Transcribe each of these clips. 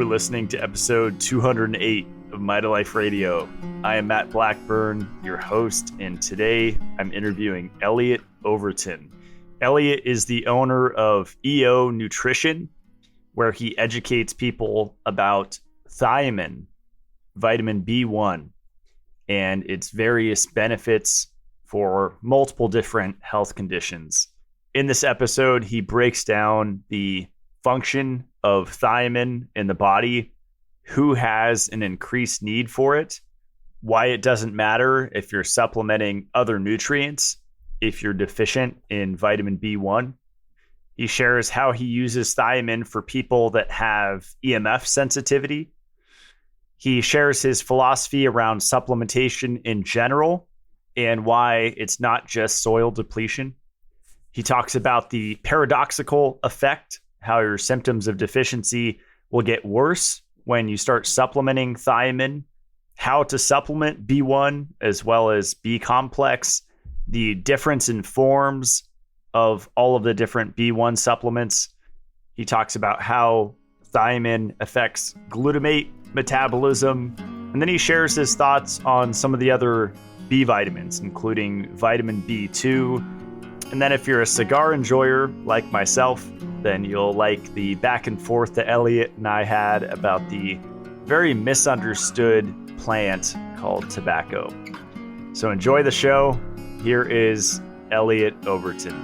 you listening to episode 208 of Mitolife Radio. I am Matt Blackburn, your host, and today I'm interviewing Elliot Overton. Elliot is the owner of EO Nutrition, where he educates people about thiamine, vitamin B1, and its various benefits for multiple different health conditions. In this episode, he breaks down the function of thiamine in the body, who has an increased need for it, why it doesn't matter if you're supplementing other nutrients if you're deficient in vitamin B1. He shares how he uses thiamine for people that have EMF sensitivity. He shares his philosophy around supplementation in general and why it's not just soil depletion. He talks about the paradoxical effect, how your symptoms of deficiency will get worse when you start supplementing thiamine, how to supplement B1 as well as B complex, the difference in forms of all of the different B1 supplements. He talks about how thiamine affects glutamate metabolism, and then he shares his thoughts on some of the other B vitamins, including vitamin B2. And then if you're a cigar enjoyer like myself, then you'll like the back and forth that Elliot and I had about the very misunderstood plant called tobacco. So enjoy the show. Here is Elliot Overton.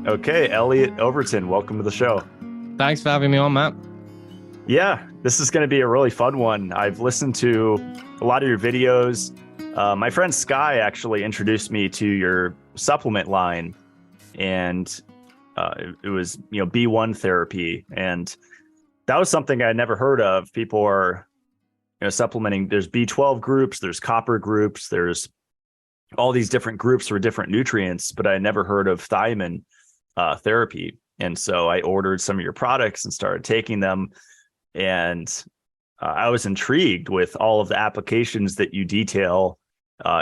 Okay, Elliot Overton, welcome to the show. Thanks for having me on, Matt. Yeah, this is going to be a really fun one. I've listened to a lot of your videos. My friend Sky actually introduced me to your supplement line, and it was, B1 therapy, and that was something I never heard of. People are, supplementing. There's B12 groups, there's copper groups, there's all these different groups for different nutrients, but I never heard of thiamine therapy. And so I ordered some of your products and started taking them. And I was intrigued with all of the applications that you detail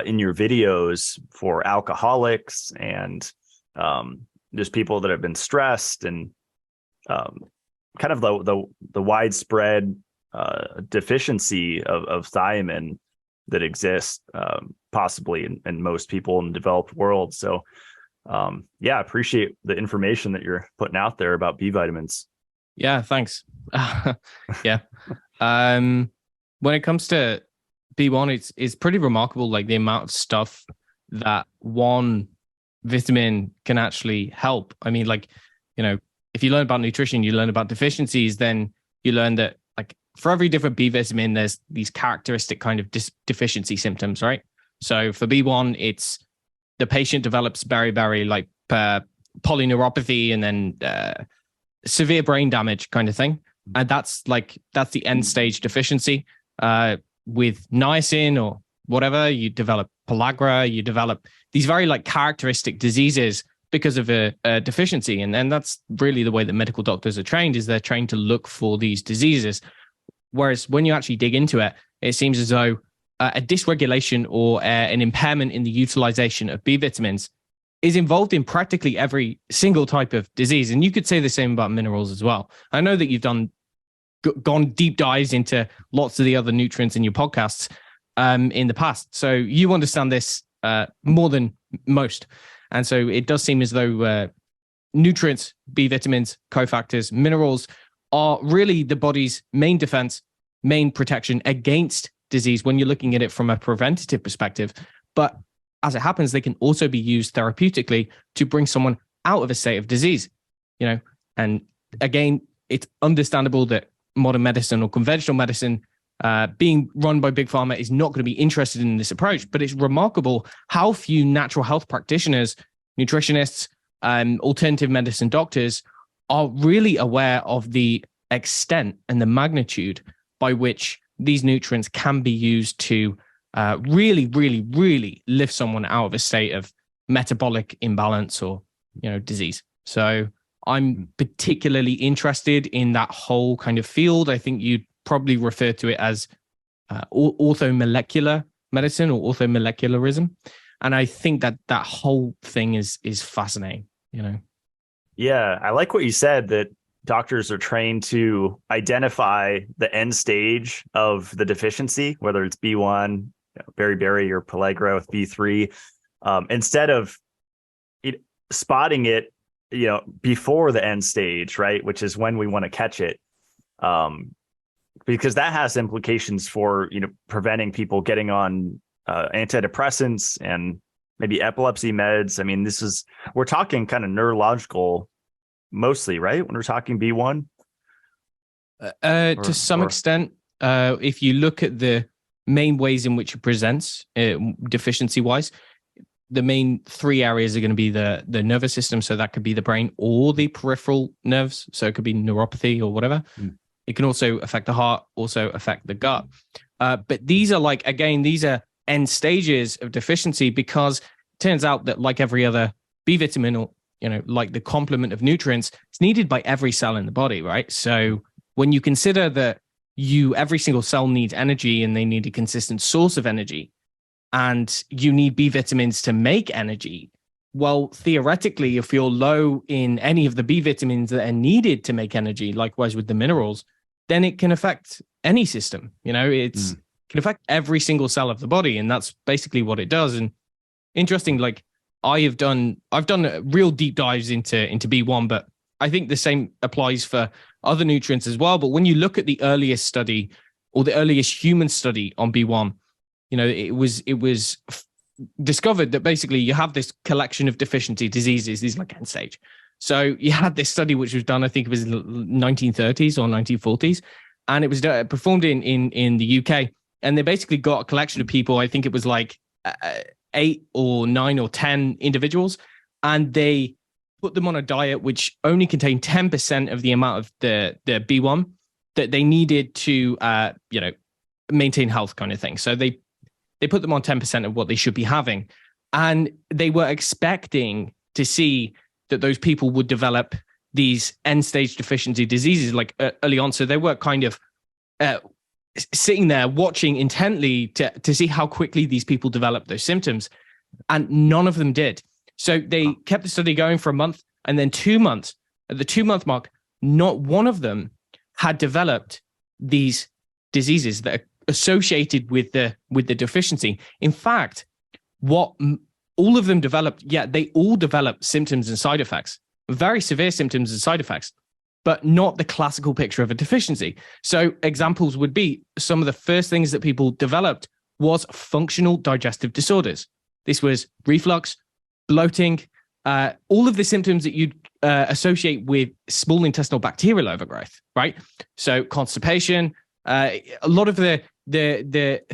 in your videos for alcoholics and just people that have been stressed and kind of the widespread deficiency of thiamine that exists possibly in most people in the developed world. So I appreciate the information that you're putting out there about B vitamins. Yeah, thanks. Yeah. When it comes to B1, it's pretty remarkable, like the amount of stuff that one vitamin can actually help. I mean, if you learn about nutrition, you learn about deficiencies, then you learn that for every different B vitamin, there's these characteristic kind of deficiency symptoms, right? So for B1, it's the patient develops very polyneuropathy and then severe brain damage kind of thing. And that's the end stage deficiency. With niacin or whatever, you develop pellagra, you develop these very characteristic diseases because of a deficiency. And then that's really the way that medical doctors are trained, is they're trained to look for these diseases. Whereas when you actually dig into it, it seems as though a dysregulation or an impairment in the utilization of B vitamins is involved in practically every single type of disease. And you could say the same about minerals as well. I know that you've gone deep dives into lots of the other nutrients in your podcasts in the past. So you understand this more than most. And so it does seem as though nutrients, B vitamins, cofactors, minerals are really the body's main defense, main protection against disease when you're looking at it from a preventative perspective. But as it happens, they can also be used therapeutically to bring someone out of a state of disease, and again, it's understandable that modern medicine or conventional medicine being run by Big Pharma is not going to be interested in this approach, but it's remarkable how few natural health practitioners, nutritionists, alternative medicine doctors are really aware of the extent and the magnitude by which these nutrients can be used to really lift someone out of a state of metabolic imbalance or disease. So I'm particularly interested in that whole kind of field. I think you'd probably refer to it as orthomolecular medicine or orthomolecularism. And I think that that whole thing is fascinating, you know. Yeah, I like what you said, that doctors are trained to identify the end stage of the deficiency, whether it's B1, beriberi, or pellagra with B3, instead of spotting it, before the end stage, right? Which is when we want to catch it. Because that has implications for, preventing people getting on antidepressants and maybe epilepsy meds. I mean, we're talking kind of neurological mostly, right? When we're talking B1? To some extent, if you look at the main ways in which it presents deficiency wise, the main three areas are going to be the nervous system. So that could be the brain or the peripheral nerves. So it could be neuropathy or whatever. It can also affect the heart, also affect the gut. But these are these are end stages of deficiency, because it turns out that like every other B vitamin, or, like the complement of nutrients, it's needed by every cell in the body, right? So when you consider that every single cell needs energy and they need a consistent source of energy, and you need B vitamins to make energy, well, theoretically, if you're low in any of the B vitamins that are needed to make energy, likewise with the minerals, then it can affect any system. It can affect every single cell of the body, and that's basically what it does. And interesting, like I've done real deep dives into B1, but I think the same applies for other nutrients as well. But when you look at the earliest study, or the earliest human study on B1, it was discovered that basically you have this collection of deficiency diseases, these like end stage. So you had this study which was done, I think it was in the 1930s or 1940s, and it was performed in the UK. And they basically got a collection of people, I think it was like 8 or 9 or 10 individuals, and they put them on a diet which only contained 10% of the amount of the B1 that they needed to, maintain health, kind of thing. So they put them on 10% of what they should be having. And they were expecting to see that those people would develop these end stage deficiency diseases like early on. So they were kind of sitting there watching intently to see how quickly these people developed those symptoms. And none of them did. So they kept the study going for a month, and then 2 months. At the 2-month mark, not one of them had developed these diseases that are associated with the deficiency. In fact, what all of them developed, they all developed symptoms and side effects, very severe symptoms and side effects, but not the classical picture of a deficiency. So examples would be, some of the first things that people developed was functional digestive disorders. This was reflux, bloating, all of the symptoms that you'd associate with small intestinal bacterial overgrowth, right? So constipation, a lot of the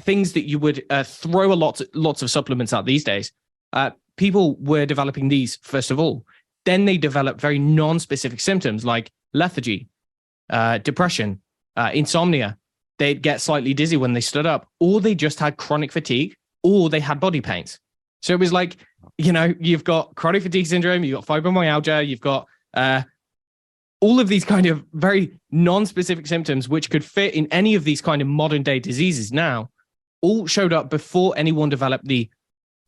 things that you would throw lots of supplements at these days, people were developing these first of all. Then they developed very non-specific symptoms like lethargy, depression, insomnia. They'd get slightly dizzy when they stood up, or they just had chronic fatigue, or they had body pains. So it was like, you've got chronic fatigue syndrome, you've got fibromyalgia, you've got all of these kind of very non-specific symptoms, which could fit in any of these kind of modern day diseases now, all showed up before anyone developed the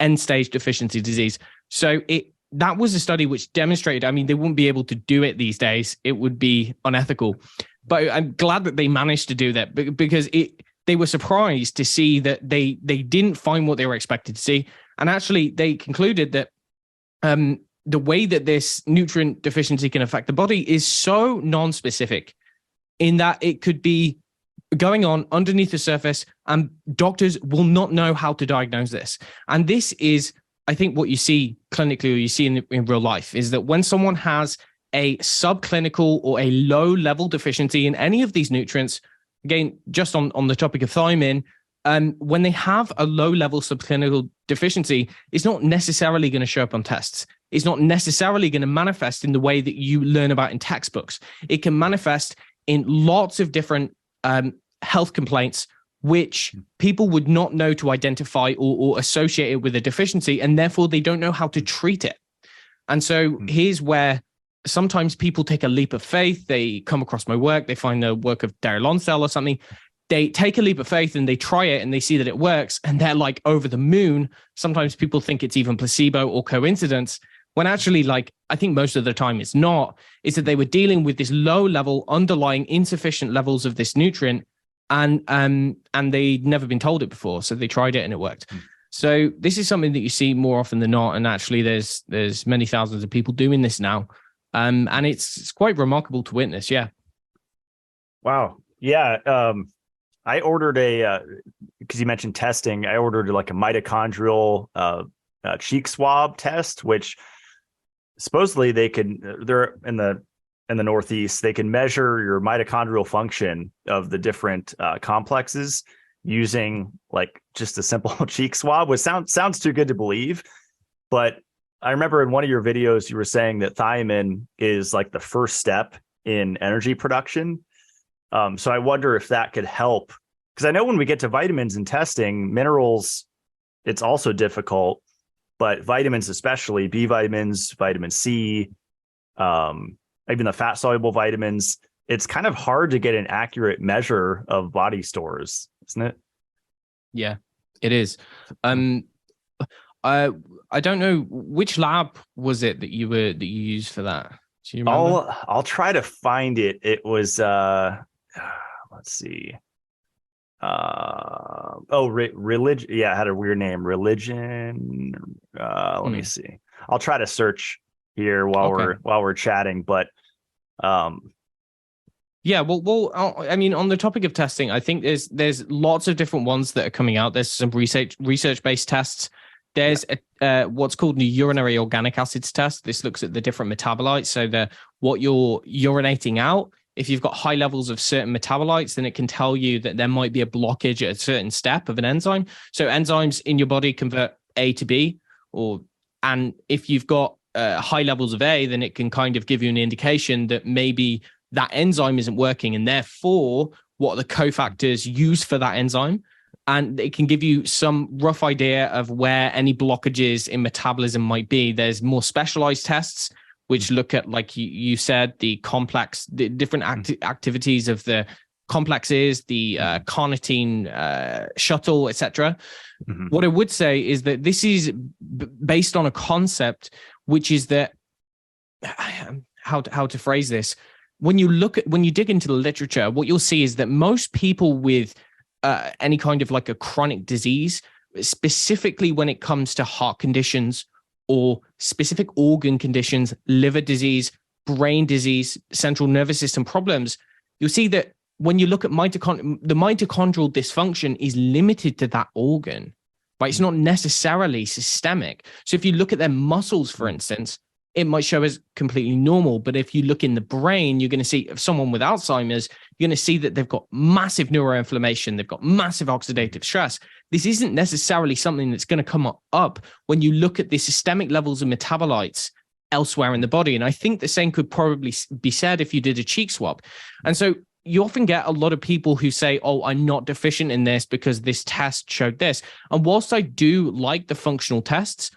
end stage deficiency disease. So that was a study which demonstrated, they wouldn't be able to do it these days. It would be unethical. But I'm glad that they managed to do that, because they were surprised to see that they didn't find what they were expected to see. And actually, they concluded that the way that this nutrient deficiency can affect the body is so non-specific, in that it could be going on underneath the surface, and doctors will not know how to diagnose this. And this is, I think, what you see clinically, or you see in real life, is that when someone has a subclinical or a low-level deficiency in any of these nutrients, again, just on the topic of thiamine, when they have a low-level subclinical deficiency, it's not necessarily going to show up on tests. It's not necessarily going to manifest in the way that you learn about in textbooks. It can manifest in lots of different health complaints, which people would not know to identify or associate it with a deficiency, and therefore they don't know how to treat it. And so here's where sometimes people take a leap of faith. They come across my work, they find the work of Daryl Lonsdale or something, they take a leap of faith and they try it and they see that it works and they're like over the moon. Sometimes people think it's even placebo or coincidence, when actually, like, I think most of the time it's not, is that they were dealing with this low level underlying insufficient levels of this nutrient, and they'd never been told it before. So they tried it and it worked. So this is something that you see more often than not. And actually there's many thousands of people doing this now. And it's quite remarkable to witness. Yeah. Wow. Yeah. I ordered because you mentioned testing, I ordered like a mitochondrial cheek swab test, which supposedly they're in the Northeast, they can measure your mitochondrial function of the different complexes using like just a simple cheek swab, which sounds too good to believe. But I remember in one of your videos, you were saying that thiamine is like the first step in energy production. So I wonder if that could help, because I know when we get to vitamins and testing, minerals, it's also difficult, but vitamins, especially B vitamins, vitamin C, even the fat soluble vitamins, it's kind of hard to get an accurate measure of body stores, isn't it? Yeah, it is. I don't know which lab was it that you used for that. Do you remember? I'll try to find it. It was let's see. Religion. Yeah, it had a weird name. Religion. Let me see. I'll try to search here while we're chatting. But yeah, well, I mean, on the topic of testing, I think there's lots of different ones that are coming out. There's some research-based tests. There's what's called the urinary organic acids test. This looks at the different metabolites. So what you're urinating out. If you've got high levels of certain metabolites, then it can tell you that there might be a blockage at a certain step of an enzyme. So enzymes in your body convert A to B, and if you've got high levels of A, then it can kind of give you an indication that maybe that enzyme isn't working, and therefore what are the cofactors used for that enzyme. And it can give you some rough idea of where any blockages in metabolism might be. There's more specialized tests, which look at, like you said, the different activities of the complexes, the carnitine shuttle, etc. Mm-hmm. What I would say is that this is based on a concept, which is that, how to phrase this, when you dig into the literature, what you'll see is that most people with any kind of like a chronic disease, specifically when it comes to heart conditions or specific organ conditions, liver disease, brain disease, central nervous system problems, you'll see that when you look at the mitochondrial dysfunction is limited to that organ, right? It's not necessarily systemic. So if you look at their muscles, for instance, it might show as completely normal. But if you look in the brain, you're going to see, if someone with Alzheimer's, you're going to see that they've got massive neuroinflammation, they've got massive oxidative stress. This isn't necessarily something that's going to come up when you look at the systemic levels of metabolites elsewhere in the body. And I think the same could probably be said if you did a cheek swab. And so you often get a lot of people who say, oh, I'm not deficient in this because this test showed this. And whilst I do like the functional tests,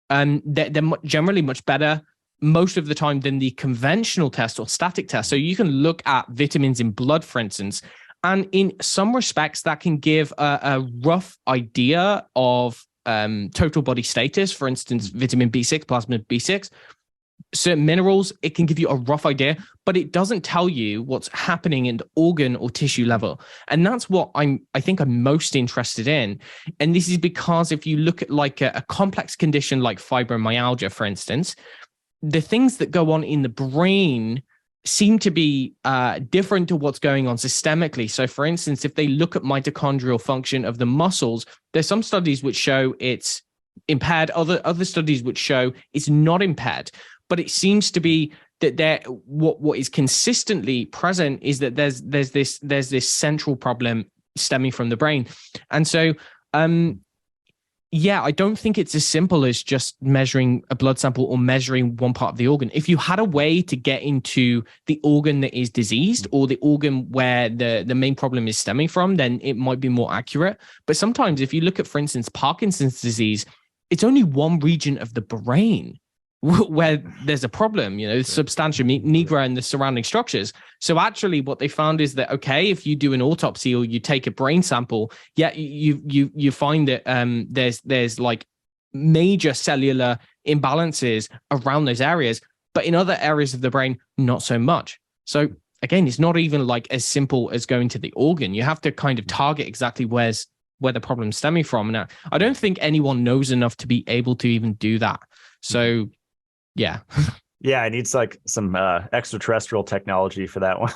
they're generally much better most of the time than the conventional test or static test. So you can look at vitamins in blood, for instance, and in some respects that can give a rough idea of total body status. For instance, vitamin B6, plasma B6, certain minerals, it can give you a rough idea, but it doesn't tell you what's happening in the organ or tissue level. And that's what I think I'm most interested in. And this is because if you look at like a complex condition like fibromyalgia, for instance, the things that go on in the brain seem to be different to what's going on systemically. So for instance, if they look at mitochondrial function of the muscles, there's some studies which show it's impaired, other studies which show it's not impaired. But it seems to be that what is consistently present is that there's this central problem stemming from the brain. And so I don't think it's as simple as just measuring a blood sample or measuring one part of the organ. If you had a way to get into the organ that is diseased or the organ where the main problem is stemming from, then it might be more accurate. But sometimes if you look at, for instance, Parkinson's disease, it's only one region of the brain. where there's a problem, substantia nigra in the surrounding structures. So actually what they found is that, okay, if you do an autopsy or you take a brain sample, you find that there's like major cellular imbalances around those areas, but in other areas of the brain, not so much. So again, it's not even like as simple as going to the organ. You have to kind of target exactly where the problem's stemming from. Now, I don't think anyone knows enough to be able to even do that. So yeah. Yeah, it needs like some extraterrestrial technology for that one.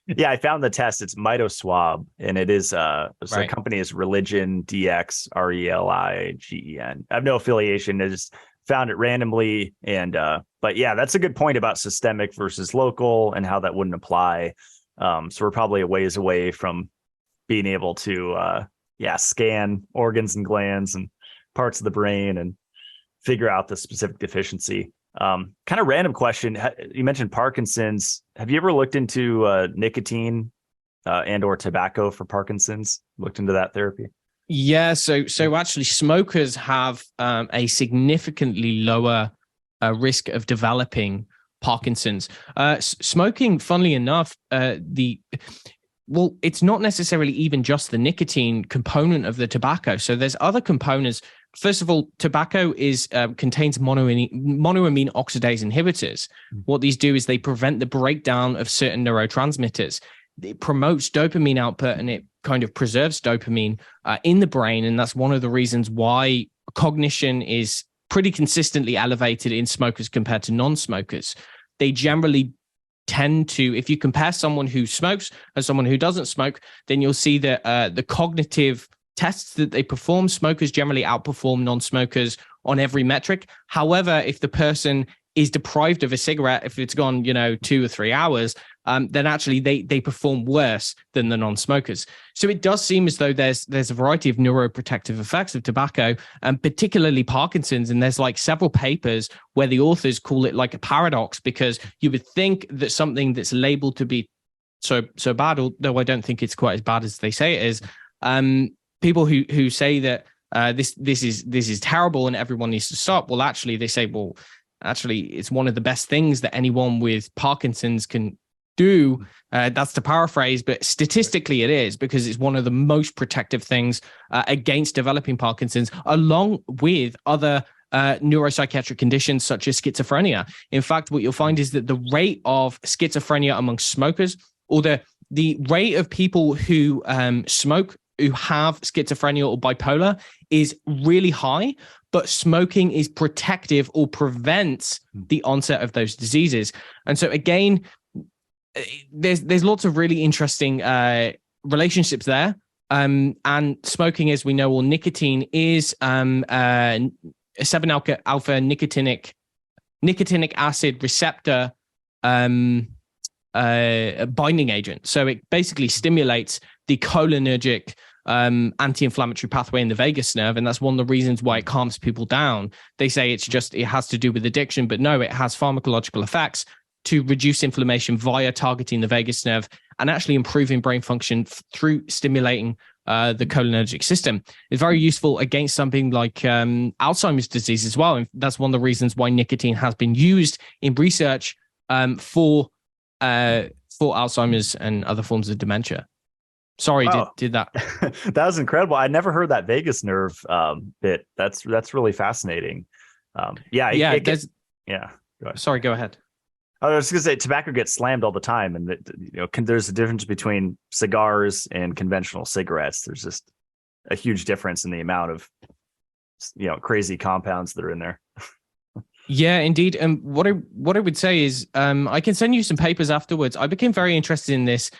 Yeah, I found the test. It's Mitoswab, and it is the company is Religion DX RELIGEN. I have no affiliation. I just found it randomly, and but yeah, that's a good point about systemic versus local and how that wouldn't apply. So we're probably a ways away from being able to scan organs and glands and parts of the brain and figure out the specific deficiency. Kind of random question. You mentioned Parkinson's. Have you ever looked into nicotine and or tobacco for Parkinson's? Looked into that therapy? Yeah. So actually smokers have a significantly lower risk of developing Parkinson's. Smoking, funnily enough, it's not necessarily even just the nicotine component of the tobacco. So there's other components. First of all, tobacco contains monoamine oxidase inhibitors. What these do is they prevent the breakdown of certain neurotransmitters. It promotes dopamine output, and it kind of preserves dopamine in the brain. And that's one of the reasons why cognition is pretty consistently elevated in smokers compared to non-smokers. They generally tend to, if you compare someone who smokes and someone who doesn't smoke, then you'll see that the cognitive tests that they perform, smokers generally outperform non-smokers on every metric. However, if the person is deprived of a cigarette, if it's gone, 2 or 3 hours, then actually they perform worse than the non-smokers. So it does seem as though there's a variety of neuroprotective effects of tobacco, and particularly Parkinson's. And there's like several papers where the authors call it like a paradox, because you would think that something that's labeled to be so bad, although I don't think it's quite as bad as they say it is. People who say that this is terrible and everyone needs to stop. Well, actually, they say, actually, it's one of the best things that anyone with Parkinson's can do. That's to paraphrase, but statistically it is, because it's one of the most protective things against developing Parkinson's, along with other neuropsychiatric conditions such as schizophrenia. In fact, what you'll find is that the rate of schizophrenia amongst smokers, or the rate of people who smoke, who have schizophrenia or bipolar, is really high, but smoking is protective or prevents the onset of those diseases. And so again, there's lots of really interesting relationships there. And smoking, as we know, or nicotine, is a 7-alpha nicotinic acid receptor binding agent. So it basically stimulates the cholinergic anti-inflammatory pathway in the vagus nerve, and that's one of the reasons why it calms people down. They say it has to do with addiction, but no, it has pharmacological effects to reduce inflammation via targeting the vagus nerve and actually improving brain function through stimulating the cholinergic system. It's very useful against something like Alzheimer's disease as well, and that's one of the reasons why nicotine has been used in research for Alzheimer's and other forms of dementia. Sorry, wow. did that. That was incredible. I never heard that vagus nerve bit. That's really fascinating. Go ahead. Sorry, go ahead. I was going to say tobacco gets slammed all the time, and there's a difference between cigars and conventional cigarettes. There's just a huge difference in the amount of crazy compounds that are in there. Yeah, indeed. And what I would say is I can send you some papers afterwards. I became very interested in this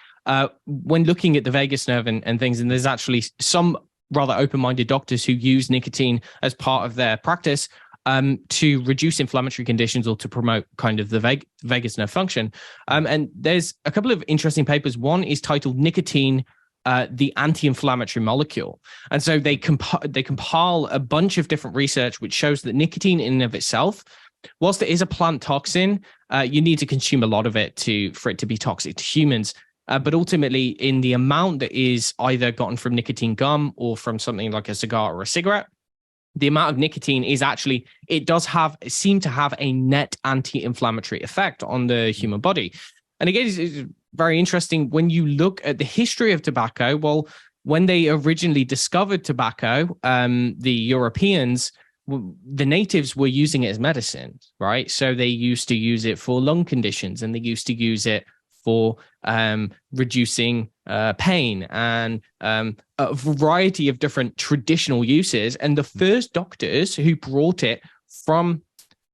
when looking at the vagus nerve and things. And there's actually some rather open-minded doctors who use nicotine as part of their practice to reduce inflammatory conditions or to promote kind of the vagus nerve function. And there's a couple of interesting papers. One is titled Nicotine, the anti-inflammatory molecule. And so they compile a bunch of different research which shows that nicotine in and of itself, whilst it is a plant toxin, you need to consume a lot of it for it to be toxic to humans. But ultimately, in the amount that is either gotten from nicotine gum or from something like a cigar or a cigarette, the amount of nicotine is actually, it seem to have a net anti-inflammatory effect on the human body. And again, it's very interesting when you look at the history of tobacco. Well, when they originally discovered tobacco, the Europeans, the natives were using it as medicine, right? So they used to use it for lung conditions, and they used to use it for reducing pain and a variety of different traditional uses. And the first doctors who brought it from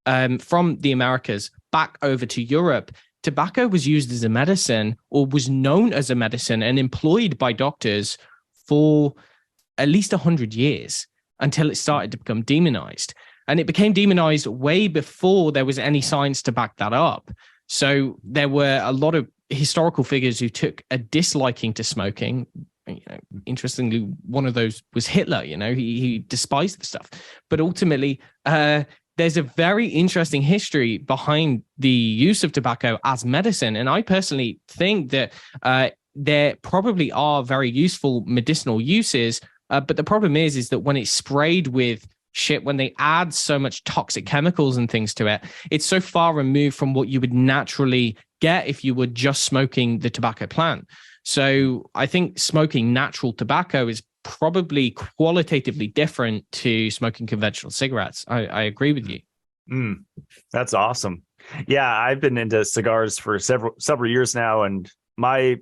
the Americas back over to Europe, tobacco was used as a medicine, or was known as a medicine and employed by doctors for at least 100 years until it started to become demonized. And it became demonized way before there was any science to back that up. So there were a lot of historical figures who took a disliking to smoking. Interestingly, one of those was Hitler. He despised the stuff. But ultimately, there's a very interesting history behind the use of tobacco as medicine. And I personally think that there probably are very useful medicinal uses. But the problem is that when it's sprayed with shit, when they add so much toxic chemicals and things to it, it's so far removed from what you would naturally get if you were just smoking the tobacco plant. So I think smoking natural tobacco is probably qualitatively different to smoking conventional cigarettes. I agree with you. That's awesome. Yeah, I've been into cigars for several years now, and my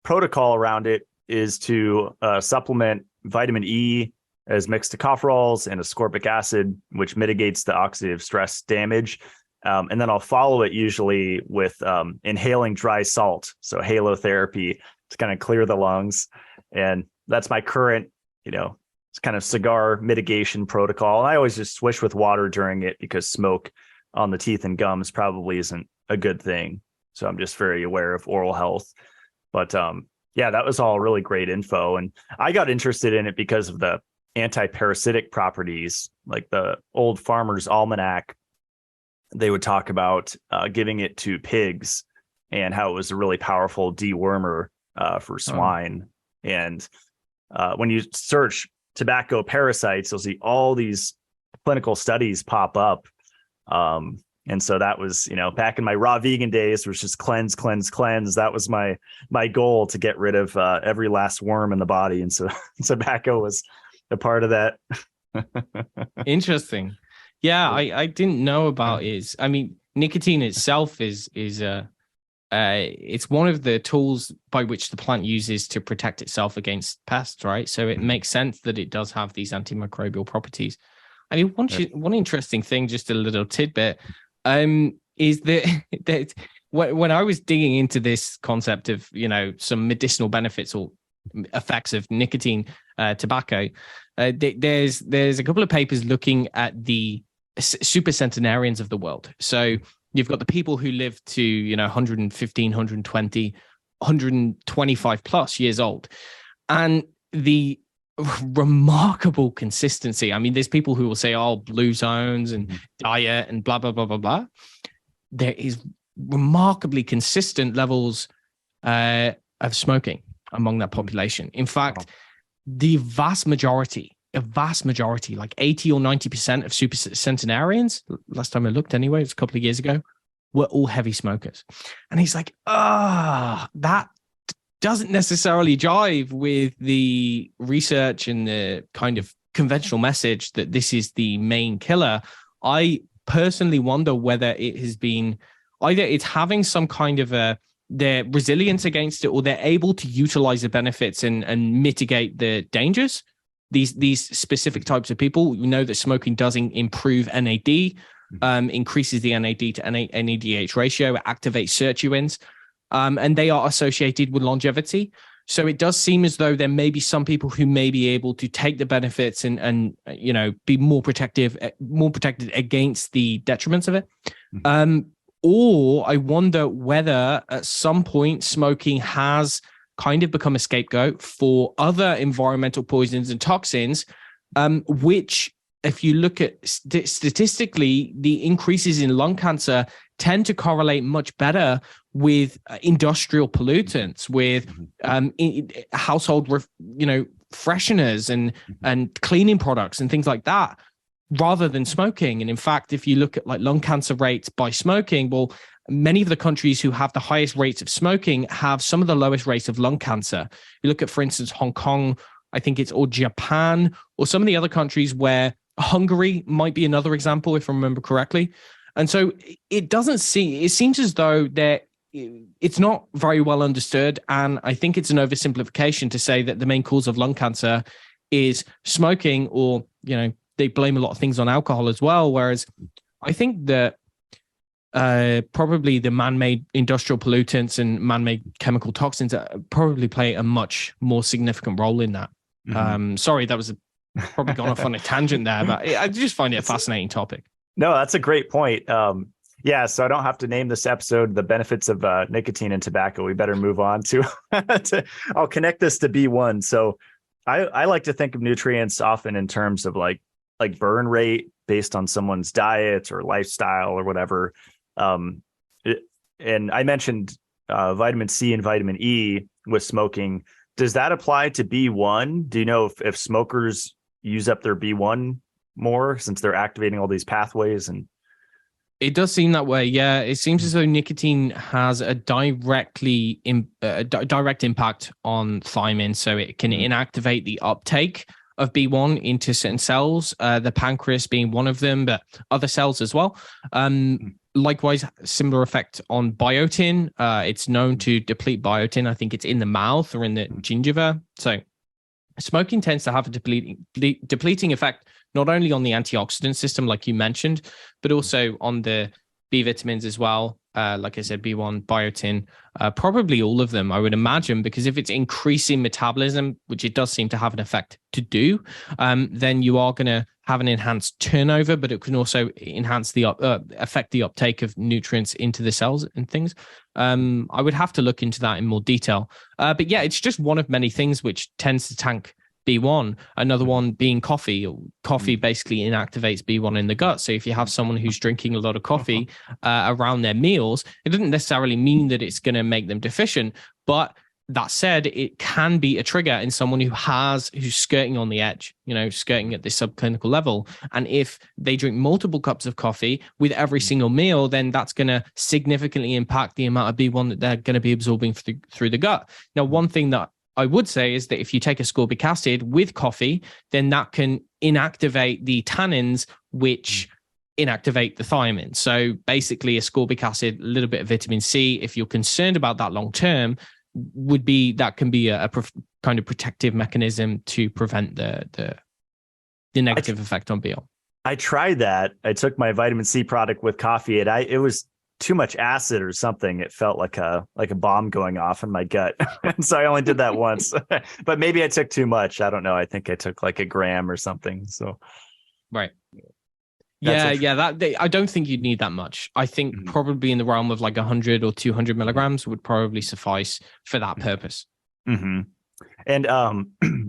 protocol around it is to supplement vitamin E as mixed tocopherols and ascorbic acid, which mitigates the oxidative stress damage. And then I'll follow it usually with inhaling dry salt, so halotherapy, to kind of clear the lungs. And that's my current, it's kind of cigar mitigation protocol. And I always just swish with water during it, because smoke on the teeth and gums probably isn't a good thing. So I'm just very aware of oral health. But yeah, that was all really great info. And I got interested in it because of the anti-parasitic properties, like the old Farmer's Almanac. They would talk about giving it to pigs and how it was a really powerful dewormer for swine. And when you search tobacco parasites, you'll see all these clinical studies pop up. And so that was, back in my raw vegan days, was just cleanse. That was my goal, to get rid of every last worm in the body. And so tobacco was a part of that. Interesting. Yeah, I didn't know about is. I mean, nicotine itself is it's one of the tools by which the plant uses to protect itself against pests, right? So it makes sense that it does have these antimicrobial properties. I mean, one interesting thing, just a little tidbit, is that when I was digging into this concept of, some medicinal benefits or effects of nicotine tobacco, there's a couple of papers looking at the super centenarians of the world. So you've got the people who live to 115, 120, 125 plus years old, and the remarkable consistency. I mean, there's people who will say, blue zones and diet and blah blah blah blah blah. There is remarkably consistent levels of smoking among that population. In fact, the vast majority, like 80 or 90% of super centenarians, last time I looked anyway, it was a couple of years ago, were all heavy smokers. And he's like, that doesn't necessarily jive with the research and the kind of conventional message that this is the main killer. I personally wonder whether it has been either it's having some kind of their resilience against it, or they're able to utilize the benefits and mitigate the dangers. These specific types of people, we know that smoking does improve NAD, increases the NAD to NADH ratio, activates sirtuins, and they are associated with longevity. So it does seem as though there may be some people who may be able to take the benefits and be more protected against the detriments of it. Or I wonder whether at some point smoking has kind of become a scapegoat for other environmental poisons and toxins, which, if you look at statistically, the increases in lung cancer tend to correlate much better with industrial pollutants, with household, fresheners and cleaning products and things like that. rather than smoking. And in fact, if you look at like lung cancer rates by smoking, well, many of the countries who have the highest rates of smoking have some of the lowest rates of lung cancer. You look at, for instance, Hong Kong, I think it's, or Japan, or some of the other countries where Hungary might be another example, if I remember correctly. And so it seems as though it's not very well understood. And I think it's an oversimplification to say that the main cause of lung cancer is smoking, or, they blame a lot of things on alcohol as well. Whereas I think that probably the man-made industrial pollutants and man-made chemical toxins probably play a much more significant role in that. Mm-hmm. Sorry, that was probably gone off on a tangent there, but I just find it a fascinating topic. No, that's a great point. Yeah, so I don't have to name this episode The Benefits of Nicotine and Tobacco. We better move on to, I'll connect this to B1. So I like to think of nutrients often in terms of like burn rate based on someone's diet or lifestyle or whatever. And I mentioned vitamin C and vitamin E with smoking. Does that apply to B1? Do you know if smokers use up their B1 more since they're activating all these pathways? And it does seem that way. Yeah, it seems as though nicotine has a direct impact on thiamine, so it can inactivate the uptake of B1 into certain cells, the pancreas being one of them, but other cells as well. Likewise, similar effect on biotin. It's known to deplete biotin. I think it's in the mouth or in the gingiva. So smoking tends to have a depleting effect, not only on the antioxidant system, like you mentioned, but also on the B vitamins as well. Like I said, B1, biotin, probably all of them, I would imagine, because if it's increasing metabolism, which it does seem to have an effect to do, then you are going to have an enhanced turnover, but it can also enhance affect the uptake of nutrients into the cells and things. I would have to look into that in more detail. But yeah, it's just one of many things which tends to tank B1. Another one being coffee. Coffee basically inactivates B1 in the gut. So if you have someone who's drinking a lot of coffee around their meals, it doesn't necessarily mean that it's going to make them deficient. But that said, it can be a trigger in someone who's skirting on the edge, skirting at this subclinical level. And if they drink multiple cups of coffee with every single meal, then that's going to significantly impact the amount of B1 that they're going to be absorbing through the gut. Now, one thing that I would say is that if you take ascorbic acid with coffee, then that can inactivate the tannins, which inactivate the thiamine. So basically, ascorbic acid, a little bit of vitamin C, if you're concerned about that long term, that can be a kind of protective mechanism to prevent the negative effect on BL. I tried that. I took my vitamin C product with coffee, and it was too much acid or something. It felt like a bomb going off in my gut. So I only did that once, but maybe I took too much. I don't know. I think I took like a gram or something. So, right. Yeah. I don't think you'd need that much. I think probably in the realm of like 100 or 200 milligrams would probably suffice for that purpose. Mm-hmm. And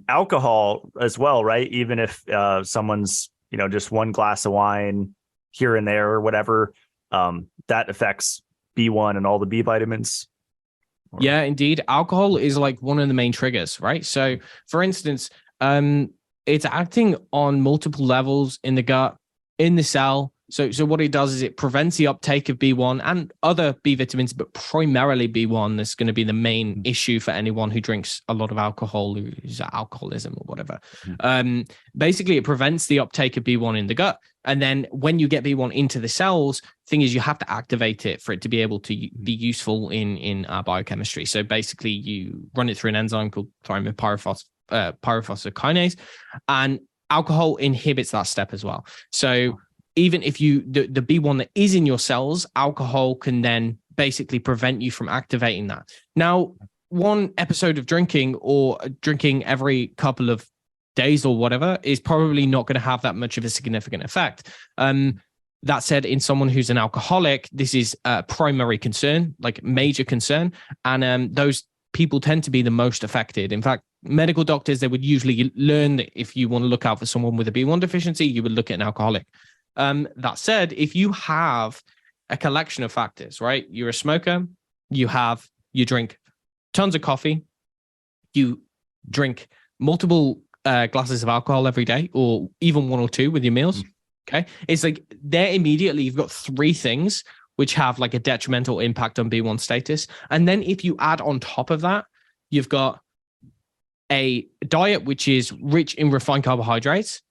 alcohol as well, right? Even if someone's, just one glass of wine here and there or whatever, that affects B1 and all the B vitamins. Yeah, indeed. Alcohol is like one of the main triggers, right? So for instance, it's acting on multiple levels in the gut, in the cell. So what it does is it prevents the uptake of B1 and other B vitamins, but primarily B1. That's going to be the main issue for anyone who drinks a lot of alcohol, who's at alcoholism or whatever. Basically, it prevents the uptake of B1 in the gut. And then when you get B1 into the cells, thing is you have to activate it for it to be able to be useful in our biochemistry. So basically, you run it through an enzyme called thiamine pyrophosphate, and alcohol inhibits that step as well. So even if the B1 that is in your cells, alcohol can then basically prevent you from activating that. Now, one episode of drinking or drinking every couple of days or whatever is probably not going to have that much of a significant effect. That said, in someone who's an alcoholic, this is a primary concern, like major concern. And those people tend to be the most affected. In fact, medical doctors, they would usually learn that if you want to look out for someone with a B1 deficiency, you would look at an alcoholic. That said, if you have a collection of factors, right? You're a smoker, you drink tons of coffee, you drink multiple glasses of alcohol every day, or even one or two with your meals. Okay. It's like there immediately you've got three things which have like a detrimental impact on B1 status. And then if you add on top of that, you've got a diet which is rich in refined carbohydrates.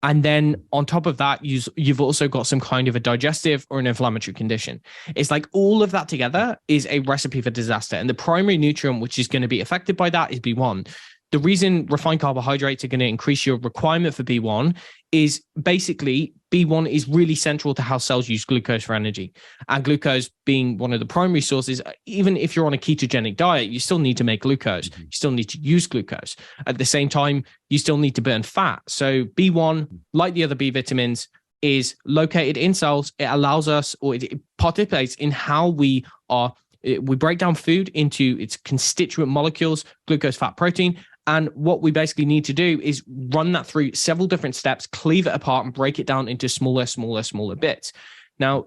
And then on top of that, you've also got some kind of a digestive or an inflammatory condition. It's like all of that together is a recipe for disaster. And the primary nutrient which is going to be affected by that is B1. The reason refined carbohydrates are going to increase your requirement for B1 is basically B1 is really central to how cells use glucose for energy. And glucose being one of the primary sources, even if you're on a ketogenic diet, you still need to make glucose. You still need to use glucose. At the same time, you still need to burn fat. So B1, like the other B vitamins, is located in cells. It allows us, or it participates in how we break down food into its constituent molecules, glucose, fat, protein. And what we basically need to do is run that through several different steps, cleave it apart and break it down into smaller bits. Now,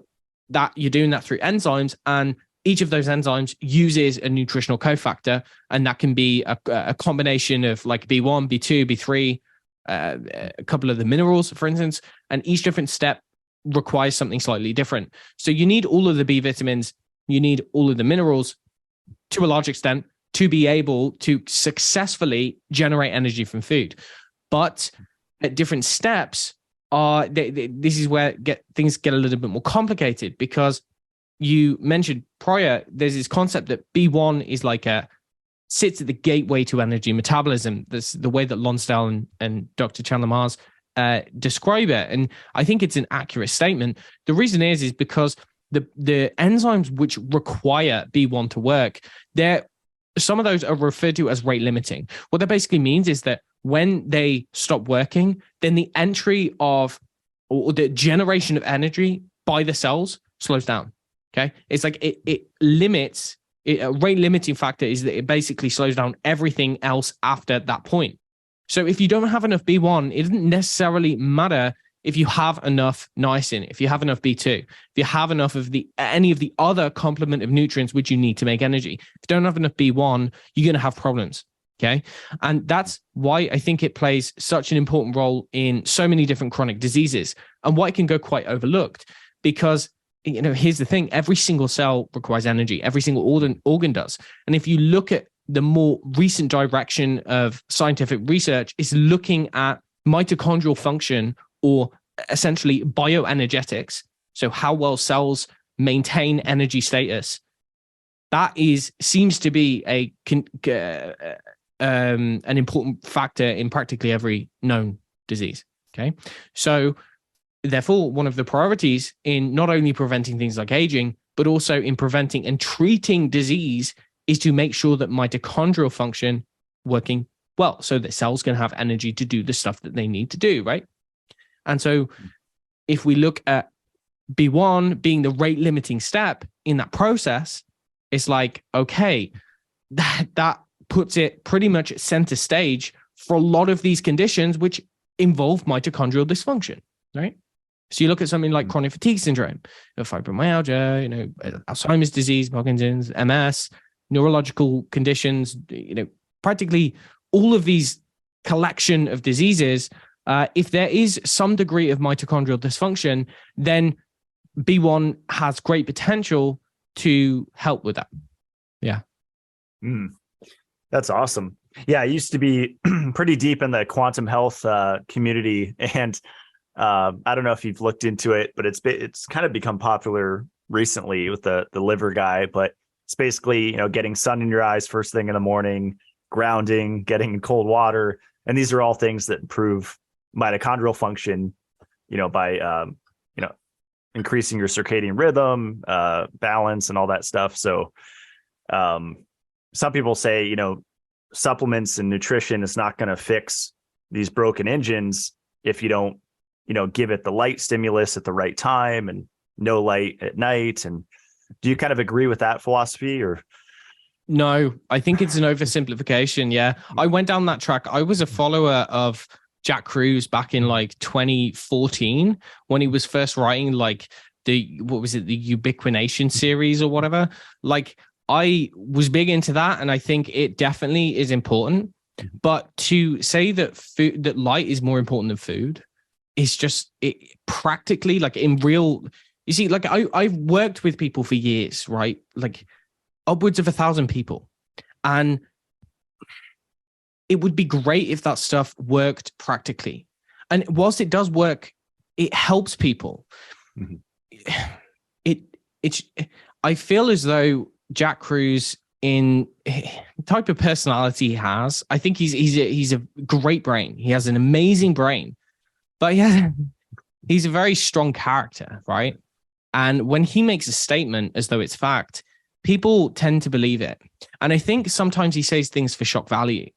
that you're doing that through enzymes, and each of those enzymes uses a nutritional cofactor, and that can be a combination of like B1, B2, B3, a couple of the minerals, for instance, and each different step requires something slightly different. So you need all of the B vitamins, you need all of the minerals to a large extent to be able to successfully generate energy from food. But at different steps, this is where things get a little bit more complicated, because you mentioned prior, there's this concept that B1 is like sits at the gateway to energy metabolism. That's the way that Lonsdale and Dr. Chandler Mars describe it. And I think it's an accurate statement. The reason is because the enzymes which require B1 to work, some of those are referred to as rate limiting. What that basically means is that when they stop working, then the entry of, or the generation of energy by the cells slows down. Okay. It's like it limits, a rate limiting factor is that it basically slows down everything else after that point. So if you don't have enough B1, it doesn't necessarily matter if you have enough niacin, if you have enough B2, if you have enough of any of the other complement of nutrients which you need to make energy. If you don't have enough B1, you're going to have problems. Okay. And that's why I think it plays such an important role in so many different chronic diseases, and why it can go quite overlooked, because, here's the thing, every single cell requires energy. Every single organ does. And if you look at the more recent direction of scientific research, is looking at mitochondrial function, or essentially bioenergetics, so how well cells maintain energy status. That seems to be an important factor in practically every known disease. Okay, so therefore, one of the priorities in not only preventing things like aging, but also in preventing and treating disease is to make sure that mitochondrial function working well, so that cells can have energy to do the stuff that they need to do, right? And so if we look at B1 being the rate limiting step in that process, it's like, okay, that puts it pretty much at center stage for a lot of these conditions which involve mitochondrial dysfunction, right? So you look at something like chronic fatigue syndrome, fibromyalgia, Alzheimer's disease, Parkinson's, MS, neurological conditions, practically all of these collection of diseases. If there is some degree of mitochondrial dysfunction, then B1 has great potential to help with that. Yeah. That's awesome. Yeah, I used to be pretty deep in the quantum health community, and I don't know if you've looked into it, but it's kind of become popular recently with the liver guy. But it's basically getting sun in your eyes first thing in the morning, grounding, getting in cold water, and these are all things that improve mitochondrial function, by increasing your circadian rhythm, balance, and all that stuff. So some people say, supplements and nutrition is not going to fix these broken engines if you don't, give it the light stimulus at the right time and no light at night. And do you kind of agree with that philosophy, or? No, I think it's an oversimplification. Yeah. I went down that track. I was a follower of Jack Kruse back in like 2014 when he was first writing like the ubiquination series or whatever. Like, I was big into that, and I think it definitely is important. But to say that light is more important than food, is just practically like in real. You see, like I've worked with people for years, right? Like upwards of 1,000 people. And it would be great if that stuff worked practically. And whilst it does work, it helps people. Mm-hmm. I feel as though Jack Kruse, in the type of personality he has, I think he's a great brain. He has an amazing brain, but he's a very strong character, right? And when he makes a statement as though it's fact, people tend to believe it. And I think sometimes he says things for shock value.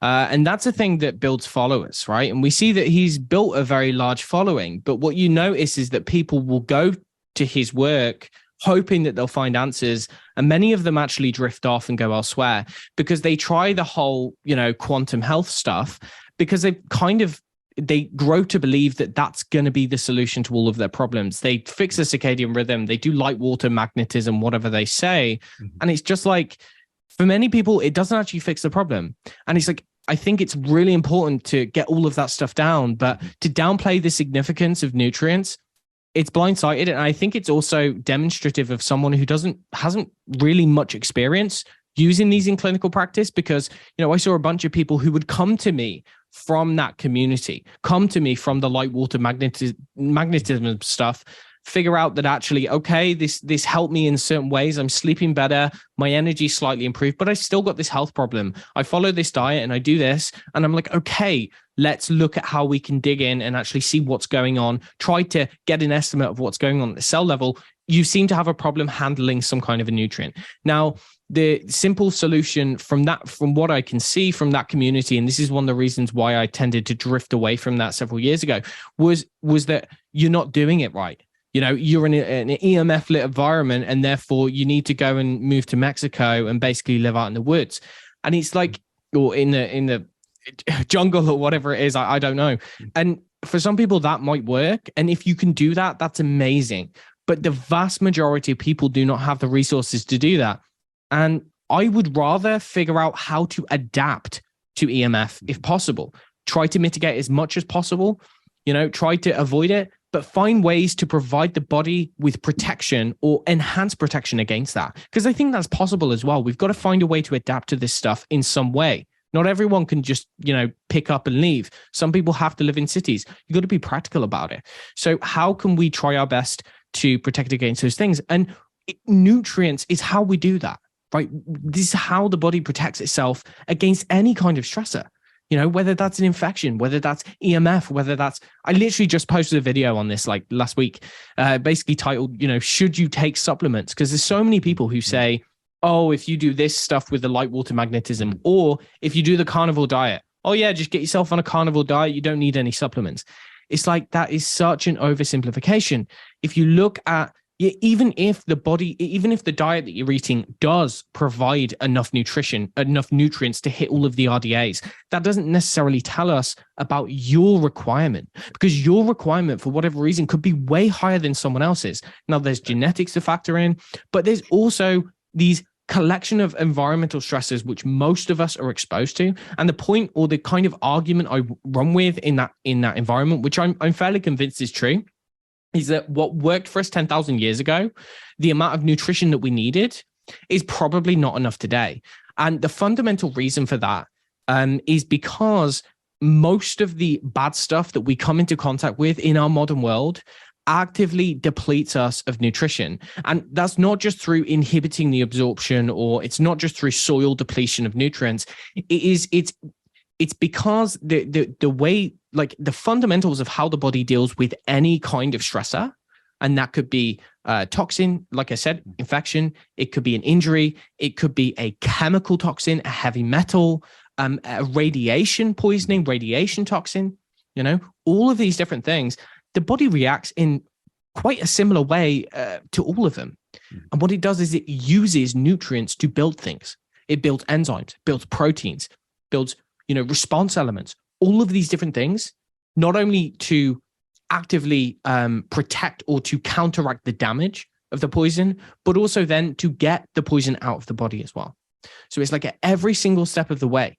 And that's a thing that builds followers, right? And we see that he's built a very large following. But what you notice is that people will go to his work hoping that they'll find answers. And many of them actually drift off and go elsewhere because they try the whole, quantum health stuff because they grow to believe that that's going to be the solution to all of their problems. They fix the circadian rhythm. They do light, water, magnetism, whatever they say. Mm-hmm. And it's just like, for many people, it doesn't actually fix the problem. And it's like, I think it's really important to get all of that stuff down, but to downplay the significance of nutrients, it's blindsided. And I think it's also demonstrative of someone who hasn't really much experience using these in clinical practice, because, I saw a bunch of people who would come to me from that community, come to me from the light, water, magnetism stuff, figure out that actually, okay, this helped me in certain ways. I'm sleeping better. My energy slightly improved, but I still got this health problem. I follow this diet and I do this. And I'm like, okay, let's look at how we can dig in and actually see what's going on. Try to get an estimate of what's going on at the cell level. You seem to have a problem handling some kind of a nutrient. Now, the simple solution from what I can see from that community, and this is one of the reasons why I tended to drift away from that several years ago, was that you're not doing it right. You're in an EMF lit environment, and therefore you need to go and move to Mexico and basically live out in the woods. And it's like, or in the jungle or whatever it is, I don't know. And for some people that might work. And if you can do that, that's amazing. But the vast majority of people do not have the resources to do that. And I would rather figure out how to adapt to EMF if possible. Try to mitigate as much as possible, try to avoid it, but find ways to provide the body with protection or enhance protection against that. Because I think that's possible as well. We've got to find a way to adapt to this stuff in some way. Not everyone can just, pick up and leave. Some people have to live in cities. You've got to be practical about it. So how can we try our best to protect against those things? And nutrients is how we do that, right? This is how the body protects itself against any kind of stressor. Whether that's an infection, whether that's EMF, whether that's, I literally just posted a video on this like last week, basically titled, should you take supplements? Because there's so many people who say, oh, if you do this stuff with the light, water, magnetism, or if you do the carnivore diet, oh yeah, just get yourself on a carnivore diet. You don't need any supplements. It's like, that is such an oversimplification. If you look at, even if the diet that you're eating does provide enough nutrition, enough nutrients to hit all of the RDAs, that doesn't necessarily tell us about your requirement, because your requirement, for whatever reason, could be way higher than someone else's. Now, there's genetics to factor in, but there's also these collection of environmental stresses which most of us are exposed to. And the point, or the kind of argument I run with in that environment, which I'm fairly convinced is true, is that what worked for us 10,000 years ago, the amount of nutrition that we needed is probably not enough today. And the fundamental reason for that is because most of the bad stuff that we come into contact with in our modern world actively depletes us of nutrition. And that's not just through inhibiting the absorption, or it's not just through soil depletion of nutrients. It's because the way, like the fundamentals of how the body deals with any kind of stressor, and that could be toxin, like I said, infection, it could be an injury, it could be a chemical toxin, a heavy metal, a radiation poisoning, radiation toxin, all of these different things, the body reacts in quite a similar way to all of them. And what it does is it uses nutrients to build things. It builds enzymes, builds proteins, builds response elements, all of these different things, not only to actively protect or to counteract the damage of the poison, but also then to get the poison out of the body as well. So it's like at every single step of the way,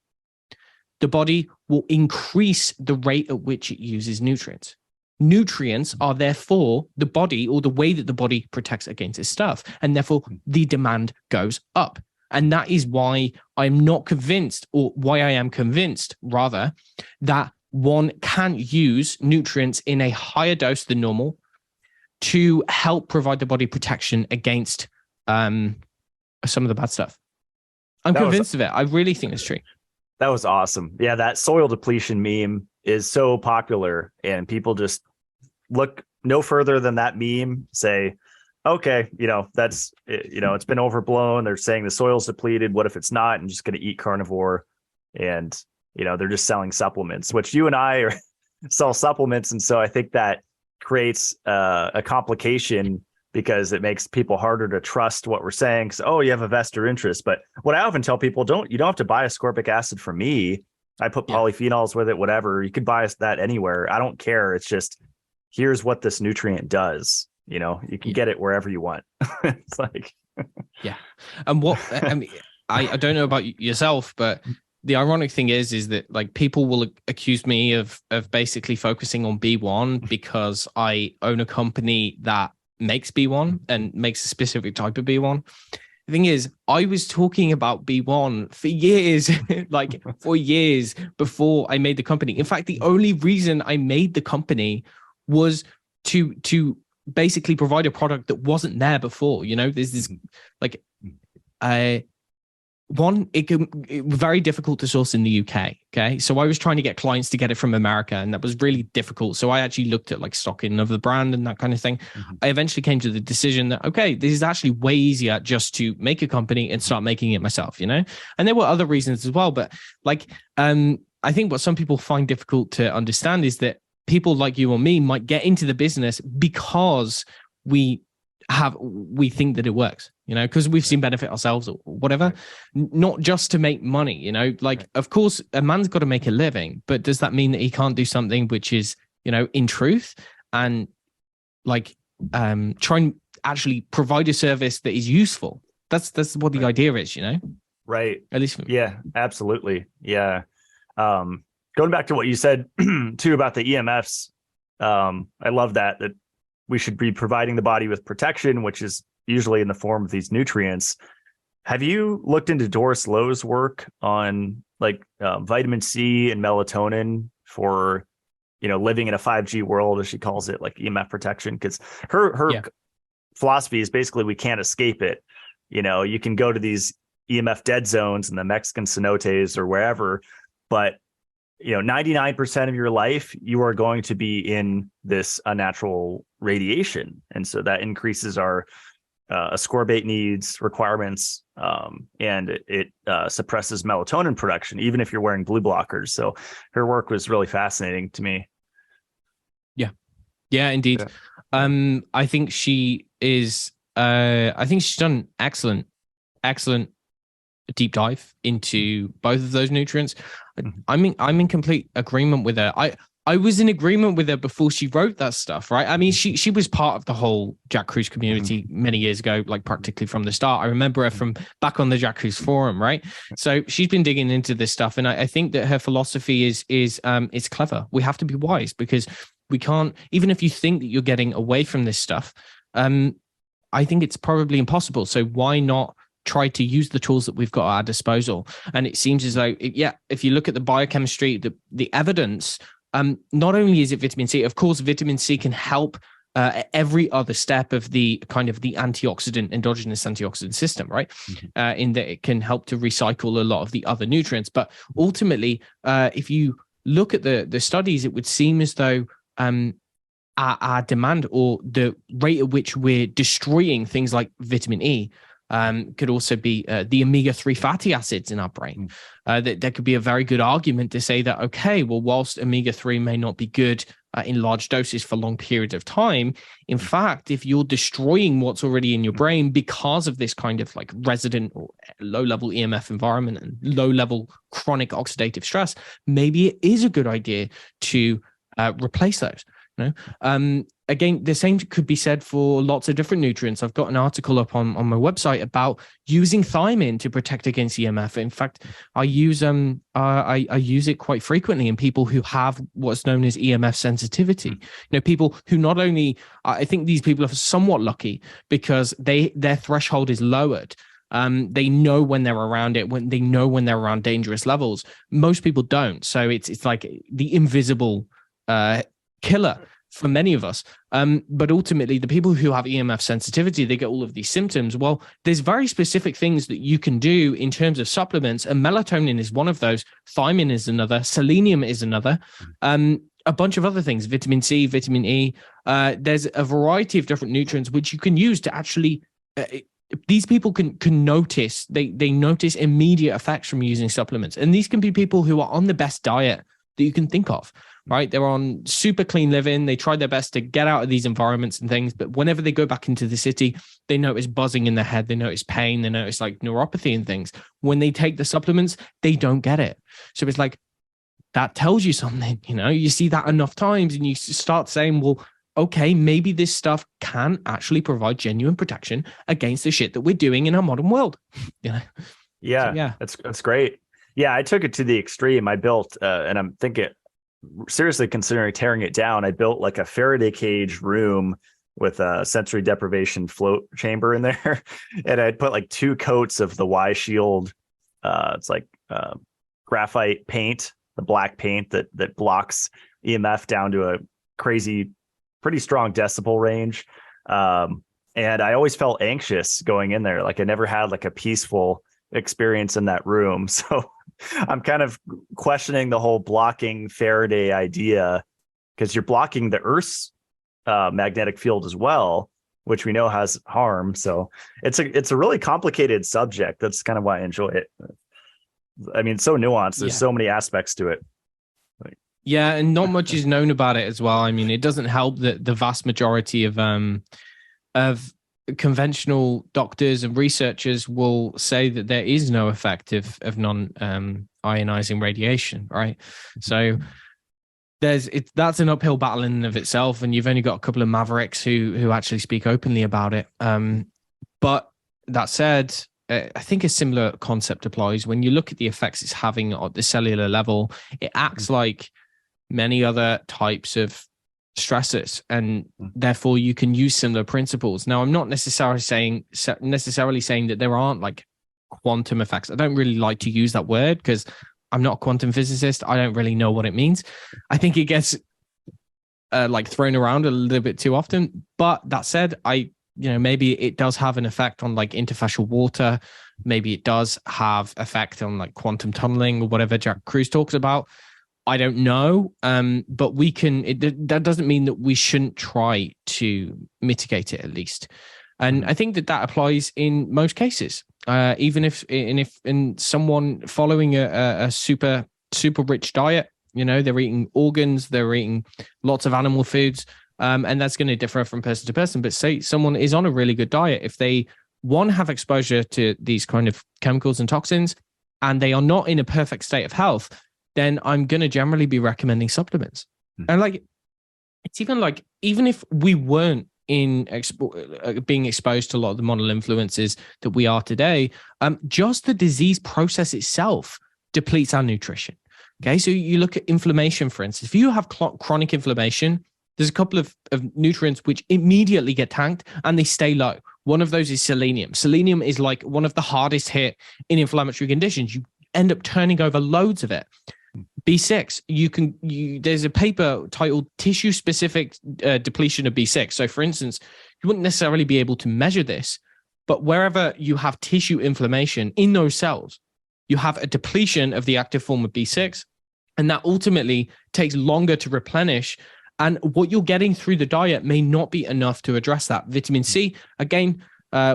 the body will increase the rate at which it uses nutrients. nutrients are therefore the body, or the way that the body protects against this stuff. And therefore the demand goes up. And that is why I'm not convinced, or why I am convinced rather, that one can use nutrients in a higher dose than normal to help provide the body protection against some of the bad stuff. I'm convinced of it. I really think it's true. That was awesome. Yeah, that soil depletion meme is so popular, and people just look no further than that meme, say, okay, that's, it's been overblown. They're saying the soil's depleted. What if it's not? And just going to eat carnivore. And, they're just selling supplements, which you and I sell supplements. And so I think that creates a complication, because it makes people harder to trust what we're saying. Because, oh, you have a vested interest. But what I often tell people, you don't have to buy ascorbic acid from me. I put polyphenols with it, whatever. You could buy that anywhere. I don't care. It's just, here's what this nutrient does. You can get it wherever you want. It's like, yeah. And what, I mean, I don't know about yourself, but the ironic thing is that like people will accuse me of basically focusing on B1 because I own a company that makes B1 and makes a specific type of B1. The thing is, I was talking about B1 for years, like for years before I made the company. In fact, the only reason I made the company was to basically provide a product that wasn't there before. There's this like it was very difficult to source in the UK. Okay. So I was trying to get clients to get it from America, and that was really difficult. So I actually looked at like stocking of the brand and that kind of thing. Mm-hmm. I eventually came to the decision that, okay, this is actually way easier just to make a company and start making it myself, and there were other reasons as well. But like, I think what some people find difficult to understand is that people like you or me might get into the business because we think that it works, because we've seen benefit ourselves or whatever, not just to make money, of course a man's got to make a living, but does that mean that he can't do something which is, in truth, and like, try and actually provide a service that is useful? That's what the idea is, Right. At least for me. Yeah, absolutely. Yeah. Going back to what you said too about the EMFs, I love that we should be providing the body with protection, which is usually in the form of these nutrients. Have you looked into Doris Lowe's work on like vitamin C and melatonin for, living in a 5G world, as she calls it, like EMF protection? Because her philosophy is basically we can't escape it. You can go to these EMF dead zones in the Mexican cenotes or wherever, but 99% of your life, you are going to be in this unnatural radiation. And so that increases our ascorbate needs, requirements, and it suppresses melatonin production, even if you're wearing blue blockers. So her work was really fascinating to me. Yeah, indeed. Yeah. I think she is, I think she's done excellent deep dive into both of those nutrients. Mm-hmm. I'm in complete agreement with her. I was in agreement with her before she wrote that stuff, right? I mean, she was part of the whole Jack Kruse community many years ago, like practically from the start. I remember her from back on the Jack Kruse forum, right? So she's been digging into this stuff, and I think that her philosophy is clever. We have to be wise, because we can't, even if you think that you're getting away from this stuff, I think it's probably impossible. So why not try to use the tools that we've got at our disposal? And it seems as though, if you look at the biochemistry, the evidence, not only is it vitamin C, of course, vitamin C can help every other step of the kind of the endogenous antioxidant system, right? Mm-hmm. In that it can help to recycle a lot of the other nutrients. But ultimately, if you look at the studies, it would seem as though our demand, or the rate at which we're destroying things like vitamin E, could also be the omega-3 fatty acids in our brain. There could be a very good argument to say that, okay, well, whilst omega-3 may not be good in large doses for long periods of time, in fact, if you're destroying what's already in your brain because of this kind of like resident or low-level EMF environment and low-level chronic oxidative stress, maybe it is a good idea to replace those. again, the same could be said for lots of different nutrients. I've got an article up on my website about using thiamine to protect against EMF. In fact, I use I use it quite frequently in people who have what's known as EMF sensitivity. You know, people who not only, I think these people are somewhat lucky because their threshold is lowered. They know when they're around it, when they know when they're around dangerous levels. Most people don't. So it's like the invisible killer for many of us. But ultimately, the people who have EMF sensitivity, they get all of these symptoms. Well, there's very specific things that you can do in terms of supplements, and melatonin is one of those. Thiamine is another. Selenium is another. A bunch of other things, vitamin C, vitamin E. There's a variety of different nutrients which you can use to actually... these people can notice, they notice immediate effects from using supplements. And these can be people who are on the best diet that you can think of, right? They're on super clean living. They try their best to get out of these environments and things. But whenever they go back into the city, they notice buzzing in their head. They notice pain. They notice like neuropathy and things. When they take the supplements, they don't get it. So it's like, that tells you something, you know, you see that enough times and you start saying, well, okay, maybe this stuff can actually provide genuine protection against the shit that we're doing in our modern world. You know? Yeah, So, yeah, that's great. Yeah, I took it to the extreme. I built, and I'm seriously considering tearing it down. I built like a Faraday cage room with a sensory deprivation float chamber in there, and I'd put like 2 coats of the Y Shield. It's like graphite paint, the black paint that blocks EMF down to a crazy, pretty strong decibel range. And I always felt anxious going in there. Like I never had like a peaceful experience in that room. So I'm kind of questioning the whole blocking Faraday idea, because you're blocking the Earth's magnetic field as well, which we know has harm. So it's a really complicated subject. That's kind of why I enjoy it. I mean, it's so nuanced. There's so many aspects to it. Yeah, and not much is known about it as well. I mean, it doesn't help that the vast majority of conventional doctors and researchers will say that there is no effect of non-ionizing radiation, right? So that's an uphill battle in and of itself, and you've only got a couple of mavericks who actually speak openly about it. But that said, I think a similar concept applies. When you look at the effects it's having at the cellular level, it acts like many other types of stressors, and therefore you can use similar principles. Now, I'm not necessarily saying that there aren't like quantum effects. I don't really like to use that word because I'm not a quantum physicist. I don't really know what it means. I think it gets like thrown around a little bit too often. But that said, maybe it does have an effect on like interfacial water. Maybe it does have effect on like quantum tunneling or whatever Jack Kruse talks about. I don't know, but we can. That doesn't mean that we shouldn't try to mitigate it at least. And I think that applies in most cases. Even if in someone following a super rich diet, you know, they're eating organs, they're eating lots of animal foods, and that's going to differ from person to person. But say someone is on a really good diet, if they have exposure to these kind of chemicals and toxins, and they are not in a perfect state of health, then I'm going to generally be recommending supplements. And like, it's even if we weren't being exposed to a lot of the model influences that we are today, just the disease process itself depletes our nutrition. Okay. So you look at inflammation, for instance. If you have chronic inflammation, there's a couple of nutrients which immediately get tanked and they stay low. One of those is selenium. Selenium is like one of the hardest hit in inflammatory conditions. You end up turning over loads of it. B6, there's a paper titled Tissue Specific Depletion of B6. So for instance, you wouldn't necessarily be able to measure this, but wherever you have tissue inflammation in those cells, you have a depletion of the active form of B6, and that ultimately takes longer to replenish. And what you're getting through the diet may not be enough to address that. Vitamin C, again,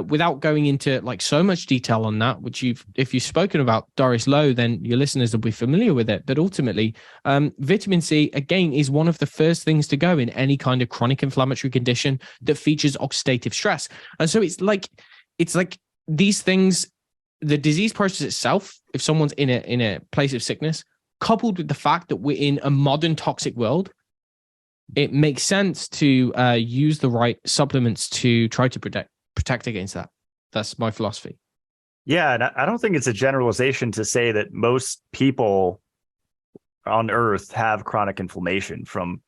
without going into like so much detail on that, which if you've spoken about Doris Lowe, then your listeners will be familiar with it. But ultimately, vitamin C, again, is one of the first things to go in any kind of chronic inflammatory condition that features oxidative stress. And so it's like these things, the disease process itself, if someone's in a place of sickness, coupled with the fact that we're in a modern toxic world, it makes sense to use the right supplements to try to protect against that. That's my philosophy. Yeah, and I don't think it's a generalization to say that most people on Earth have chronic inflammation from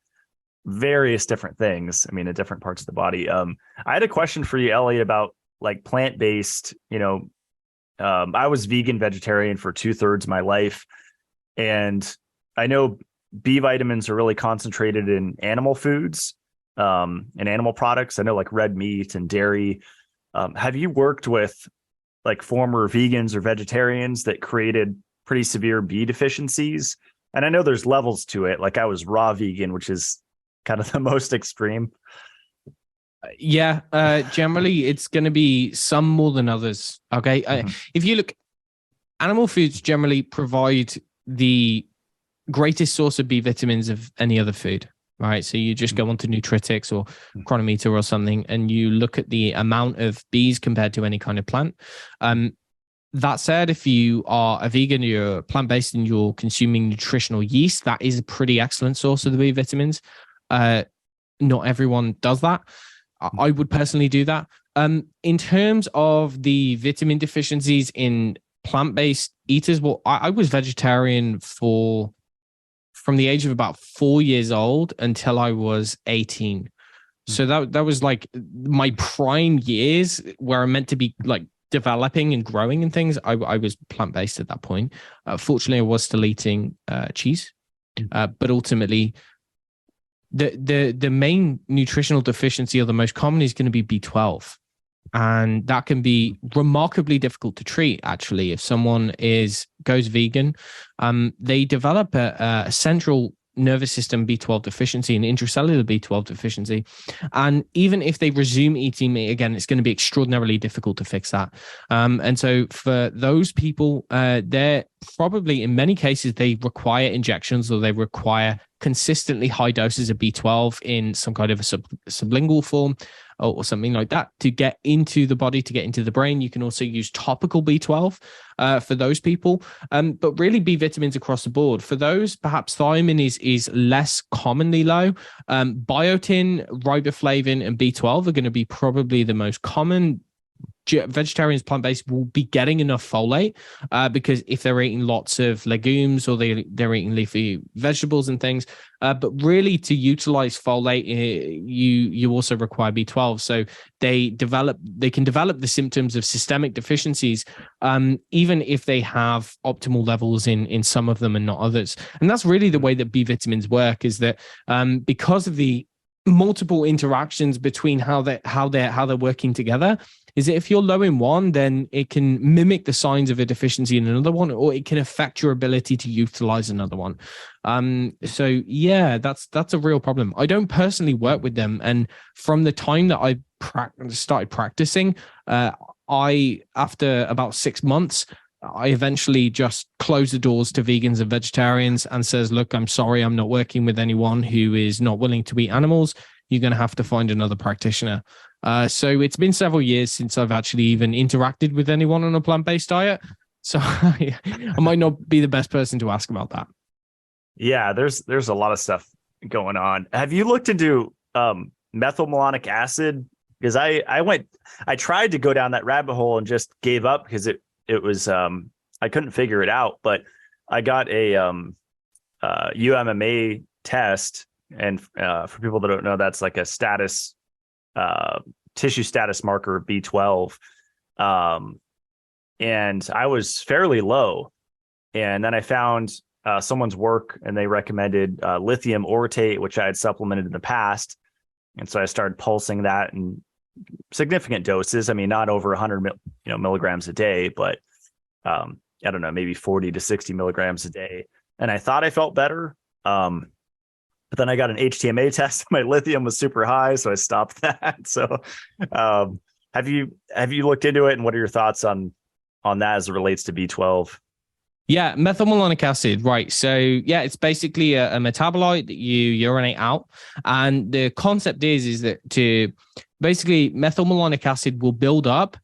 various different things. I mean, at different parts of the body. I had a question for you, Elliot, about like plant-based. I was vegan vegetarian for 2/3 of my life, and I know B vitamins are really concentrated in animal foods and animal products. I know like red meat and dairy. Have you worked with like former vegans or vegetarians that created pretty severe B deficiencies? And I know there's levels to it. Like I was raw vegan, which is kind of the most extreme. Yeah, generally it's going to be some more than others. Okay. If you look, animal foods generally provide the greatest source of B vitamins of any other food, right? So you just go onto Nutritics or Chronometer or something, and you look at the amount of Bs compared to any kind of plant. That said, if you are a vegan, you're plant-based, and you're consuming nutritional yeast, that is a pretty excellent source of the B vitamins. Not everyone does that. I would personally do that. In terms of the vitamin deficiencies in plant-based eaters, well, I was vegetarian from the age of about 4 years old until I was 18. So that was like my prime years where I'm meant to be like developing and growing and things. I was plant-based at that point. Fortunately, I was still eating cheese, but ultimately the main nutritional deficiency or the most common is going to be B12. And that can be remarkably difficult to treat, actually. If someone goes vegan, they develop a central nervous system B12 deficiency and intracellular B12 deficiency. And even if they resume eating meat again, it's going to be extraordinarily difficult to fix that. And so for those people, they're probably, in many cases, they require injections or they require consistently high doses of B12 in some kind of a sublingual form or something like that to get into the body, to get into the brain. You can also use topical B12 for those people. But really B vitamins across the board. For those, perhaps thiamine is less commonly low. Biotin, riboflavin, and B12 are going to be probably the most common. Vegetarians, plant-based, will be getting enough folate because if they're eating lots of legumes or they're eating leafy vegetables and things. But really, to utilize folate, you also require B12. So they can develop the symptoms of systemic deficiencies, even if they have optimal levels in some of them and not others. And that's really the way that B vitamins work, is that because of the multiple interactions between how they're working together, is that if you're low in one, then it can mimic the signs of a deficiency in another one, or it can affect your ability to utilize another one. So yeah, that's a real problem. I don't personally work with them, and from the time that I started practicing, after about 6 months, I eventually just close the doors to vegans and vegetarians and says, look, I'm sorry, I'm not working with anyone who is not willing to eat animals. You're going to have to find another practitioner. So it's been several years since I've actually even interacted with anyone on a plant-based diet. So I might not be the best person to ask about that. Yeah, there's a lot of stuff going on. Have you looked into methylmalonic acid? Because I tried to go down that rabbit hole and just gave up because it was I couldn't figure it out. But I got a uMMA test, and for people that don't know, that's like a status tissue status marker of B12. And I was fairly low. And then I found someone's work, and they recommended lithium orotate, which I had supplemented in the past. And so I started pulsing that in significant doses. I mean, not over 100 milligrams a day, but I don't know, maybe 40 to 60 milligrams a day. And I thought I felt better. But then I got an HTMA test. My lithium was super high, so I stopped that. So have you looked into it, and what are your thoughts on that as it relates to B12? Yeah, methylmalonic acid, right. So yeah, it's basically a metabolite that you urinate out. And the concept is that basically methylmalonic acid will build up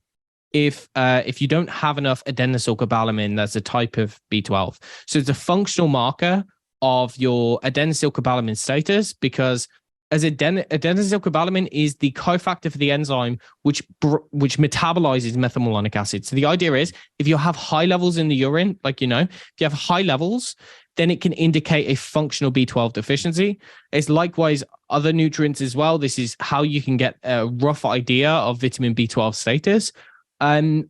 if you don't have enough adenosylcobalamin. That's a type of B12. So it's a functional marker of your adenosylcobalamin status, because as adenosylcobalamin is the cofactor for the enzyme which metabolizes methylmalonic acid. So the idea is if you have high levels in the urine, if you have high levels, then it can indicate a functional B12 deficiency. It's likewise other nutrients as well. This is how you can get a rough idea of vitamin B12 status. And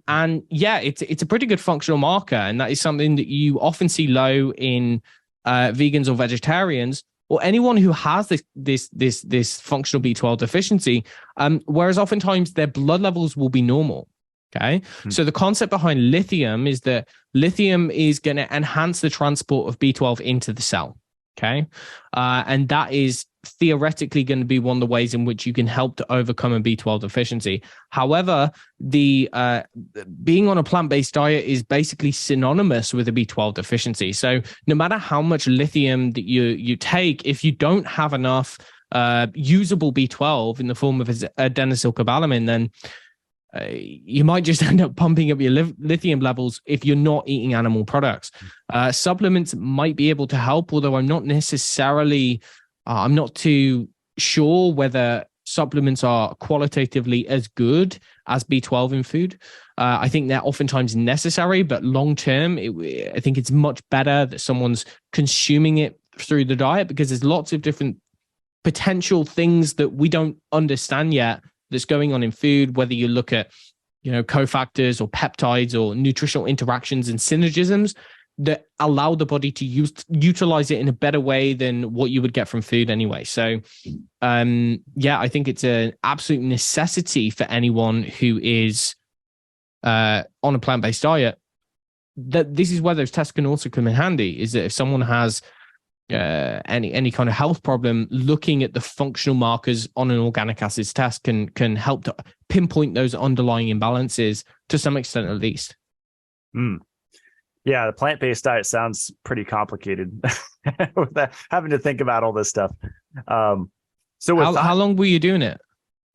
yeah, it's a pretty good functional marker. And that is something that you often see low in vegans or vegetarians, or anyone who has this functional B12 deficiency, whereas oftentimes their blood levels will be normal. Okay. So the concept behind lithium is that lithium is going to enhance the transport of B12 into the cell. Okay. And that is theoretically going to be one of the ways in which you can help to overcome a B12 deficiency. However, the being on a plant-based diet is basically synonymous with a B12 deficiency. So no matter how much lithium that you take, if you don't have enough usable B12 in the form of adenosylcobalamin, then you might just end up pumping up your lithium levels if you're not eating animal products. Supplements might be able to help, although I'm not necessarily, I'm not too sure whether supplements are qualitatively as good as B12 in food. I think they're oftentimes necessary, but long term, I think it's much better that someone's consuming it through the diet, because there's lots of different potential things that we don't understand yet that's going on in food, whether you look at, cofactors or peptides or nutritional interactions and synergisms that allow the body to utilize it in a better way than what you would get from food anyway. So, yeah, I think it's an absolute necessity for anyone who is on a plant-based diet. That this is where those tests can also come in handy, is that if someone has any kind of health problem, looking at the functional markers on an organic acids test can help to pinpoint those underlying imbalances to some extent at least. Yeah, the plant-based diet sounds pretty complicated with that, having to think about all this stuff. So how long were you doing it?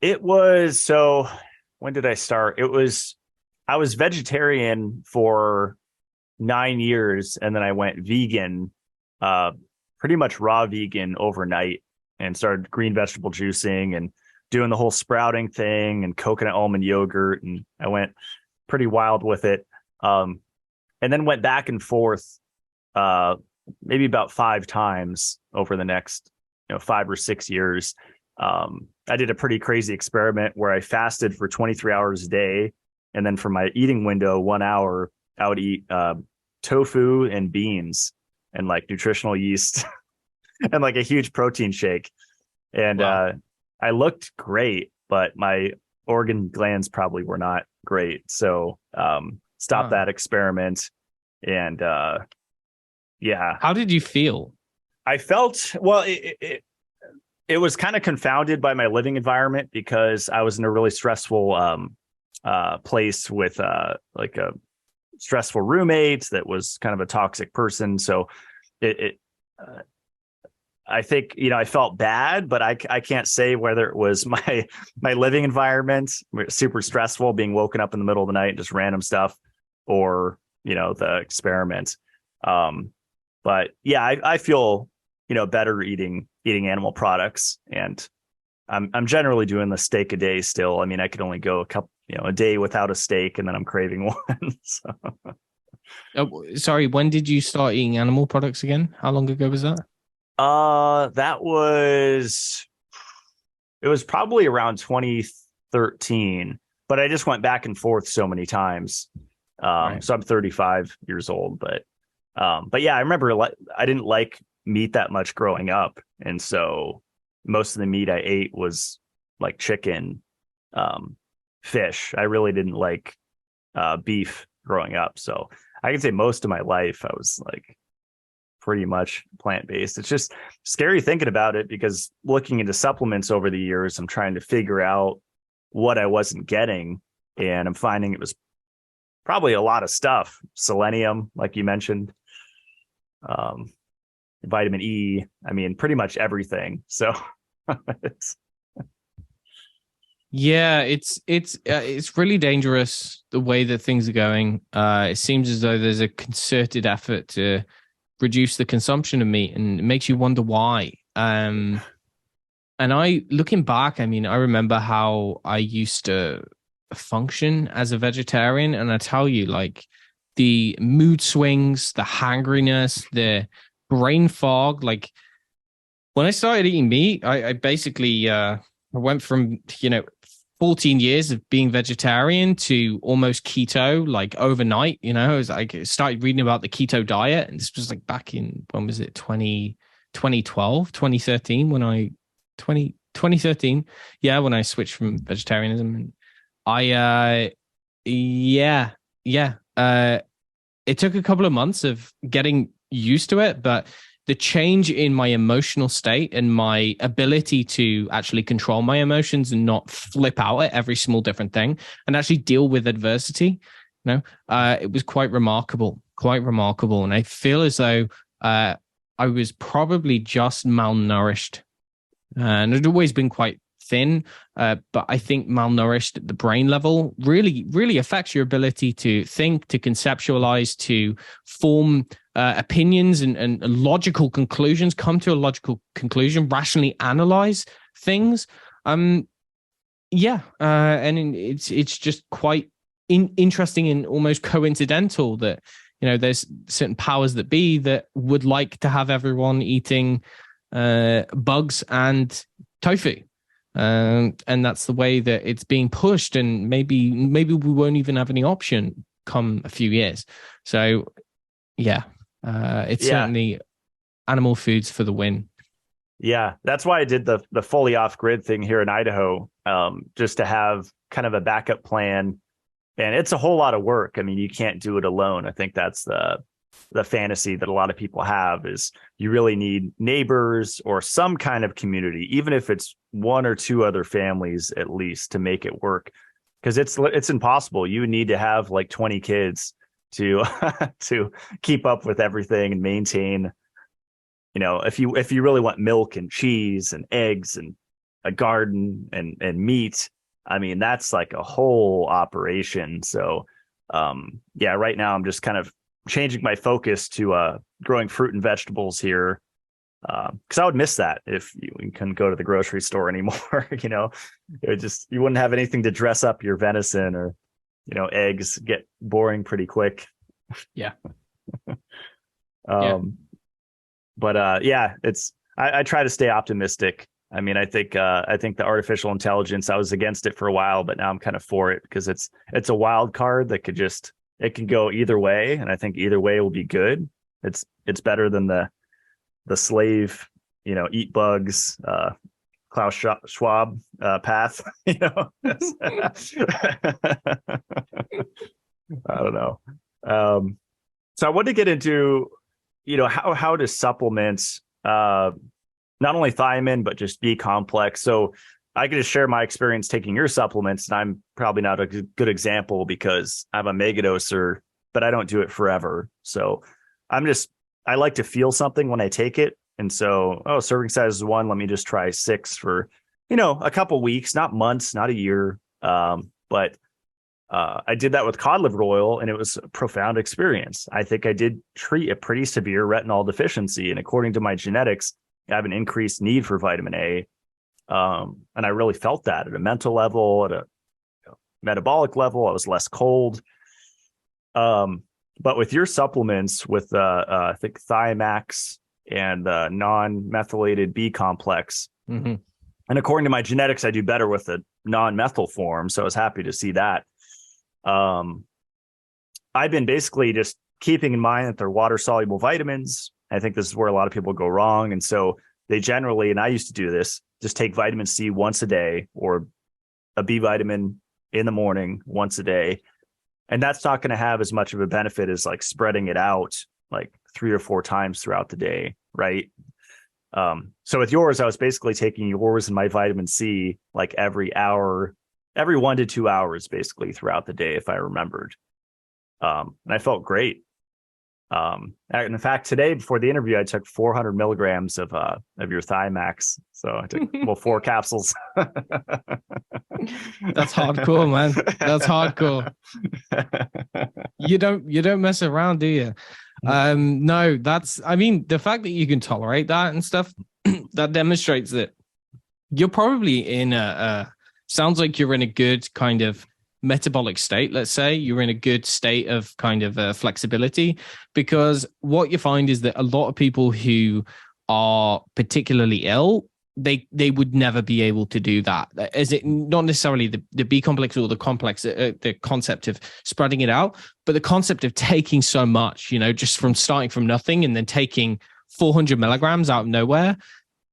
It was, so when did I start? I was vegetarian for 9 years, and then I went vegan, pretty much raw vegan overnight, and started green vegetable juicing and doing the whole sprouting thing and coconut almond yogurt. And I went pretty wild with it. And then went back and forth, maybe about 5 times over the next, 5 or 6 years. I did a pretty crazy experiment where I fasted for 23 hours a day. And then for my eating window, 1 hour, I would eat tofu and beans and nutritional yeast and a huge protein shake. And wow. I looked great, but my organ glands probably were not great. So stopped that experiment. And yeah. How did you feel? I felt, well, it was kind of confounded by my living environment, because I was in a really stressful place with a stressful roommate that was kind of a toxic person. So I think, I felt bad, but I can't say whether it was my living environment, super stressful, being woken up in the middle of the night, just random stuff, or, the experiment. But yeah, I feel, better eating animal products, and I'm generally doing the steak a day still. I mean, I could only go a day without a steak, and then I'm craving one. So. Sorry, when did you start eating animal products again? How long ago was that? It was probably around 2013, but I just went back and forth so many times. Right. So I'm 35 years old, but yeah, I remember I didn't like meat that much growing up. And so most of the meat I ate was chicken, fish. I really didn't like beef growing up. So I can say most of my life I was pretty much plant-based. It's just scary thinking about it, because looking into supplements over the years, I'm trying to figure out what I wasn't getting, and I'm finding it was probably a lot of stuff. Selenium, like you mentioned, vitamin E. I mean, pretty much everything. So yeah, it's really dangerous the way that things are going. It seems as though there's a concerted effort to reduce the consumption of meat, and it makes you wonder why. And looking back, I mean, I remember how I used to function as a vegetarian. And I tell you, like the mood swings, the hangriness, the brain fog, like when I started eating meat, I basically I went from, 14 years of being vegetarian to almost keto, like overnight. I was like, I started reading about the keto diet, and this was like back in, when was it, 2012, 2013, 2013. Yeah, when I switched from vegetarianism. And yeah, yeah. It took a couple of months of getting used to it, but the change in my emotional state and my ability to actually control my emotions and not flip out at every small different thing and actually deal with adversity, it was quite remarkable. And I feel as though I was probably just malnourished, and I'd always been quite thin, but I think malnourished at the brain level really, really affects your ability to think, to conceptualize, to form opinions and logical conclusions, come to a logical conclusion, rationally analyze things. And it's just quite interesting and almost coincidental that there's certain powers that be that would like to have everyone eating bugs and tofu. And that's the way that it's being pushed, and maybe we won't even have any option come a few years. So it's certainly animal foods for the win. Yeah, that's why I did the fully off grid thing here in Idaho, just to have kind of a backup plan. And it's a whole lot of work. I mean, you can't do it alone. I think that's the fantasy that a lot of people have, is you really need neighbors or some kind of community, even if it's one or two other families at least, to make it work, because it's impossible. You would need to have like 20 kids to to keep up with everything and maintain, if you really want milk and cheese and eggs and a garden and meat. I mean, that's like a whole operation. So right now I'm just kind of changing my focus to growing fruit and vegetables here, because I would miss that if you couldn't go to the grocery store anymore. You wouldn't have anything to dress up your venison, or eggs get boring pretty quick. Yeah. But I try to stay optimistic. I mean, I think the artificial intelligence, I was against it for a while, but now I'm kind of for it, because it's a wild card that it can go either way, and I think either way will be good. It's better than the slave, eat bugs, Klaus Schwab path. I don't know. So I wanted to get into, how to supplement not only thiamine but just B complex. So I can just share my experience taking your supplements, and I'm probably not a good example because I'm a megadoser, but I don't do it forever. So I like to feel something when I take it. And so, serving size is 1, let me just try 6 for, a couple weeks, not months, not a year. But I did that with cod liver oil, and it was a profound experience. I think I did treat a pretty severe retinol deficiency. And according to my genetics, I have an increased need for vitamin A. And I really felt that at a mental level, at a metabolic level. I was less cold. But with your supplements, with I think Thiamax and non-methylated B complex, mm-hmm. and according to my genetics, I do better with the non-methyl form. So I was happy to see that. I've been basically just keeping in mind that they're water-soluble vitamins. I think this is where a lot of people go wrong. And so they generally, and I used to do this, just take vitamin C once a day, or a B vitamin in the morning once a day. And that's not going to have as much of a benefit as like spreading it out like 3 or 4 times throughout the day, right? So with yours, I was basically taking yours and my vitamin C like every 1 to 2 hours, basically throughout the day, if I remembered. And I felt great. And in fact, today before the interview, I took 400 milligrams of your Thiamax. So I took 4 capsules. That's hardcore, man. That's hardcore. You don't mess around, do you? No, the fact that you can tolerate that and stuff, that demonstrates that you're probably in sounds like you're in a good kind of metabolic state. Let's say you're in a good state of kind of flexibility, because what you find is that a lot of people who are particularly ill, they would never be able to do that. Is it not necessarily the B complex or the complex, the concept of spreading it out, but the concept of taking so much, just from starting from nothing and then taking 400 milligrams out of nowhere,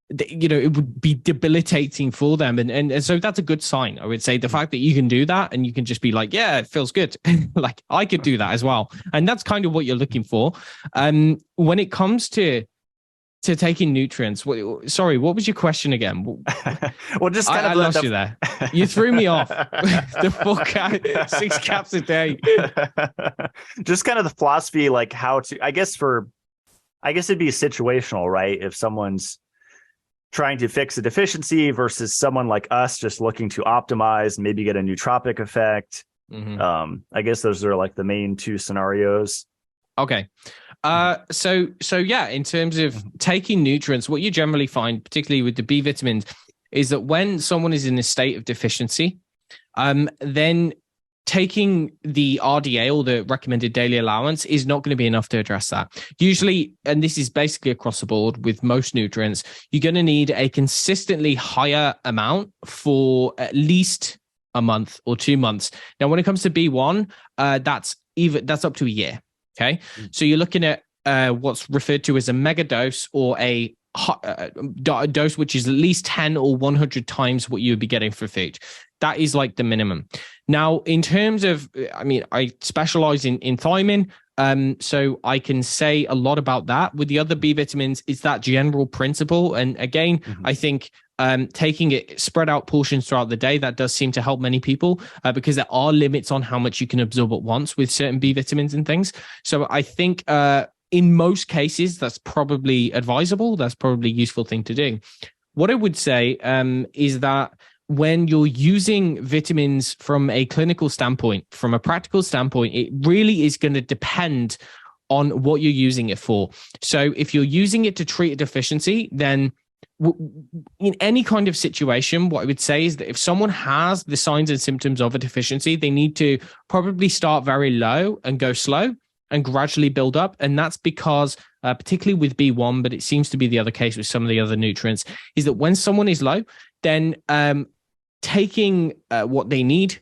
it would be debilitating for them. And so that's a good sign, I would say. The fact that you can do that and you can just be like, yeah, it feels good. Like I could do that as well. And that's kind of what you're looking for. When it comes to taking nutrients, sorry, what was your question again? Well, just kind I of lost you there. You threw me off. The 6 caps a day. Just kind of the philosophy, like how to, I guess it'd be situational, right? If someone's trying to fix a deficiency versus someone like us just looking to optimize, maybe get a nootropic effect. Mm-hmm. I guess those are like the main two scenarios. Okay. So yeah, in terms of taking nutrients, what you generally find, particularly with the B vitamins, is that when someone is in a state of deficiency, then taking the RDA, or the recommended daily allowance, is not going to be enough to address that. Usually, and this is basically across the board with most nutrients, you're going to need a consistently higher amount for at least a month or 2 months. Now, when it comes to B1, that's up to a year. Okay. So you're looking at what's referred to as a megadose, or a dose which is at least 10 or 100 times what you would be getting for food. That is like the minimum. Now, in terms of, I specialize in thiamine, so I can say a lot about that. With the other B vitamins, it's that general principle. And again, I think taking it spread out portions throughout the day, that does seem to help many people, because there are limits on how much you can absorb at once with certain B vitamins and things. So I think in most cases, that's probably advisable. That's probably a useful thing to do. What I would say is that when you're using vitamins from a clinical standpoint, from a practical standpoint, it really is going to depend on what you're using it for. So if you're using it to treat a deficiency, then in any kind of situation, what I would say is that if someone has the signs and symptoms of a deficiency, they need to probably start very low and go slow and gradually build up. And that's because, particularly with B1, but it seems to be the other case with some of the other nutrients, is that when someone is low, then taking what they need,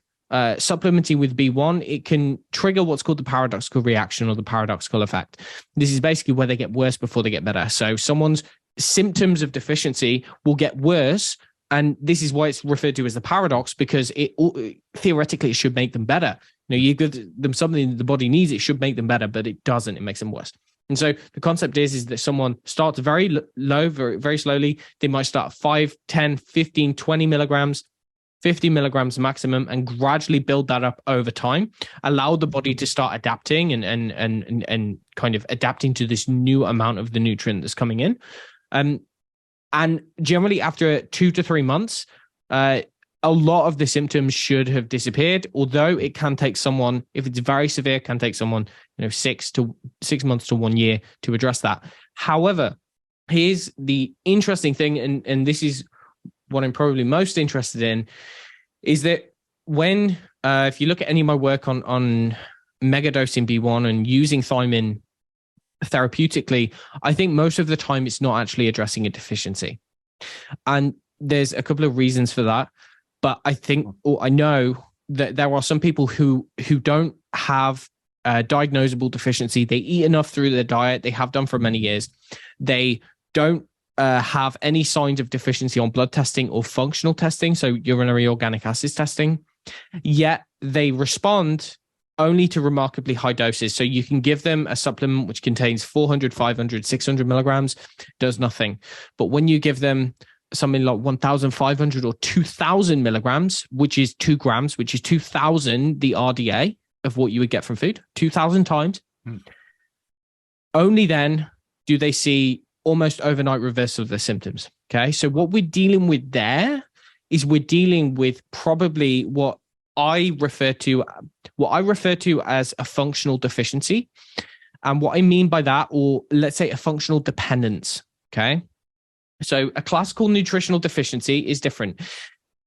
supplementing with B1, it can trigger what's called the paradoxical reaction, or the paradoxical effect. This is basically where they get worse before they get better. So someone's symptoms of deficiency will get worse, and this is why it's referred to as the paradox, because theoretically it should make them better. You give them something the body needs, it should make them better, but it doesn't. It makes them worse. And so the concept is that someone starts very low, very, very slowly. They might start 5, 10, 15, 20 milligrams, 50 milligrams maximum, and gradually build that up over time. Allow the body to start adapting and kind of adapting to this new amount of the nutrient that's coming in. And generally after 2 to 3 months, a lot of the symptoms should have disappeared, although it can take someone, if it's very severe, can take someone 6 months to 1 year to address that. However, here's the interesting thing, and this is what I'm probably most interested in, is that when, if you look at any of my work on megadosing B1 and using thiamine therapeutically, I think most of the time it's not actually addressing a deficiency. And there's a couple of reasons for that. But I think, or I know that there are some people who don't have a diagnosable deficiency. They eat enough through their diet. They have done for many years. They don't have any signs of deficiency on blood testing or functional testing, so urinary organic acids testing, yet they respond only to remarkably high doses. So you can give them a supplement which contains 400, 500, 600 milligrams, does nothing. But when you give them something like 1,500 or 2,000 milligrams, which is 2 grams, which is 2,000 the RDA of what you would get from food, 2,000 times, only then do they see almost overnight reversal of their symptoms. Okay, so what we're dealing with there is we're dealing with probably what I refer to as a functional deficiency. And what I mean by that, or let's say a functional dependence. Okay. So a classical nutritional deficiency is different.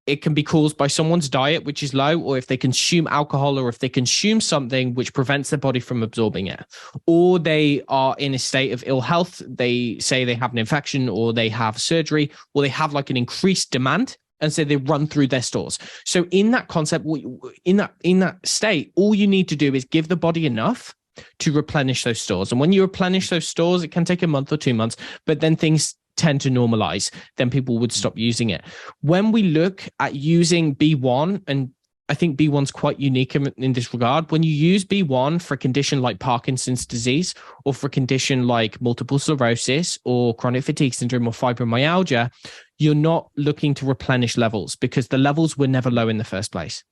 It can be caused by someone's diet, which is low, or if they consume alcohol, or if they consume something which prevents their body from absorbing it, or they are in a state of ill health. They say they have an infection, or they have surgery, or they have like an increased demand, and so they run through their stores. So in that concept, in that state, all you need to do is give the body enough to replenish those stores. And when you replenish those stores, it can take a month or 2 months, but then things tend to normalize, then people would stop using it. When we look at using B1, and I think B1's quite unique in this regard, when you use B1 for a condition like Parkinson's disease, or for a condition like multiple sclerosis or chronic fatigue syndrome or fibromyalgia, you're not looking to replenish levels because the levels were never low in the first place.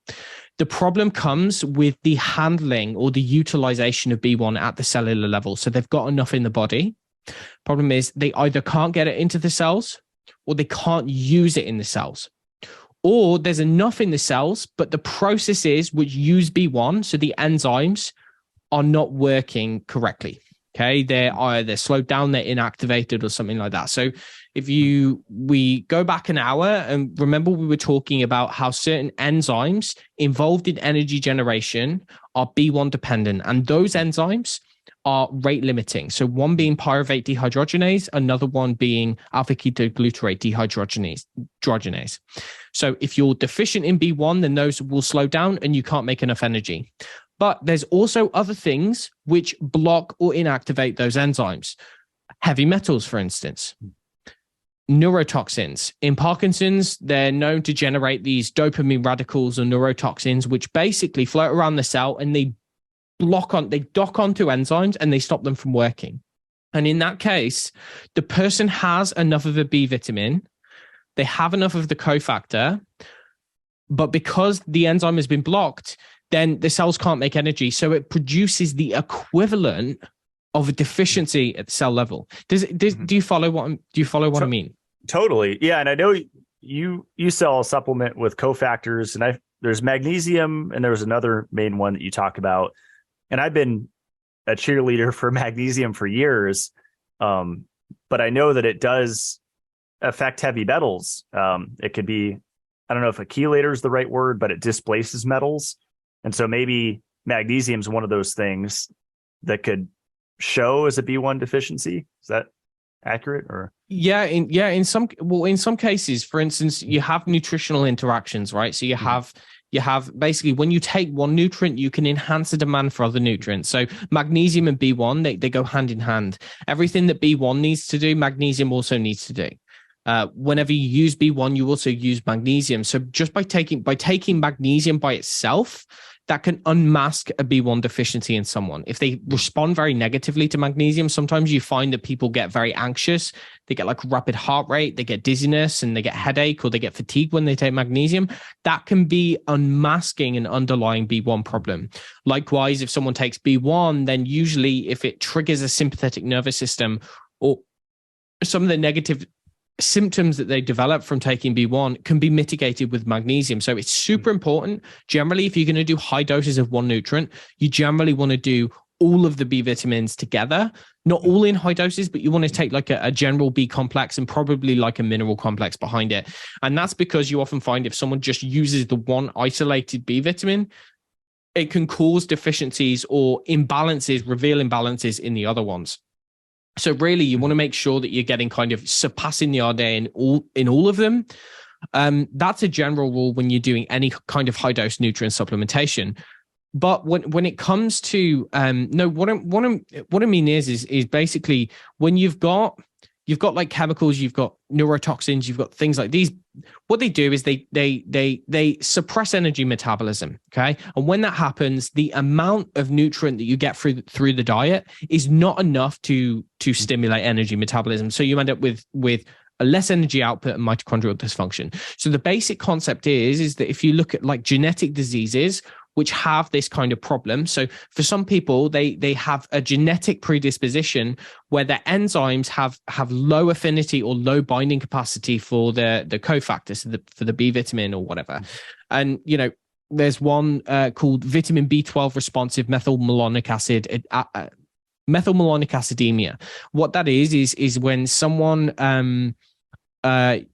The problem comes with the handling or the utilization of B1 at the cellular level. So they've got enough in the body. Problem is they either can't get it into the cells, or they can't use it in the cells, or there's enough in the cells, but the processes which use B1, so the enzymes, are not working correctly. Okay, they're either slowed down, they're inactivated, or something like that. So we go back an hour, and remember we were talking about how certain enzymes involved in energy generation are B1 dependent, and those enzymes are rate limiting. So one being pyruvate dehydrogenase, another one being alpha ketoglutarate dehydrogenase. So if you're deficient in B1, then those will slow down and you can't make enough energy. But there's also other things which block or inactivate those enzymes. Heavy metals, for instance. Neurotoxins. In Parkinson's, they're known to generate these dopamine radicals or neurotoxins, which basically float around the cell and they dock onto enzymes and they stop them from working. And in that case, the person has enough of a B vitamin, they have enough of the cofactor, but because the enzyme has been blocked, then the cells can't make energy. So it produces the equivalent of a deficiency at the cell level. Do you follow what I mean? Totally. Yeah. And I know you sell a supplement with cofactors, and there's magnesium, and there's another main one that you talk about. And I've been a cheerleader for magnesium for years, but I know that it does affect heavy metals. It could be, I don't know if a chelator is the right word, but it displaces metals. And so maybe magnesium is one of those things that could show as a B1 deficiency. Is that accurate? Or in some cases, for instance, you have nutritional interactions, right? So you have basically, when you take one nutrient, you can enhance the demand for other nutrients. So magnesium and B1, they go hand in hand. Everything that B1 needs to do, magnesium also needs to do. Whenever you use B1, you also use magnesium. So just by taking magnesium by itself, that can unmask a B1 deficiency in someone. If they respond very negatively to magnesium, sometimes you find that people get very anxious. They get like rapid heart rate, they get dizziness, and they get headache, or they get fatigue when they take magnesium. That can be unmasking an underlying B1 problem. Likewise, if someone takes B1, then usually if it triggers a sympathetic nervous system, or some of the negative symptoms that they develop from taking B1 can be mitigated with magnesium. So it's super important. Generally, if you're going to do high doses of one nutrient, you generally want to do all of the B vitamins together, not all in high doses, but you want to take like a general B complex and probably like a mineral complex behind it. And that's because you often find if someone just uses the one isolated B vitamin, it can cause deficiencies or imbalances, reveal imbalances in the other ones. So really, you want to make sure that you're getting kind of surpassing the RDA in all of them. That's a general rule when you're doing any kind of high dose nutrient supplementation. But when it comes to what I mean is basically when you've got like chemicals, you've got neurotoxins, you've got things like these. What they do is they suppress energy metabolism. Okay, and when that happens, the amount of nutrient that you get through the diet is not enough to stimulate energy metabolism. So you end up with a less energy output and mitochondrial dysfunction. So the basic concept is that if you look at like genetic diseases which have this kind of problem. So for some people, they have a genetic predisposition where their enzymes have low affinity or low binding capacity for the cofactors, so for the B vitamin or whatever. And, there's one called vitamin B12 responsive methylmalonic acid, methylmalonic acidemia. What that is when someone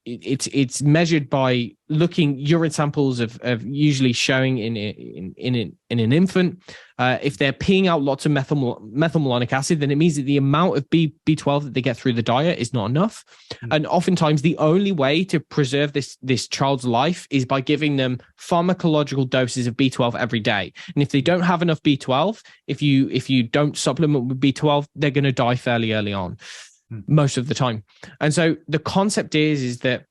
it's measured by looking urine samples of usually showing in an infant. If they're peeing out lots of methylmalonic acid, then it means that the amount of B12 that they get through the diet is not enough. And oftentimes the only way to preserve this child's life is by giving them pharmacological doses of B12 every day. And if they don't have enough B12, if you don't supplement with B12, they're going to die fairly early on, most of the time. And so the concept is that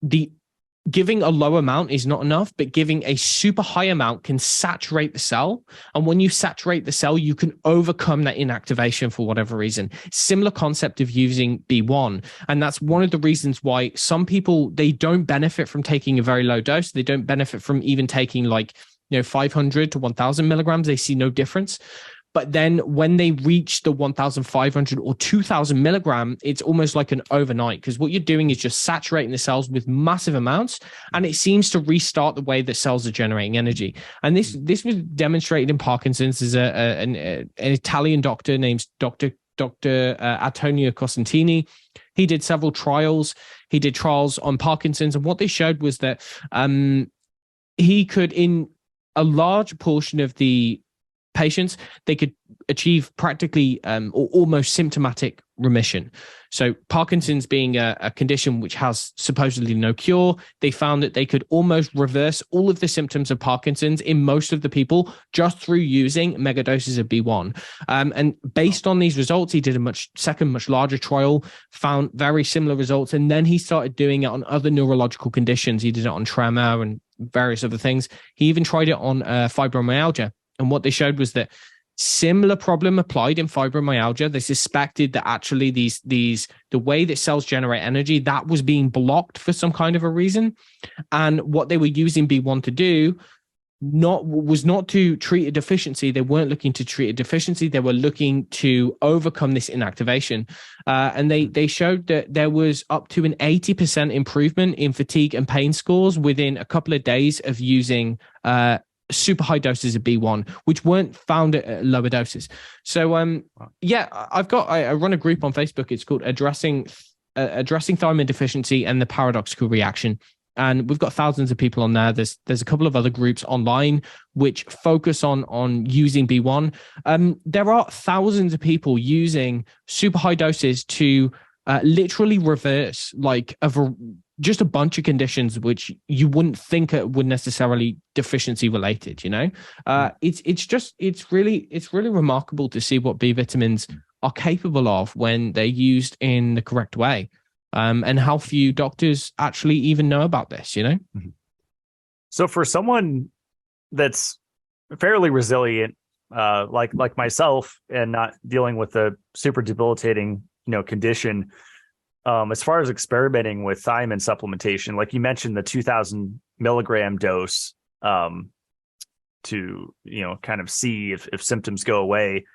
the giving a low amount is not enough, but giving a super high amount can saturate the cell. And when you saturate the cell, you can overcome that inactivation for whatever reason. Similar concept of using B1. And that's one of the reasons why some people, they don't benefit from taking a very low dose. They don't benefit from even taking 500 to 1000 milligrams. They see no difference. But then when they reach the 1,500 or 2,000 milligram, it's almost like an overnight, because what you're doing is just saturating the cells with massive amounts, and it seems to restart the way that cells are generating energy. And this was demonstrated in Parkinson's. There's an Italian doctor named Dr. Antonio Costantini. He did several trials. He did trials on Parkinson's, and what they showed was that he could, in a large portion of the patients, they could achieve practically or almost symptomatic remission. So Parkinson's being a condition which has supposedly no cure, they found that they could almost reverse all of the symptoms of Parkinson's in most of the people just through using megadoses of B1. And based on these results, he did a much larger trial, found very similar results, and then he started doing it on other neurological conditions. He did it on tremor and various other things. He even tried it on fibromyalgia. And what they showed was that similar problem applied in fibromyalgia. They suspected that actually the way that cells generate energy, that was being blocked for some kind of a reason. And what they were using B1 to do was not to treat a deficiency. They weren't looking to treat a deficiency. They were looking to overcome this inactivation. And they showed that there was up to an 80% improvement in fatigue and pain scores within a couple of days of using super high doses of B1, which weren't found at lower doses. So I run a group on Facebook. It's called Addressing Thiamine Deficiency and the Paradoxical Reaction. And we've got thousands of people on there. There's a couple of other groups online which focus on using B1. There are thousands of people using super high doses to literally reverse just a bunch of conditions which you wouldn't think would necessarily deficiency related. It's really remarkable to see what B vitamins are capable of when they're used in the correct way, and how few doctors actually even know about this. So for someone that's fairly resilient, like myself, and not dealing with a super debilitating condition, as far as experimenting with thiamine supplementation, like you mentioned, the 2,000 milligram dose, to kind of see if symptoms go away.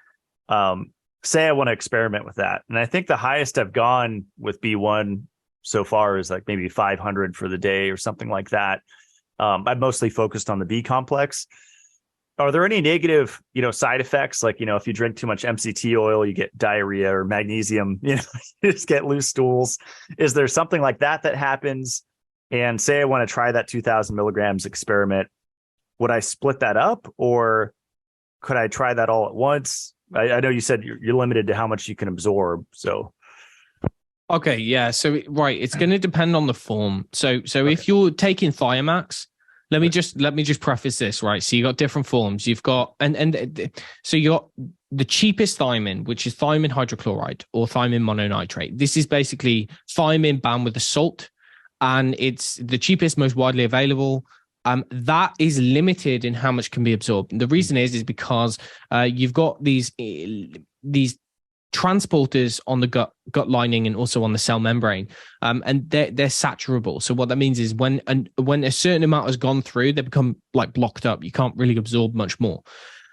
Say I want to experiment with that, and I think the highest I've gone with B1 so far is like maybe 500 for the day or something like that. I've mostly focused on the B complex. Are there any negative, side effects? Like, if you drink too much MCT oil, you get diarrhea, or magnesium, you just get loose stools. Is there something like that happens? And say I want to try that 2,000 milligrams experiment. Would I split that up, or could I try that all at once? I know you said you're limited to how much you can absorb. So. Okay. Yeah. So, right. It's going to depend on the form. So Okay. If you're taking Thiamax, let me just preface this, right? So you got different forms. You've got so you got the cheapest thiamine, which is thiamine hydrochloride or thiamine mononitrate. This is basically thiamine bound with a salt, and it's the cheapest, most widely available. That is limited in how much can be absorbed. The reason is because you've got these transporters on the gut lining and also on the cell membrane, and they're saturable. So what that means is when a certain amount has gone through, they become like blocked up. You can't really absorb much more.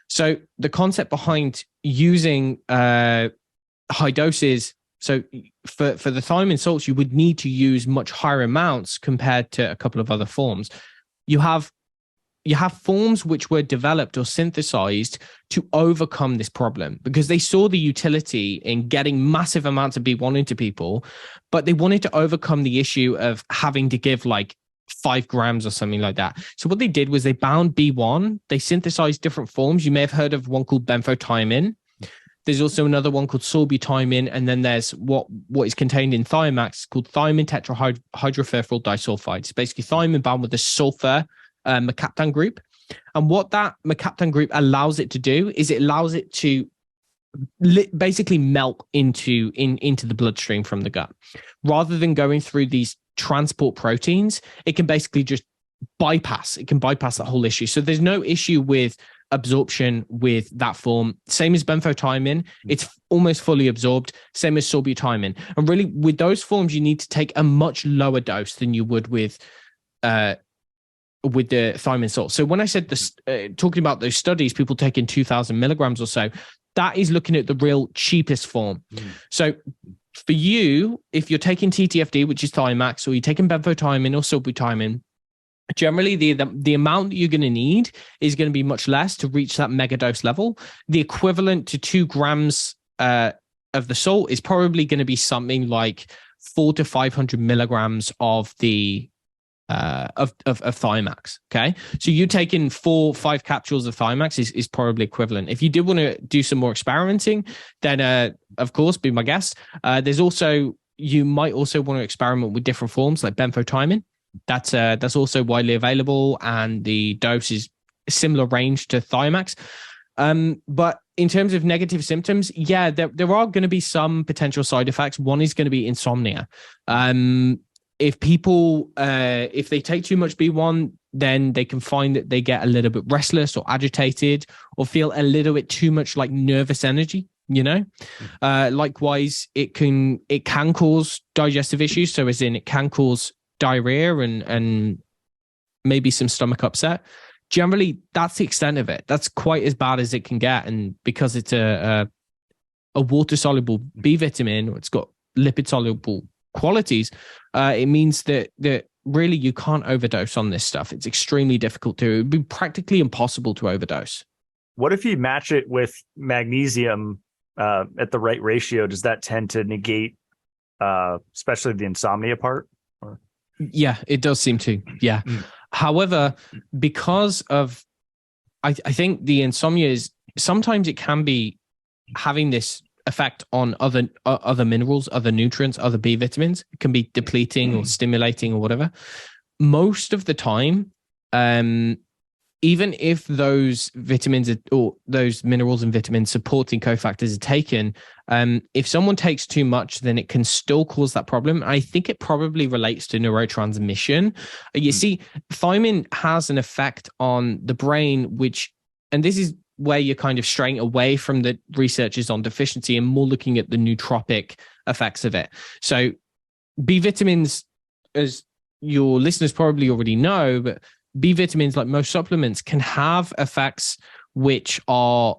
So the concept behind using high doses, so for the thiamine salts, you would need to use much higher amounts compared to a couple of other forms. You have you have forms which were developed or synthesized to overcome this problem, because they saw the utility in getting massive amounts of B1 into people, but they wanted to overcome the issue of having to give like 5 grams or something like that. So what they did was they bound B1, they synthesized different forms. You may have heard of one called benfotiamine. There's also another one called sorbutamine, and then there's what is contained in Thiamax called thiamine tetrahydroferryl disulfide. It's basically thiamine bound with the sulfur mercaptan group. And what that mercaptan group allows it to do is it allows it to basically melt into the bloodstream from the gut. Rather than going through these transport proteins, it can basically just bypass that whole issue. So there's no issue with absorption with that form. Same as benfotiamine, it's almost fully absorbed. Same as sorbutamine. And really, with those forms, you need to take a much lower dose than you would with the thiamine salt. So when I said this, talking about those studies, people taking 2,000 milligrams or so, that is looking at the real cheapest form. So for you, if you're taking TTFD, which is Thiamax, or you're taking benfotiamine or sorbutamine, generally the amount that you're going to need is going to be much less to reach that megadose level. The equivalent to 2 grams of the salt is probably going to be something like 400 to 500 milligrams of the of Thiamax. Okay, so you taking 4 or 5 capsules of Thiamax is probably equivalent. If you did want to do some more experimenting, then of course, be my guest. You might also want to experiment with different forms like benfotiamine. That's also widely available, and the dose is a similar range to Thiamax. But in terms of negative symptoms, yeah, there are going to be some potential side effects. One is going to be insomnia. If they take too much B1, then they can find that they get a little bit restless or agitated, or feel a little bit too much like nervous energy. Likewise, it can cause digestive issues. So as in, it can cause diarrhea and maybe some stomach upset. Generally, that's the extent of it. That's quite as bad as it can get. And because it's a water-soluble B vitamin, or it's got lipid-soluble qualities, it means that really you can't overdose on this stuff. It's extremely difficult to. It would be practically impossible to overdose. What if you match it with magnesium at the right ratio? Does that tend to negate, especially the insomnia part? Or? Yeah, it does seem to. Yeah. However, because of, I think the insomnia is sometimes it can be having this effect on other minerals, other nutrients, other B vitamins. It can be depleting or stimulating or whatever. Most of the time, even if those vitamins or those minerals and vitamins supporting cofactors are taken, if someone takes too much, then it can still cause that problem. I think it probably relates to neurotransmission. You see, thiamine has an effect on the brain, and this is where you're kind of straying away from the researches on deficiency and more looking at the nootropic effects of it. So B vitamins, as your listeners probably already know, but B vitamins, like most supplements, can have effects which are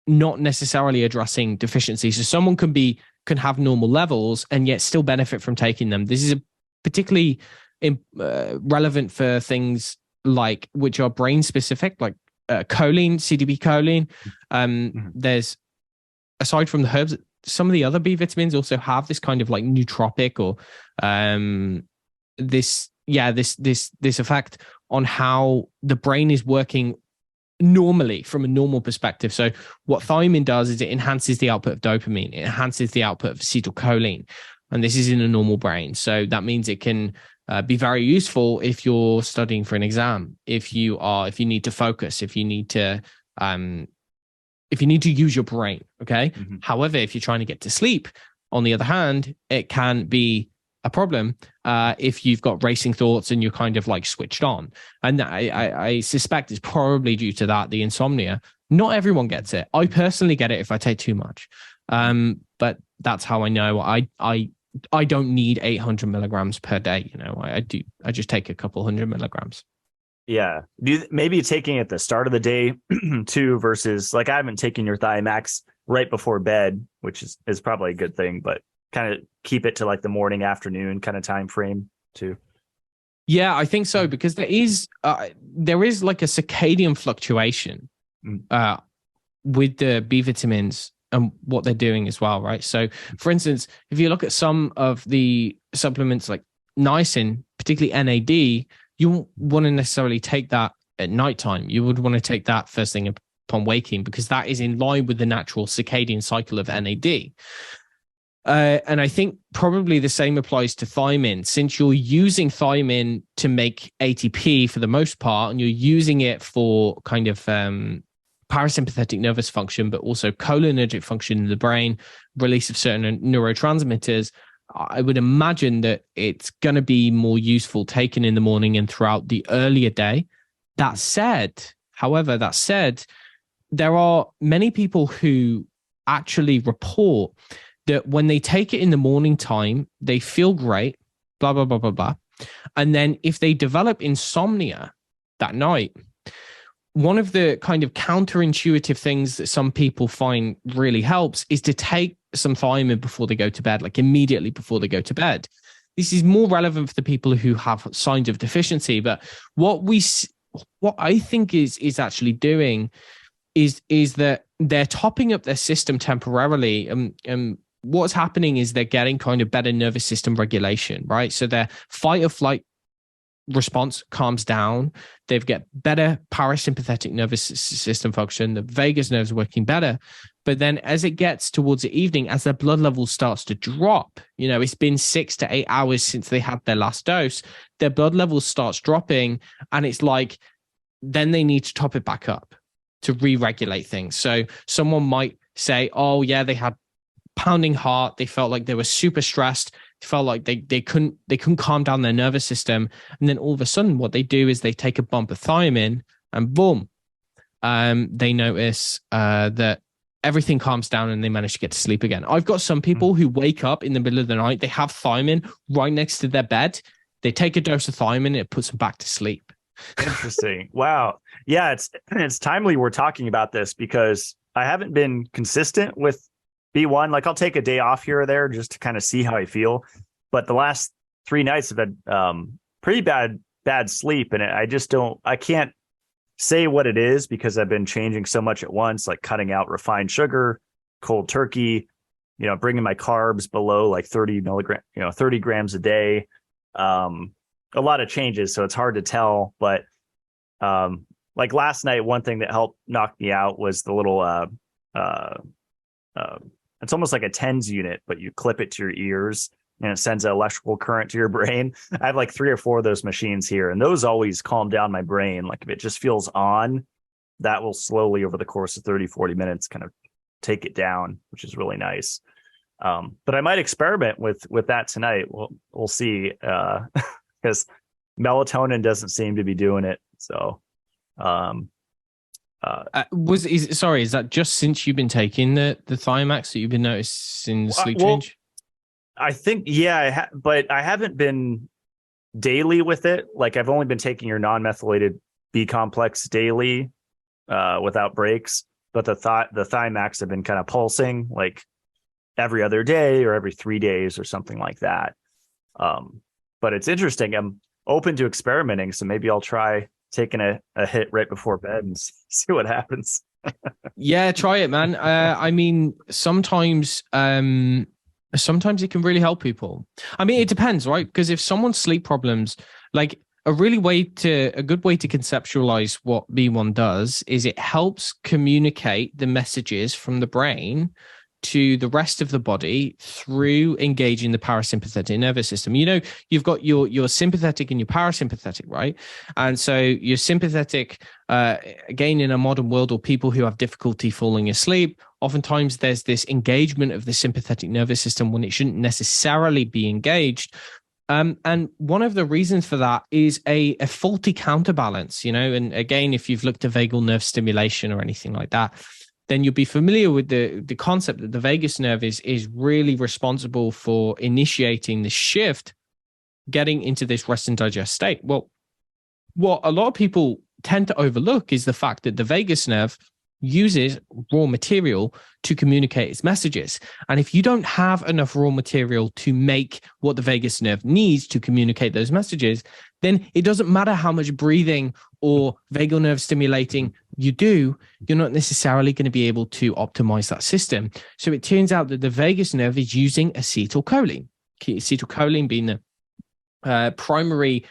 not necessarily addressing deficiency. So someone can have normal levels and yet still benefit from taking them. This is particularly relevant for things like which are brain specific, like choline, CDB choline. There's, aside from the herbs, some of the other B vitamins also have this kind of like nootropic or this effect on how the brain is working normally from a normal perspective. So what thiamine does is it enhances the output of dopamine, it enhances the output of acetylcholine, and this is in a normal brain. So that means it can be very useful if you're studying for an exam, if you need to focus, if you need to use your brain. Okay. However, if you're trying to get to sleep, on the other hand, it can be a problem if you've got racing thoughts and you're kind of like switched on. And I suspect it's probably due to that, the insomnia. Not everyone gets it. I personally get it if I take too much. But that's how I know. I don't need 800 milligrams per day. I just take a couple 100 milligrams. Yeah. Maybe taking it at the start of the day too, versus like I haven't taken your Thiamax right before bed, which is probably a good thing, but kind of keep it to like the morning, afternoon kind of time frame too. Yeah, I think so, because there is like a circadian fluctuation with the B vitamins and what they're doing as well, right? So, for instance, if you look at some of the supplements like niacin, particularly NAD, you won't want to necessarily take that at nighttime. You would want to take that first thing upon waking, because that is in line with the natural circadian cycle of NAD. And I think probably the same applies to thiamine, since you're using thiamine to make ATP for the most part, and you're using it for kind of parasympathetic nervous function, but also cholinergic function in the brain, release of certain neurotransmitters. I would imagine that it's going to be more useful taken in the morning and throughout the earlier day. That said, there are many people who actually report that when they take it in the morning time, they feel great, blah, blah, blah, blah, blah. And then if they develop insomnia that night, one of the kind of counterintuitive things that some people find really helps is to take some thiamine before they go to bed, like immediately before they go to bed. This is more relevant for the people who have signs of deficiency. But what I think is actually doing is that they're topping up their system temporarily. What's happening is they're getting kind of better nervous system regulation, right? So their fight or flight response calms down. They've got better parasympathetic nervous system function. The vagus nerves are working better. But then as it gets towards the evening, as their blood level starts to drop, it's been 6 to 8 hours since they had their last dose, their blood level starts dropping. And it's like, then they need to top it back up to re-regulate things. So someone might say, oh yeah, they had pounding heart. They felt like they were super stressed. They felt like they couldn't calm down their nervous system. And then all of a sudden what they do is they take a bump of thiamine and boom, they notice that everything calms down and they manage to get to sleep again. I've got some people who wake up in the middle of the night. They have thiamine right next to their bed. They take a dose of thiamine and it puts them back to sleep. Interesting. Wow. Yeah, it's timely we're talking about this, because I haven't been consistent with B1. Like, I'll take a day off here or there just to kind of see how I feel. But the last 3 nights have had pretty bad sleep. And I can't say what it is, because I've been changing so much at once, like cutting out refined sugar, cold turkey, bringing my carbs below like 30 grams a day. A lot of changes. So it's hard to tell. But like last night, one thing that helped knock me out was the little it's almost like a TENS unit, but you clip it to your ears and it sends an electrical current to your brain. I have like 3 or 4 of those machines here, and those always calm down my brain. Like if it just feels on, that will slowly over the course of 30, 40 minutes kind of take it down, which is really nice. But I might experiment with that tonight. We'll see, because melatonin doesn't seem to be doing it. So, is that just since you've been taking the Thiamax that you've been noticing the sleep change? I think, yeah, but I haven't been daily with it. Like I've only been taking your non-methylated B complex daily without breaks. But the Thiamax have been kind of pulsing like every other day or every 3 days or something like that. But it's interesting. I'm open to experimenting, so maybe I'll try taking a hit right before bed and see what happens. Yeah, try it, man. I mean, sometimes it can really help people. I mean, it depends, right? Because if someone's sleep problems, like a good way to conceptualize what B1 does is it helps communicate the messages from the brain to the rest of the body through engaging the parasympathetic nervous system. You've got your sympathetic and your parasympathetic, right? And so your sympathetic, again, in a modern world, or people who have difficulty falling asleep, oftentimes there's this engagement of the sympathetic nervous system when it shouldn't necessarily be engaged. And one of the reasons for that is a faulty counterbalance, and again, if you've looked at vagal nerve stimulation or anything like that, then you'll be familiar with the concept that the vagus nerve is really responsible for initiating the shift, getting into this rest and digest state. Well, what a lot of people tend to overlook is the fact that the vagus nerve uses raw material to communicate its messages. And if you don't have enough raw material to make what the vagus nerve needs to communicate those messages, then it doesn't matter how much breathing or vagal nerve stimulating you do, you're not necessarily going to be able to optimize that system. So it turns out that the vagus nerve is using acetylcholine. Acetylcholine being the primary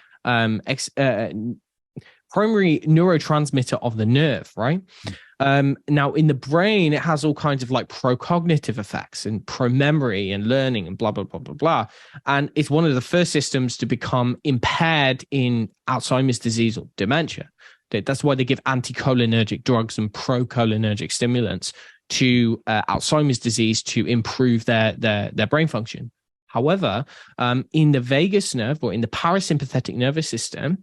neurotransmitter of the nerve, right? Now in the brain, it has all kinds of like pro-cognitive effects and pro-memory and learning and blah, blah, blah, blah, blah. And it's one of the first systems to become impaired in Alzheimer's disease or dementia. That's why they give anticholinergic drugs and pro-cholinergic stimulants to Alzheimer's disease to improve their brain function. However, in the vagus nerve or in the parasympathetic nervous system,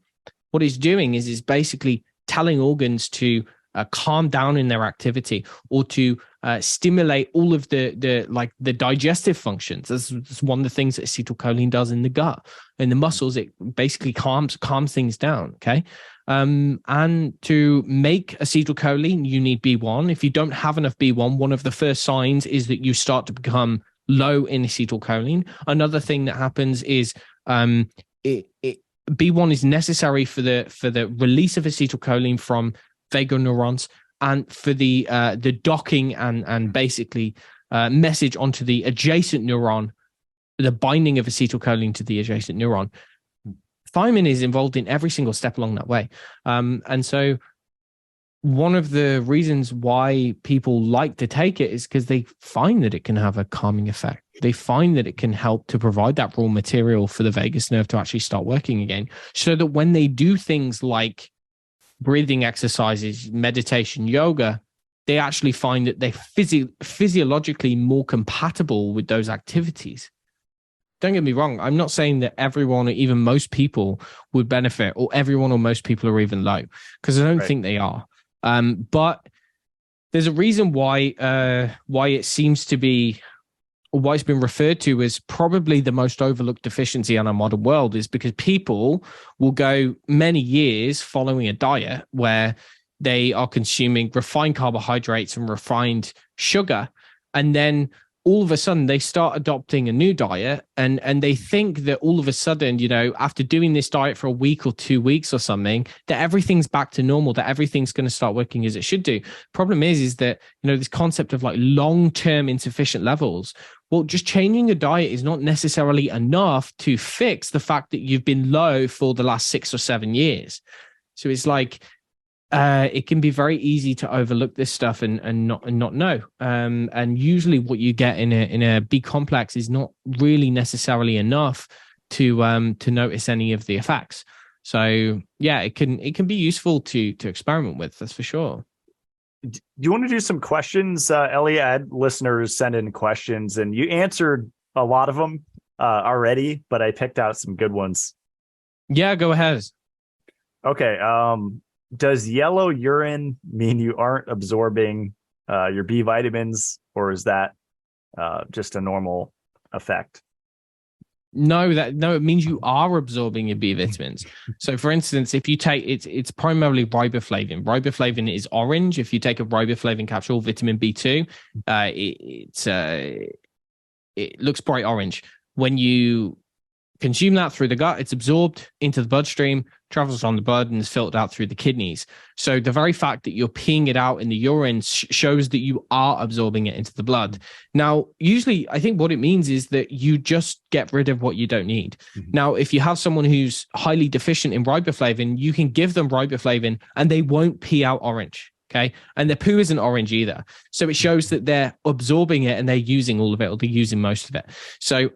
what it's doing is basically telling organs to calm down in their activity or to stimulate all of the digestive functions. That's one of the things that acetylcholine does in the gut. In the muscles, it basically calms things down. Okay. And to make acetylcholine, you need B1. If you don't have enough B1, one of the first signs is that you start to become low in acetylcholine. Another thing that happens is B1 is necessary for the release of acetylcholine from vagal neurons and for the docking and basically message onto the adjacent neuron, the binding of acetylcholine to the adjacent neuron. Thiamine is involved in every single step along that way. And so one of the reasons why people like to take it is because they find that it can have a calming effect. They find that it can help to provide that raw material for the vagus nerve to actually start working again, so that when they do things like breathing exercises, meditation, yoga, they actually find that they're physiologically more compatible with those activities. Don't get me wrong. I'm not saying that everyone or even most people would benefit, or everyone or most people are even low, because I don't think they are. But there's a reason why it seems to be, or why it's been referred to as probably the most overlooked deficiency in our modern world, is because people will go many years following a diet where they are consuming refined carbohydrates and refined sugar, and then all of a sudden they start adopting a new diet, and they think that all of a sudden, after doing this diet for a week or 2 weeks or something, that everything's back to normal, that everything's going to start working as it should do. Problem is that, this concept of like long-term insufficient levels, well, just changing a diet is not necessarily enough to fix the fact that you've been low for the last 6 or 7 years. So it's like, it can be very easy to overlook this stuff and not know. And usually what you get in a B complex is not really necessarily enough to notice any of the effects. So yeah, it can be useful to experiment with, that's for sure. Do you want to do some questions, Elliot? I had listeners send in questions, and you answered a lot of them already, but I picked out some good ones. Yeah, go ahead. Okay. Does yellow urine mean you aren't absorbing your B vitamins, or is that just a normal effect? No, it means you are absorbing your B vitamins. So for instance, if you take it's primarily riboflavin. Riboflavin is orange. If you take a riboflavin capsule, vitamin B2, it looks bright orange. When you consume that through the gut, it's absorbed into the bloodstream, travels on the blood, and is filtered out through the kidneys. So the very fact that you're peeing it out in the urine shows that you are absorbing it into the blood. Now, usually, I think what it means is that you just get rid of what you don't need. Mm-hmm. Now, if you have someone who's highly deficient in riboflavin, you can give them riboflavin and they won't pee out orange. Okay. And their poo isn't orange either. So it shows that they're absorbing it and they're using all of it, or they're using most of it. So,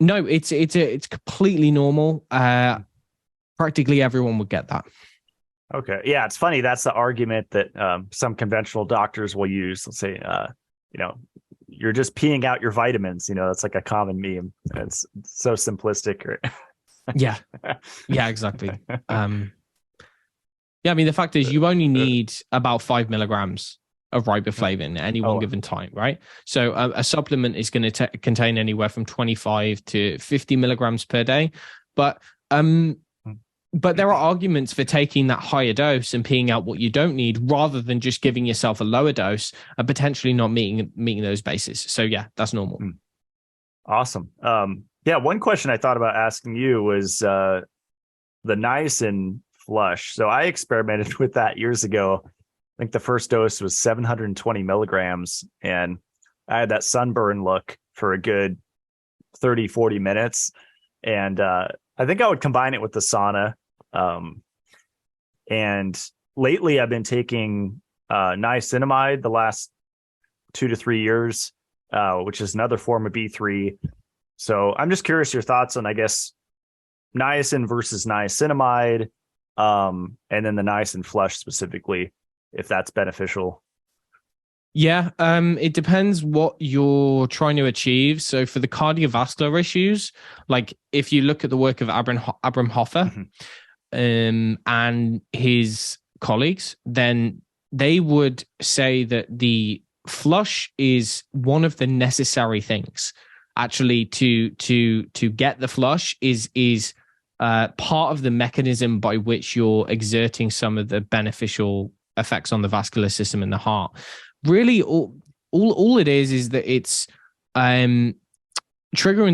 no, it's completely normal. Practically everyone would get that. Okay. Yeah, it's funny. That's the argument that some conventional doctors will use. Let's say, you're just peeing out your vitamins. That's like a common meme. It's so simplistic. Right? Yeah. Yeah, exactly. Yeah, I mean, the fact is you only need about 5 milligrams of riboflavin at any one given time, right? So a supplement is going to contain anywhere from 25 to 50 milligrams per day. But But there are arguments for taking that higher dose and peeing out what you don't need, rather than just giving yourself a lower dose and potentially not meeting those bases. So yeah, that's normal. Awesome. Yeah, one question I thought about asking you was the niacin flush. So I experimented with that years ago. I think the first dose was 720 milligrams, and I had that sunburn look for a good 30, 40 minutes. And I think I would combine it with the sauna. And lately I've been taking niacinamide the last 2 to 3 years, which is another form of B3. So I'm just curious your thoughts on, I guess, niacin versus niacinamide, and then the niacin flush specifically, if that's beneficial. Yeah, it depends what you're trying to achieve. So for the cardiovascular issues, like if you look at the work of Abraham Hoffer and his colleagues, then they would say that the flush is one of the necessary things. Actually, to get the flush is part of the mechanism by which you're exerting some of the beneficial effects on the vascular system in the heart. Really, all it is that it's triggering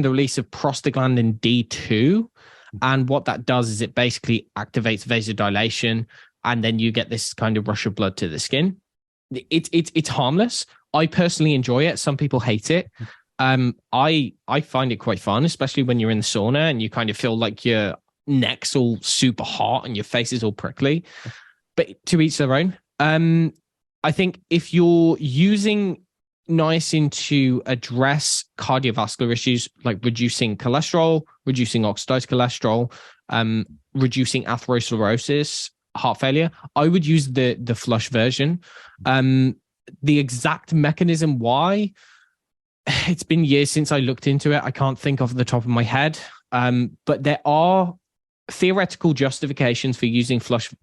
the release of prostaglandin D2, and what that does is it basically activates vasodilation, and then you get this kind of rush of blood to the skin. It's harmless. I personally enjoy it. Some people hate it. I find it quite fun, especially when you're in the sauna and you kind of feel like your neck's all super hot and your face is all prickly. But to each their own. I think if you're using niacin to address cardiovascular issues like reducing cholesterol, reducing oxidized cholesterol, reducing atherosclerosis, heart failure, I would use the flush version. The exact mechanism why, it's been years since I looked into it. I can't think off the top of my head. But there are theoretical justifications for using flush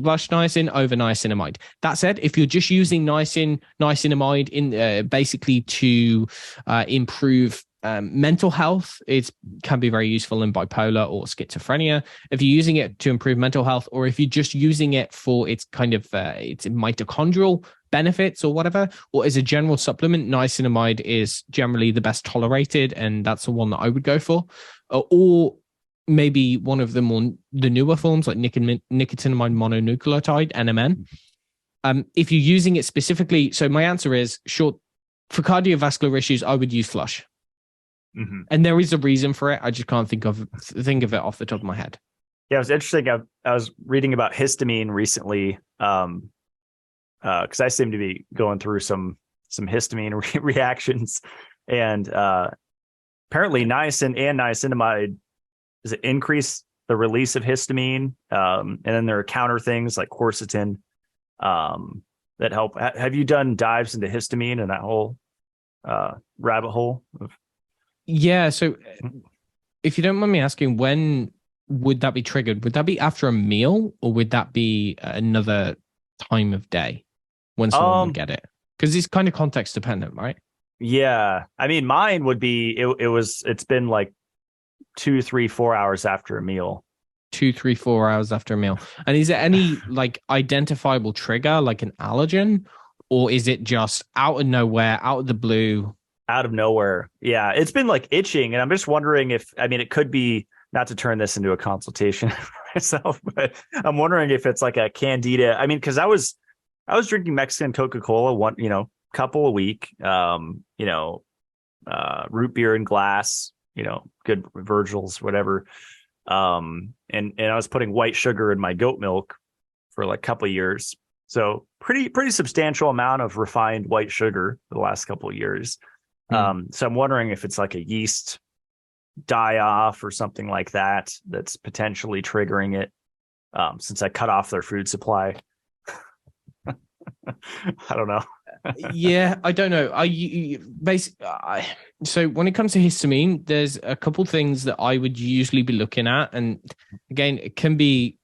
niacin over niacinamide. That said, if you're just using niacinamide in basically to improve mental health, it can be very useful in bipolar or schizophrenia. If you're using it to improve mental health, or if you're just using it for its kind of its mitochondrial benefits or whatever, or as a general supplement, niacinamide is generally the best tolerated, and that's the one that I would go for. Or maybe one of the newer forms like nicotinamide mononucleotide, NMN. If you're using it specifically, so my answer is short. For cardiovascular issues, I would use flush. Mm-hmm. And there is a reason for it. I just can't think of it off the top of my head. Yeah, it was interesting. I was reading about histamine recently, because I seem to be going through some histamine reactions, and apparently niacin and niacinamide does it increase the release of histamine, and then there are counter things like quercetin that help. Have you done dives into histamine and that whole rabbit hole? Yeah. So if you don't mind me asking, when would that be triggered? Would that be after a meal, or would that be another time of day when someone would get it? Because it's kind of context dependent, right? Yeah. I mean, mine would be, it's been like 2, 3, 4 hours after a meal. 2, 3, 4 hours after a meal. And is there any like identifiable trigger, like an allergen, or is it just out of nowhere, out of the blue? Out of nowhere. Yeah. It's been like itching. And I'm just wondering if, I mean, it could be, not to turn this into a consultation for myself, but I'm wondering if it's like a candida. I mean, because I was drinking Mexican Coca-Cola couple a week, root beer in glass, good Virgil's, whatever. And I was putting white sugar in my goat milk for like a couple of years. So pretty substantial amount of refined white sugar for the last couple of years. So I'm wondering if it's like a yeast die-off or something like that that's potentially triggering it, since I cut off their food supply. I don't know. Yeah, I don't know. So when it comes to histamine, there's a couple things that I would usually be looking at. And again, it can be,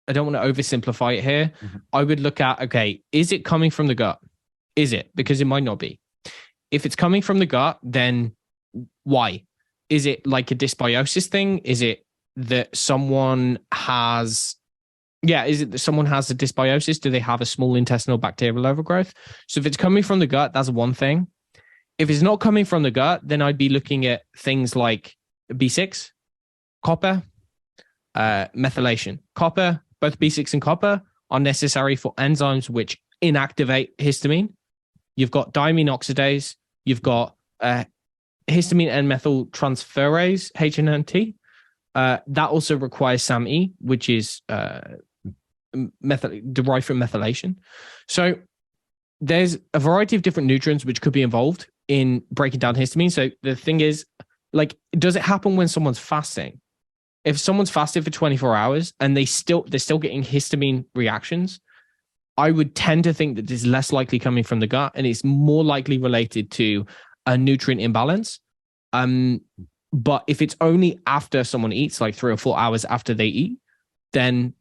I don't want to oversimplify it here. Mm-hmm. I would look at, okay, is it coming from the gut? Is it? Because it might not be. If it's coming from the gut, then why? Is it like a dysbiosis thing? Is it that someone has, is it that someone has a dysbiosis? Do they have a small intestinal bacterial overgrowth? So if it's coming from the gut, that's one thing. If it's not coming from the gut, then I'd be looking at things like B6, copper, methylation. Copper, both B6 and copper, are necessary for enzymes which inactivate histamine. You've got diamine oxidase. You've got histamine N-methyl transferase, HNNT. That also requires SAMe, which is derived from methylation. So there's a variety of different nutrients which could be involved in breaking down histamine. So the thing is, like, does it happen when someone's fasting? If someone's fasted for 24 hours and they're still getting histamine reactions, I would tend to think that it's less likely coming from the gut, and it's more likely related to a nutrient imbalance. But if it's only after someone eats, like 3 or 4 hours after they eat, then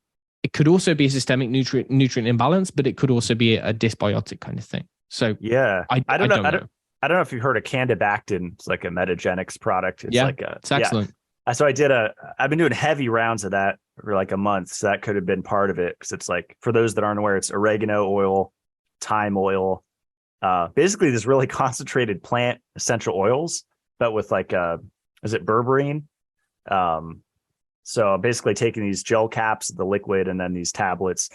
it could also be a systemic nutrient imbalance, but it could also be a dysbiotic kind of thing. So yeah, I don't know. I don't know if you've heard of Candibactin. It's like a Metagenics product. It's it's excellent. Yeah. So I've been doing heavy rounds of that for like a month. So that could have been part of it. Cause it's like, for those that aren't aware, it's oregano oil, thyme oil, basically this really concentrated plant essential oils, but with like, is it berberine? So basically taking these gel caps, the liquid, and then these tablets.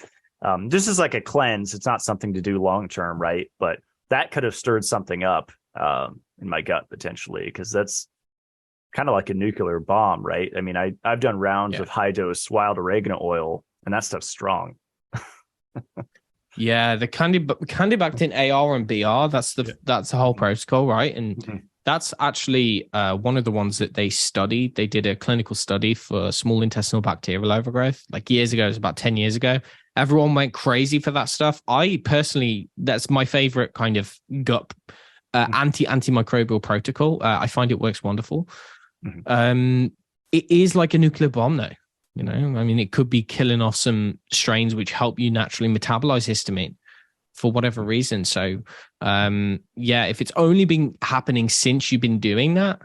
This is like a cleanse. It's not something to do long-term, right? But that could have stirred something up in my gut potentially, because that's kind of like a nuclear bomb, right? I mean, I've done rounds of high dose wild oregano oil, and that stuff's strong. Yeah, the Candibactin AR and BR, that's the whole protocol, right? And that's actually one of the ones that they studied. They did a clinical study for small intestinal bacterial overgrowth like years ago. It was about 10 years ago. Everyone went crazy for that stuff. I personally, that's my favorite kind of gut antimicrobial protocol. I find it works wonderful. It is like a nuclear bomb though. You know, I mean, it could be killing off some strains which help you naturally metabolize histamine for whatever reason. So, if it's only been happening since you've been doing that,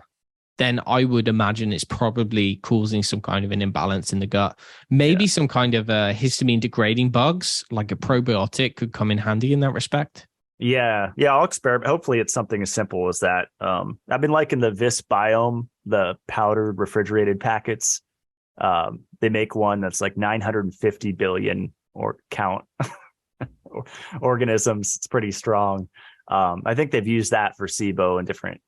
then I would imagine it's probably causing some kind of an imbalance in the gut. Maybe some kind of histamine degrading bugs, like a probiotic, could come in handy in that respect. Yeah, I'll experiment. Hopefully it's something as simple as that. I've been liking the Vis Biome, the powdered refrigerated packets. They make one that's like 950 billion or count organisms. It's pretty strong. I think they've used that for SIBO and different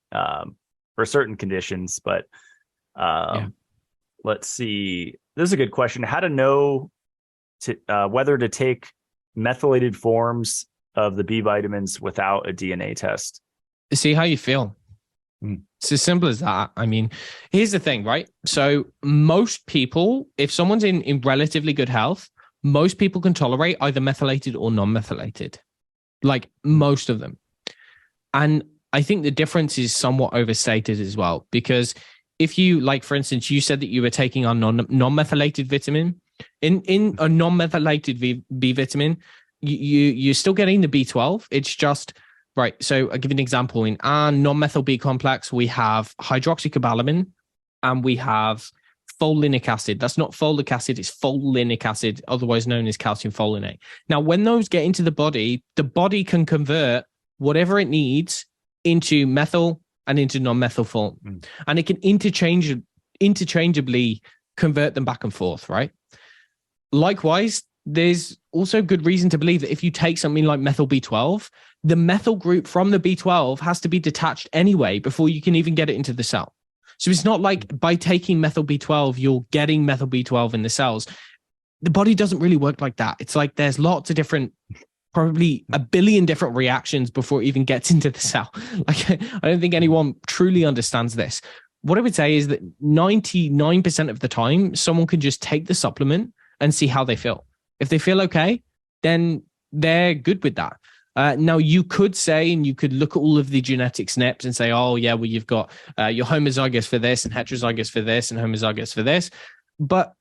for certain conditions, but let's see. This is a good question. How to know whether to take methylated forms of the B vitamins without a DNA test? See how you feel. It's as simple as that. I mean, here's the thing, right? So most people, if someone's in relatively good health, most people can tolerate either methylated or non-methylated, like most of them. And I think the difference is somewhat overstated as well, because if you, like, for instance, you said that you were taking our non-methylated vitamin. In a non-methylated B vitamin, you're still getting the B12. It's just, right. So I'll give you an example. In our non-methyl B complex, we have hydroxycobalamin and we have folinic acid. That's not folic acid, it's folinic acid, otherwise known as calcium folinate. Now, when those get into the body can convert whatever it needs into methyl and into non-methyl form. And it can interchangeably convert them back and forth, right? Likewise, there's also good reason to believe that if you take something like methyl B12, the methyl group from the B12 has to be detached anyway before you can even get it into the cell. So it's not like by taking methyl B12, you're getting methyl B12 in the cells. The body doesn't really work like that. It's like there's lots of different, probably a billion different reactions before it even gets into the cell. Like, I don't think anyone truly understands this. What I would say is that 99% of the time, someone can just take the supplement and see how they feel. If they feel okay, then they're good with that. Now, you could say, and you could look at all of the genetic SNPs and say, oh, yeah, well, you've got you're homozygous for this and heterozygous for this and homozygous for this. But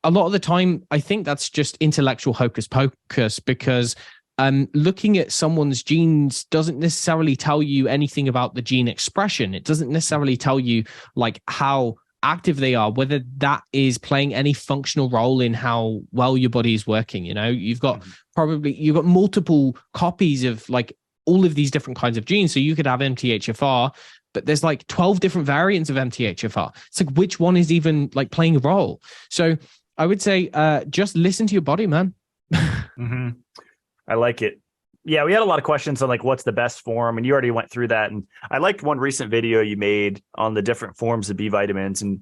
a lot of the time, I think that's just intellectual hocus pocus, because looking at someone's genes doesn't necessarily tell you anything about the gene expression. It doesn't necessarily tell you like how active they are, whether that is playing any functional role in how well your body is working. You've got multiple copies of like all of these different kinds of genes. So you could have MTHFR, but there's like 12 different variants of MTHFR. It's like, which one is even like playing a role? So I would say just listen to your body, man. I like it. Yeah, we had a lot of questions on like what's the best form, and you already went through that. And I liked one recent video you made on the different forms of B vitamins, and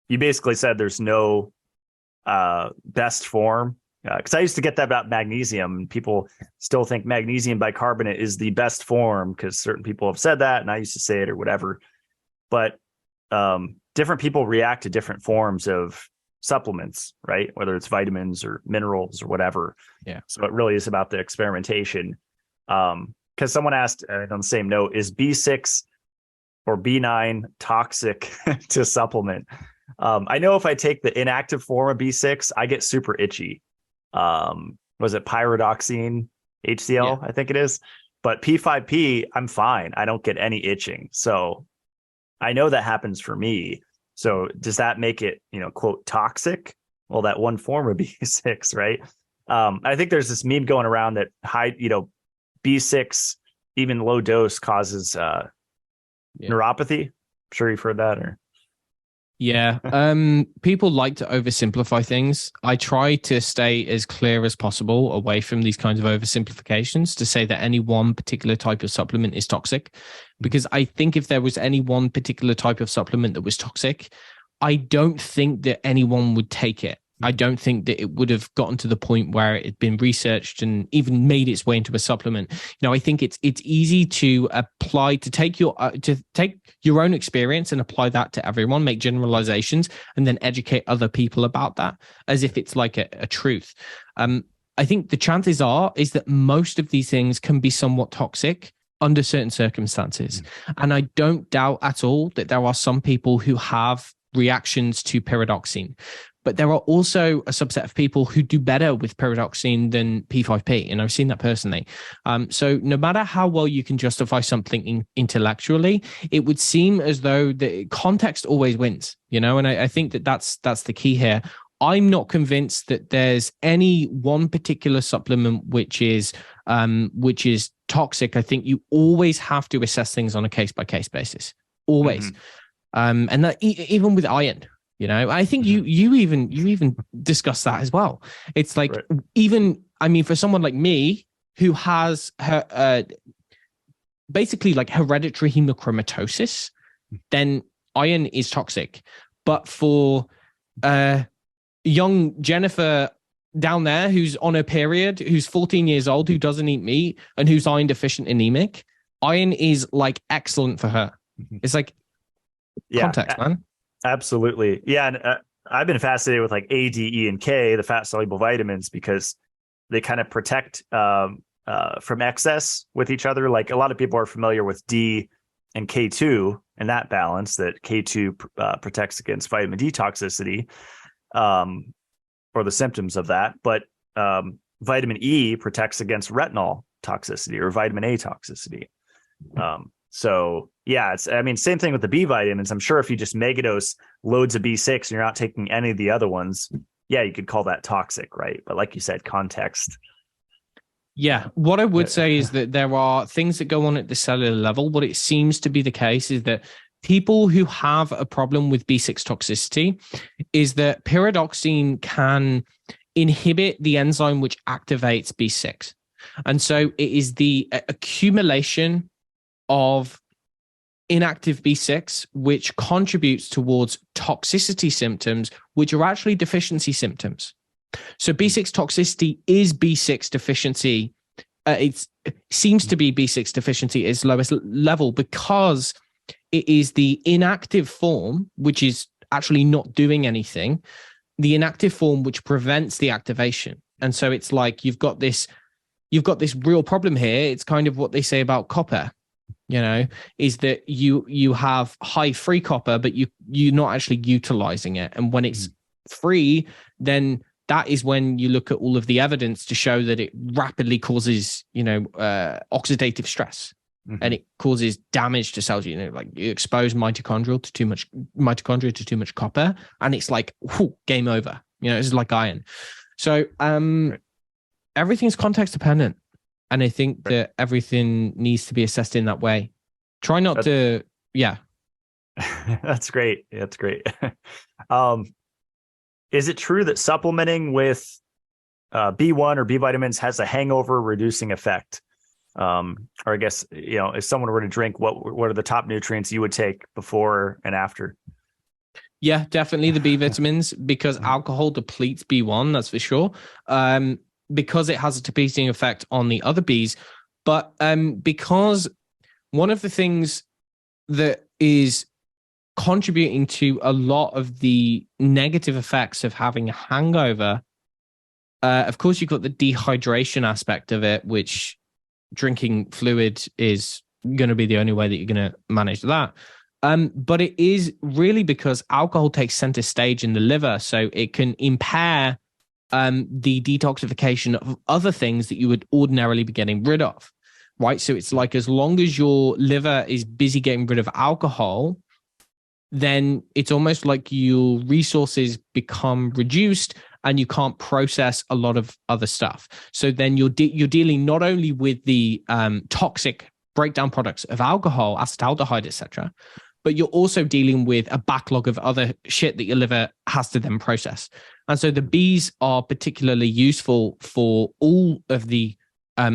you basically said there's no best form. Because I used to get that about magnesium, and people still think magnesium bicarbonate is the best form because certain people have said that, and I used to say it or whatever. But different people react to different forms of supplements, right? Whether it's vitamins or minerals or whatever. Yeah. So it really is about the experimentation. Because someone asked on the same note, is B6 or B9 toxic to supplement? I know if I take the inactive form of B6, I get super itchy. Was it pyridoxine HCl? Yeah. I think it is. But P5P, I'm fine. I don't get any itching. So I know that happens for me. So does that make it, quote, toxic? Well, that one form of B6, right? I think there's this meme going around that B6, even low dose, causes neuropathy. I'm sure you've heard that, or yeah. People like to oversimplify things. I try to stay as clear as possible away from these kinds of oversimplifications to say that any one particular type of supplement is toxic. Because I think if there was any one particular type of supplement that was toxic, I don't think that anyone would take it. I don't think that it would have gotten to the point where it had been researched and even made its way into a supplement. I think it's easy to apply, to take your own experience and apply that to everyone, make generalizations, and then educate other people about that as if it's like a truth. I think the chances is that most of these things can be somewhat toxic under certain circumstances. And I don't doubt at all that there are some people who have reactions to pyridoxine. But there are also a subset of people who do better with pyridoxine than P5P, and I've seen that personally. So no matter how well you can justify something intellectually, it would seem as though the context always wins, and I think that's the key here. I'm not convinced that there's any one particular supplement which is toxic. I think you always have to assess things on a case-by-case basis, always. And that even with iron. I think you even discussed that as well. It's like, right. For someone like me who has basically like hereditary hemochromatosis, then iron is toxic. But for young Jennifer down there who's on her period, who's 14 years old, who doesn't eat meat and who's iron deficient anemic, iron is like excellent for her. It's like context, man. Absolutely. Yeah. And I've been fascinated with like A, D, E, and K, the fat soluble vitamins, because they kind of protect from excess with each other. Like a lot of people are familiar with D and K2 and that balance, that K2 protects against vitamin D toxicity or the symptoms of that. But vitamin E protects against retinol toxicity or vitamin A toxicity. So yeah, same thing with the B vitamins. I'm sure if you just megadose loads of B6 and you're not taking any of the other ones, yeah, you could call that toxic, right? But like you said, context. Yeah, what I would say is that there are things that go on at the cellular level. What it seems to be the case is that people who have a problem with B6 toxicity is that pyridoxine can inhibit the enzyme which activates B6. And so it is the accumulation of inactive B6 which contributes towards toxicity symptoms, which are actually deficiency symptoms. So B6 toxicity is B6 deficiency. It seems to be B6 deficiency at its lowest level because it is the inactive form, which is actually not doing anything, the inactive form which prevents the activation. And so it's like you've got this real problem here. It's kind of what they say about copper. Is that you have high free copper, but you're not actually utilizing it. And when it's free, then that is when you look at all of the evidence to show that it rapidly causes, oxidative stress. and it causes damage to cells. You know, like you expose mitochondria to too much copper, and it's like whew, game over. You know, it's like iron. So everything's context dependent, and I think that everything needs to be assessed in that way. Try not to, yeah. That's great. That's great. Is it true that supplementing with B1 or B vitamins has a hangover reducing effect? Or I guess, you know, if someone were to drink, what are the top nutrients you would take before and after? Yeah, definitely the B vitamins, because alcohol depletes B1, that's for sure. Because it has a depleting effect on the other Bs, but because one of the things that is contributing to a lot of the negative effects of having a hangover, of course, you've got the dehydration aspect of it, which drinking fluid is going to be the only way that you're going to manage that. But it is really because alcohol takes center stage in the liver, so it can impair the detoxification of other things that you would ordinarily be getting rid of, right? So it's like as long as your liver is busy getting rid of alcohol, then it's almost like your resources become reduced and you can't process a lot of other stuff. So then you're dealing not only with the toxic breakdown products of alcohol, acetaldehyde, etc., but you're also dealing with a backlog of other shit that your liver has to then process. And so the Bs are particularly useful for all of the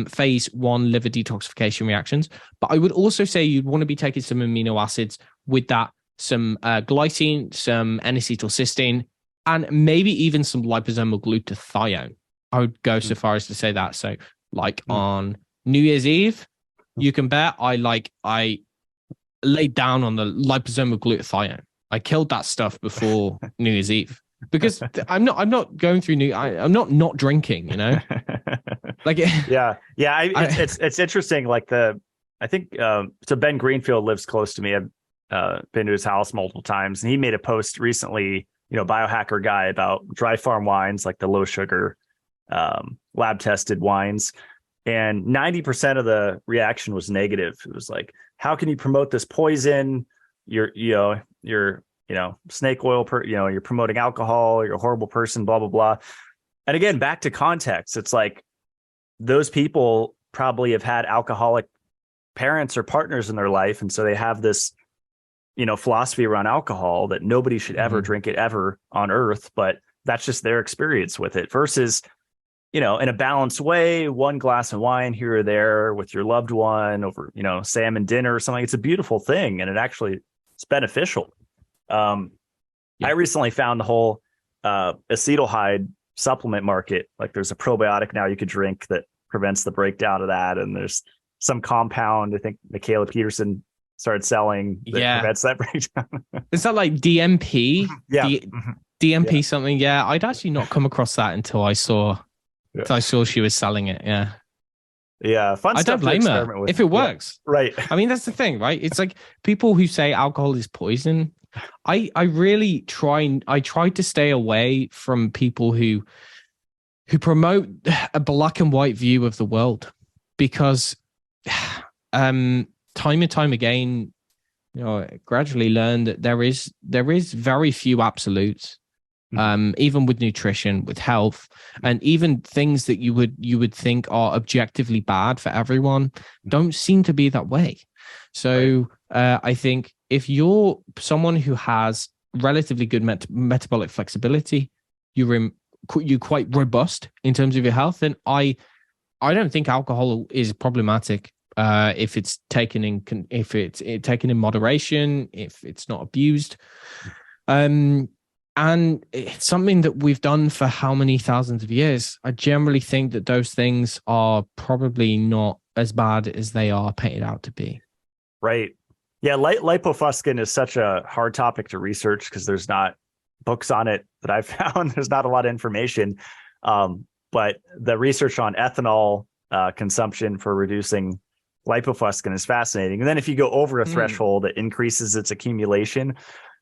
phase 1 liver detoxification reactions. But I would also say you'd want to be taking some amino acids with that, some glycine, some N-acetylcysteine, and maybe even some liposomal glutathione. I would go so far as to say that. So like on New Year's Eve, you can bet I laid down on the liposomal glutathione. I killed that stuff before New Year's Eve because I'm not going through I'm not drinking, you know. Like it's interesting. Like I think so Ben Greenfield lives close to me. I've been to his house multiple times, and he made a post recently, you know, biohacker guy, about dry farm wines, like the low sugar lab tested wines. And 90% of the reaction was negative. It was like, how can you promote this poison? You're snake oil, you're promoting alcohol, you're a horrible person, blah, blah, blah. And again, back to context, it's like those people probably have had alcoholic parents or partners in their life. And so they have this, you know, philosophy around alcohol that nobody should ever drink it ever on earth, but that's just their experience with it versus, you know, in a balanced way, one glass of wine here or there with your loved one over, you know, salmon dinner or something. It's a beautiful thing. And it's beneficial. I recently found the whole acetaldehyde supplement market. Like there's a probiotic now you could drink that prevents the breakdown of that. And there's some compound, I think Michaela Peterson started selling that prevents that breakdown. Is that like DMP? Yeah. DMP something. Yeah. I'd actually not come across that until I saw she was selling it. Yeah. Yeah. Fun I stuff. don't blame her if it works. Yeah, right. I mean, that's the thing, right? It's like people who say alcohol is poison. I really try to stay away from people who promote a black and white view of the world, because time and time again, you know, I gradually learned that there is very few absolutes. Even with nutrition, with health, and even things that you would think are objectively bad for everyone don't seem to be that way. So I think if you're someone who has relatively good metabolic flexibility, you're quite robust in terms of your health, then I don't think alcohol is problematic if it's taken in moderation, if it's not abused. And it's something that we've done for how many thousands of years. I generally think that those things are probably not as bad as they are painted out to be. Right. Yeah. Lipofuscin is such a hard topic to research because there's not books on it that I've found. There's not a lot of information. But the research on ethanol consumption for reducing lipofuscin is fascinating. And then if you go over a threshold, it increases its accumulation.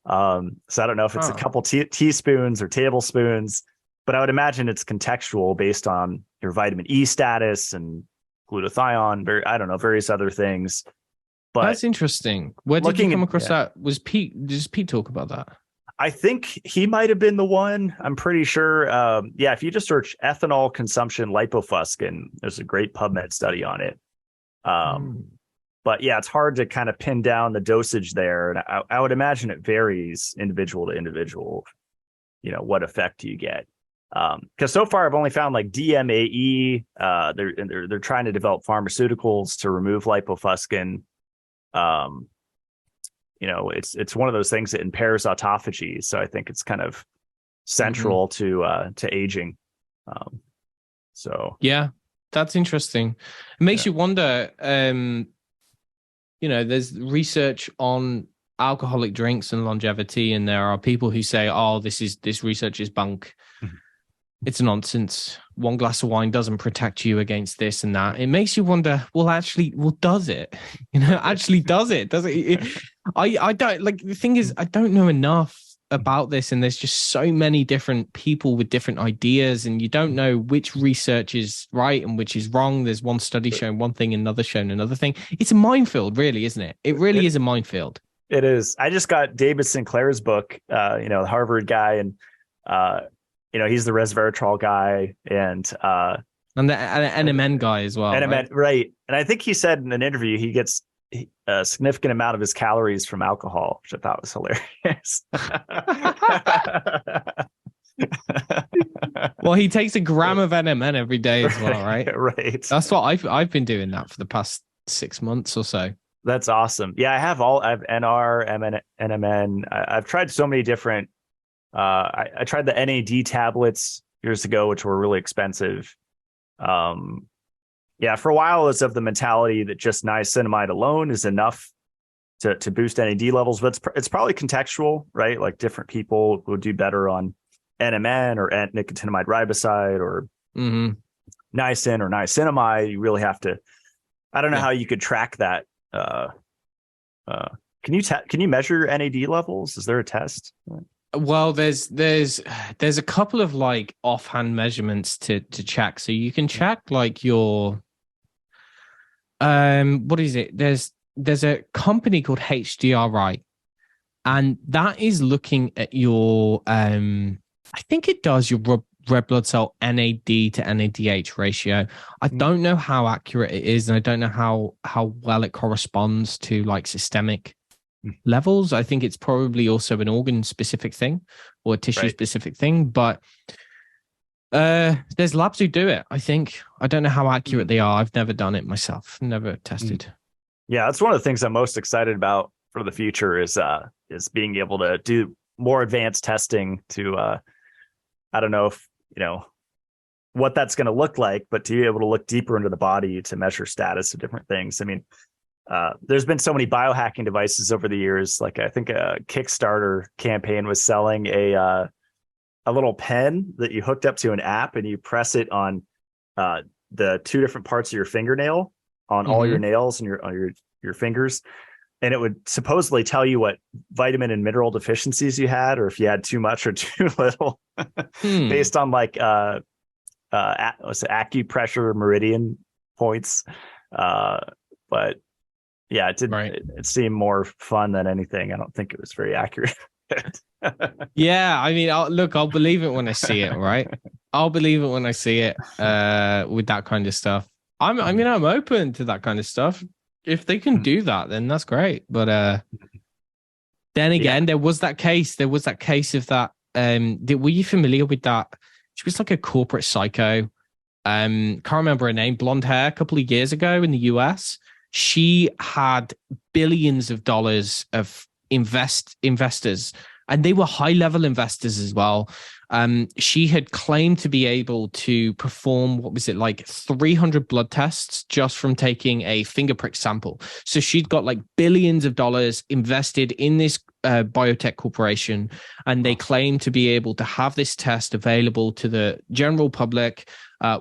So I don't know if it's a couple teaspoons or tablespoons, but I would imagine it's contextual based on your vitamin E status and glutathione, various other things. But that's interesting. Where did you come across that? Was Pete? Does Pete talk about that? I think he might have been the one. I'm pretty sure. If you just search ethanol consumption lipofuscin, there's a great PubMed study on it. But yeah, it's hard to kind of pin down the dosage there. And I would imagine it varies individual to individual, what effect you get. Because so far I've only found like DMAE. They're trying to develop pharmaceuticals to remove lipofuscin. It's one of those things that impairs autophagy. So I think it's kind of central to aging. Yeah, that's interesting. It makes you wonder, there's research on alcoholic drinks and longevity, and there are people who say, oh, this research is bunk. It's nonsense. One glass of wine doesn't protect you against this and that. It makes you wonder, does it? Actually does it? Does it? I don't, like, the thing is, I don't know enough about this, and there's just so many different people with different ideas, and you don't know which research is right and which is wrong. There's one study showing one thing, another showing another thing. It's a minefield, really, isn't it? It really is a minefield. It is. I just got David Sinclair's book, the Harvard guy, and he's the resveratrol guy, and the NMN guy as well. NMN, right? And I think he said in an interview he gets a significant amount of his calories from alcohol, which I thought was hilarious. Well, he takes a gram of NMN every day as well, right? Right. That's what I've been doing that for the past 6 months or so. That's awesome. Yeah, I have NR, NMN. I've tried so many different. I tried the NAD tablets years ago, which were really expensive. For a while, I was of the mentality that just niacinamide alone is enough to boost NAD levels, but it's probably contextual, right? Like different people would do better on NMN or nicotinamide riboside or niacin or niacinamide. You really have to. I don't know how you could track that. Can you measure NAD levels? Is there a test? Well, there's a couple of like offhand measurements to check. So you can check like your what is it? There's a company called HDRI, and that is looking at your I think it does your red blood cell NAD to NADH ratio. I don't know how accurate it is, and I don't know how well it corresponds to like systemic levels. I think it's probably also an organ specific thing or a tissue specific thing, but there's labs who do it. I don't know how accurate they are. I've never done it myself, never tested. Yeah, that's one of the things I'm most excited about for the future is being able to do more advanced testing to I don't know if what that's going to look like, but to be able to look deeper into the body to measure status of different things. I mean, there's been so many biohacking devices over the years. Like I think a Kickstarter campaign was selling a little pen that you hooked up to an app, and you press it on the two different parts of your fingernail on all your nails and your fingers, and it would supposedly tell you what vitamin and mineral deficiencies you had, or if you had too much or too little, based on like acupressure meridian points. But yeah, it did. It seemed more fun than anything. I don't think it was very accurate. Yeah, I mean, I'll believe it when I see it. Right, I'll believe it when I see it. With that kind of stuff, I'm open to that kind of stuff. If they can do that, then that's great. But then again, there was that case. There was that case of that. Were you familiar with that? She was like a corporate psycho. Can't remember her name. Blonde hair. A couple of years ago in the US, she had billions of dollars of investors, and they were high level investors as well. She had claimed to be able to perform, what was it, like 300 blood tests just from taking a finger prick sample. So she'd got like billions of dollars invested in this biotech corporation, and they claimed to be able to have this test available to the general public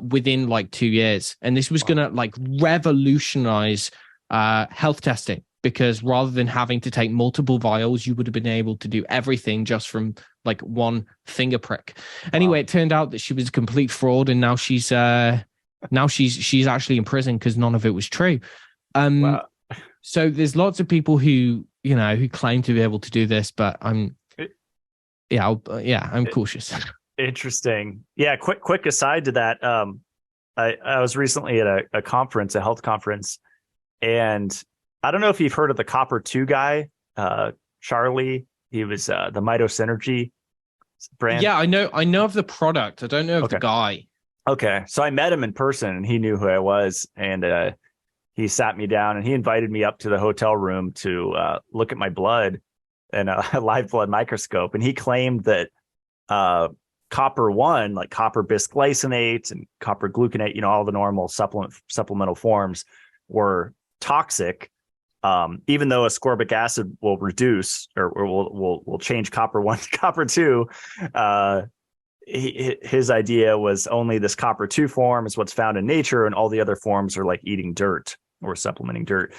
within like 2 years. And this was going to like revolutionize health testing, because rather than having to take multiple vials, you would have been able to do everything just from like one finger prick. Anyway, it turned out that she was a complete fraud, and now she's actually in prison because none of it was true. So there's lots of people who claim to be able to do this, but I'm cautious. Interesting. Yeah. Quick aside to that. I was recently at a conference, a health conference, and I don't know if you've heard of the Copper 2 guy, Charlie. He was the Mitosynergy brand. Yeah, I know of the product. I don't know of the guy. Okay. So I met him in person and he knew who I was, and he sat me down and he invited me up to the hotel room to look at my blood and a live blood microscope. And he claimed that copper 1, like copper bisglycinate and copper glutamate, all the normal supplemental forms were toxic. Even though ascorbic acid will reduce or will change copper 1 to copper 2, his idea was only this copper 2 form is what's found in nature, and all the other forms are like eating dirt or supplementing dirt.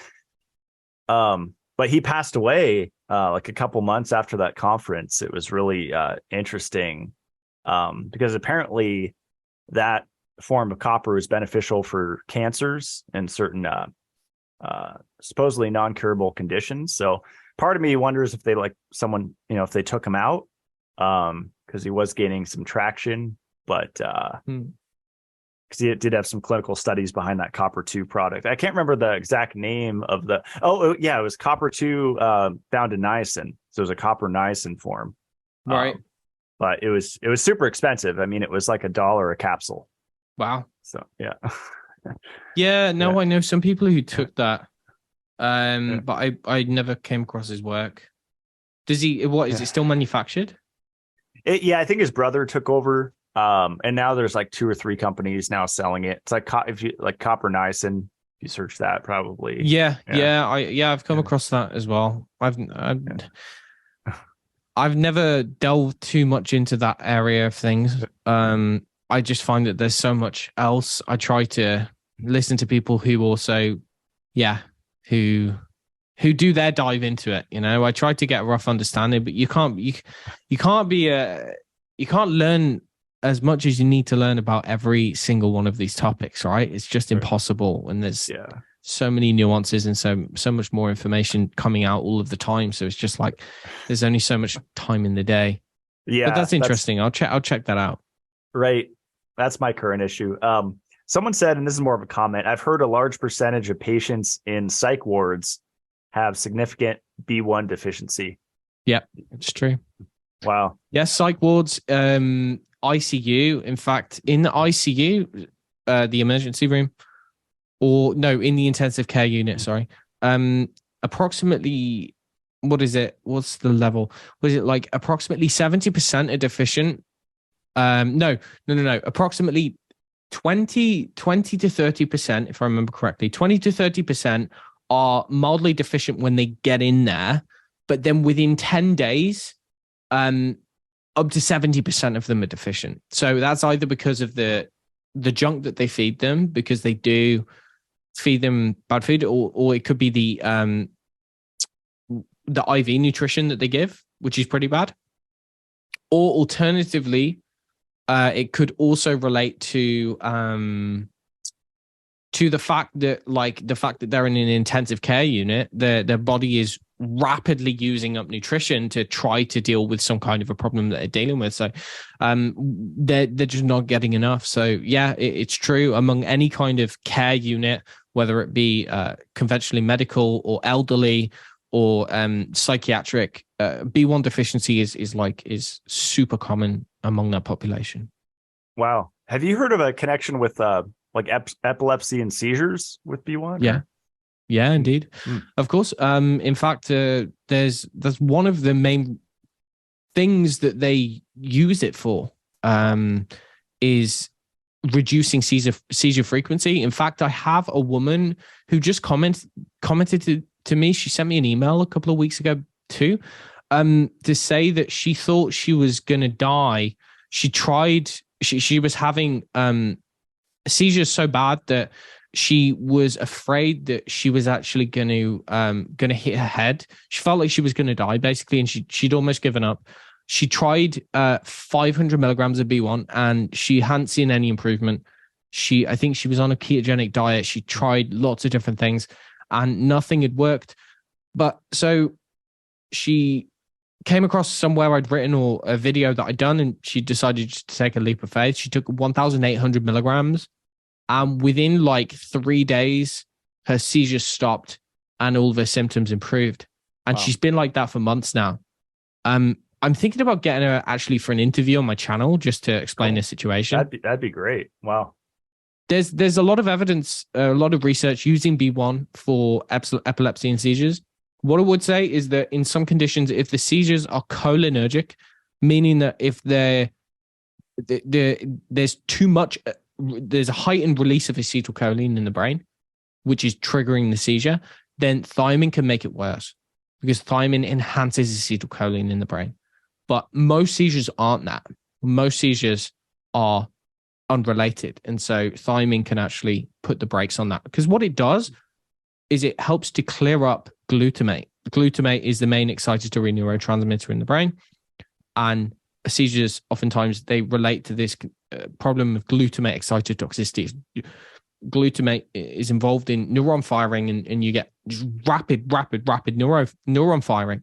But he passed away like a couple months after that conference. It was really interesting because apparently that form of copper is beneficial for cancers and certain supposedly non-curable conditions. So part of me wonders if they if they took him out because he was gaining some traction, but because he did have some clinical studies behind that copper 2 product. I can't remember the exact name of it was copper 2 bound in niacin. So it was a copper niacin form. Right. But it was super expensive. I mean, it was like $1 a capsule. Wow. So yeah. I know some people who took that. But I never came across his work. Is it still manufactured? I think his brother took over. And now there's like 2 or 3 companies now selling it. It's like if you like copper niacin, if you search that probably. I've come across that as well. I've never delved too much into that area of things. I just find that there's so much else. I try to listen to people who also, who do their dive into it. I try to get a rough understanding, but you can't learn as much as you need to learn about every single one of these topics, right? It's just impossible. And there's so many nuances and so much more information coming out all of the time. So it's just like, there's only so much time in the day. Yeah. But that's interesting. I'll check that out. Right. That's my current issue. Someone said, and this is more of a comment, I've heard a large percentage of patients in psych wards have significant B1 deficiency. Yeah, it's true. Wow. Yes, psych wards, ICU. In fact, in the ICU, the emergency room, in the intensive care unit, sorry. Approximately, what is it? What's the level? Was it like approximately 70% are deficient? No. Approximately 20 to 30%, if I remember correctly, 20 to 30% are mildly deficient when they get in there, but then within 10 days, up to 70% of them are deficient. So that's either because of the junk that they feed them, because they do feed them bad food, or it could be the IV nutrition that they give, which is pretty bad. Or alternatively, it could also relate to the fact that they're in an intensive care unit, their body is rapidly using up nutrition to try to deal with some kind of a problem that they're dealing with. So they're just not getting enough. So yeah, it's true among any kind of care unit, whether it be conventionally medical or elderly or psychiatric, B1 deficiency is super common among that population. Wow. Have you heard of a connection with epilepsy and seizures with B1? Yeah. Yeah, indeed. Of course. In fact, there's one of the main things that they use it for is reducing seizure frequency. In fact, I have a woman who just commented to me. She sent me an email a couple of weeks ago too, to say that she thought she was going to die. She was having seizures so bad that she was afraid that she was actually going to hit her head. She felt like she was going to die basically, and she'd almost given up. She tried 500 milligrams of B1 and she hadn't seen any improvement. I think she was on a ketogenic diet. She tried lots of different things, and nothing had worked. But so she came across somewhere I'd written or a video that I'd done, and she decided just to take a leap of faith. She took 1,800 milligrams, and within like 3 days, her seizures stopped and all of her symptoms improved. And Wow. she's been like that for months now. I'm thinking about getting her actually for an interview on my channel just to explain the situation. That'd be great. Wow. There's a lot of evidence, a lot of research using B1 for epilepsy and seizures. What I would say is that in some conditions, if the seizures are cholinergic, meaning that if there's too much, there's a heightened release of acetylcholine in the brain, which is triggering the seizure, then thiamine can make it worse because thiamine enhances acetylcholine in the brain. But most seizures aren't that. Most seizures are unrelated. And so thiamine can actually put the brakes on that, because what it does is it helps to clear up glutamate. Glutamate is the main excitatory neurotransmitter in the brain. And seizures, oftentimes, they relate to this problem of glutamate excitotoxicity. Glutamate is involved in neuron firing, and you get just rapid neuron firing.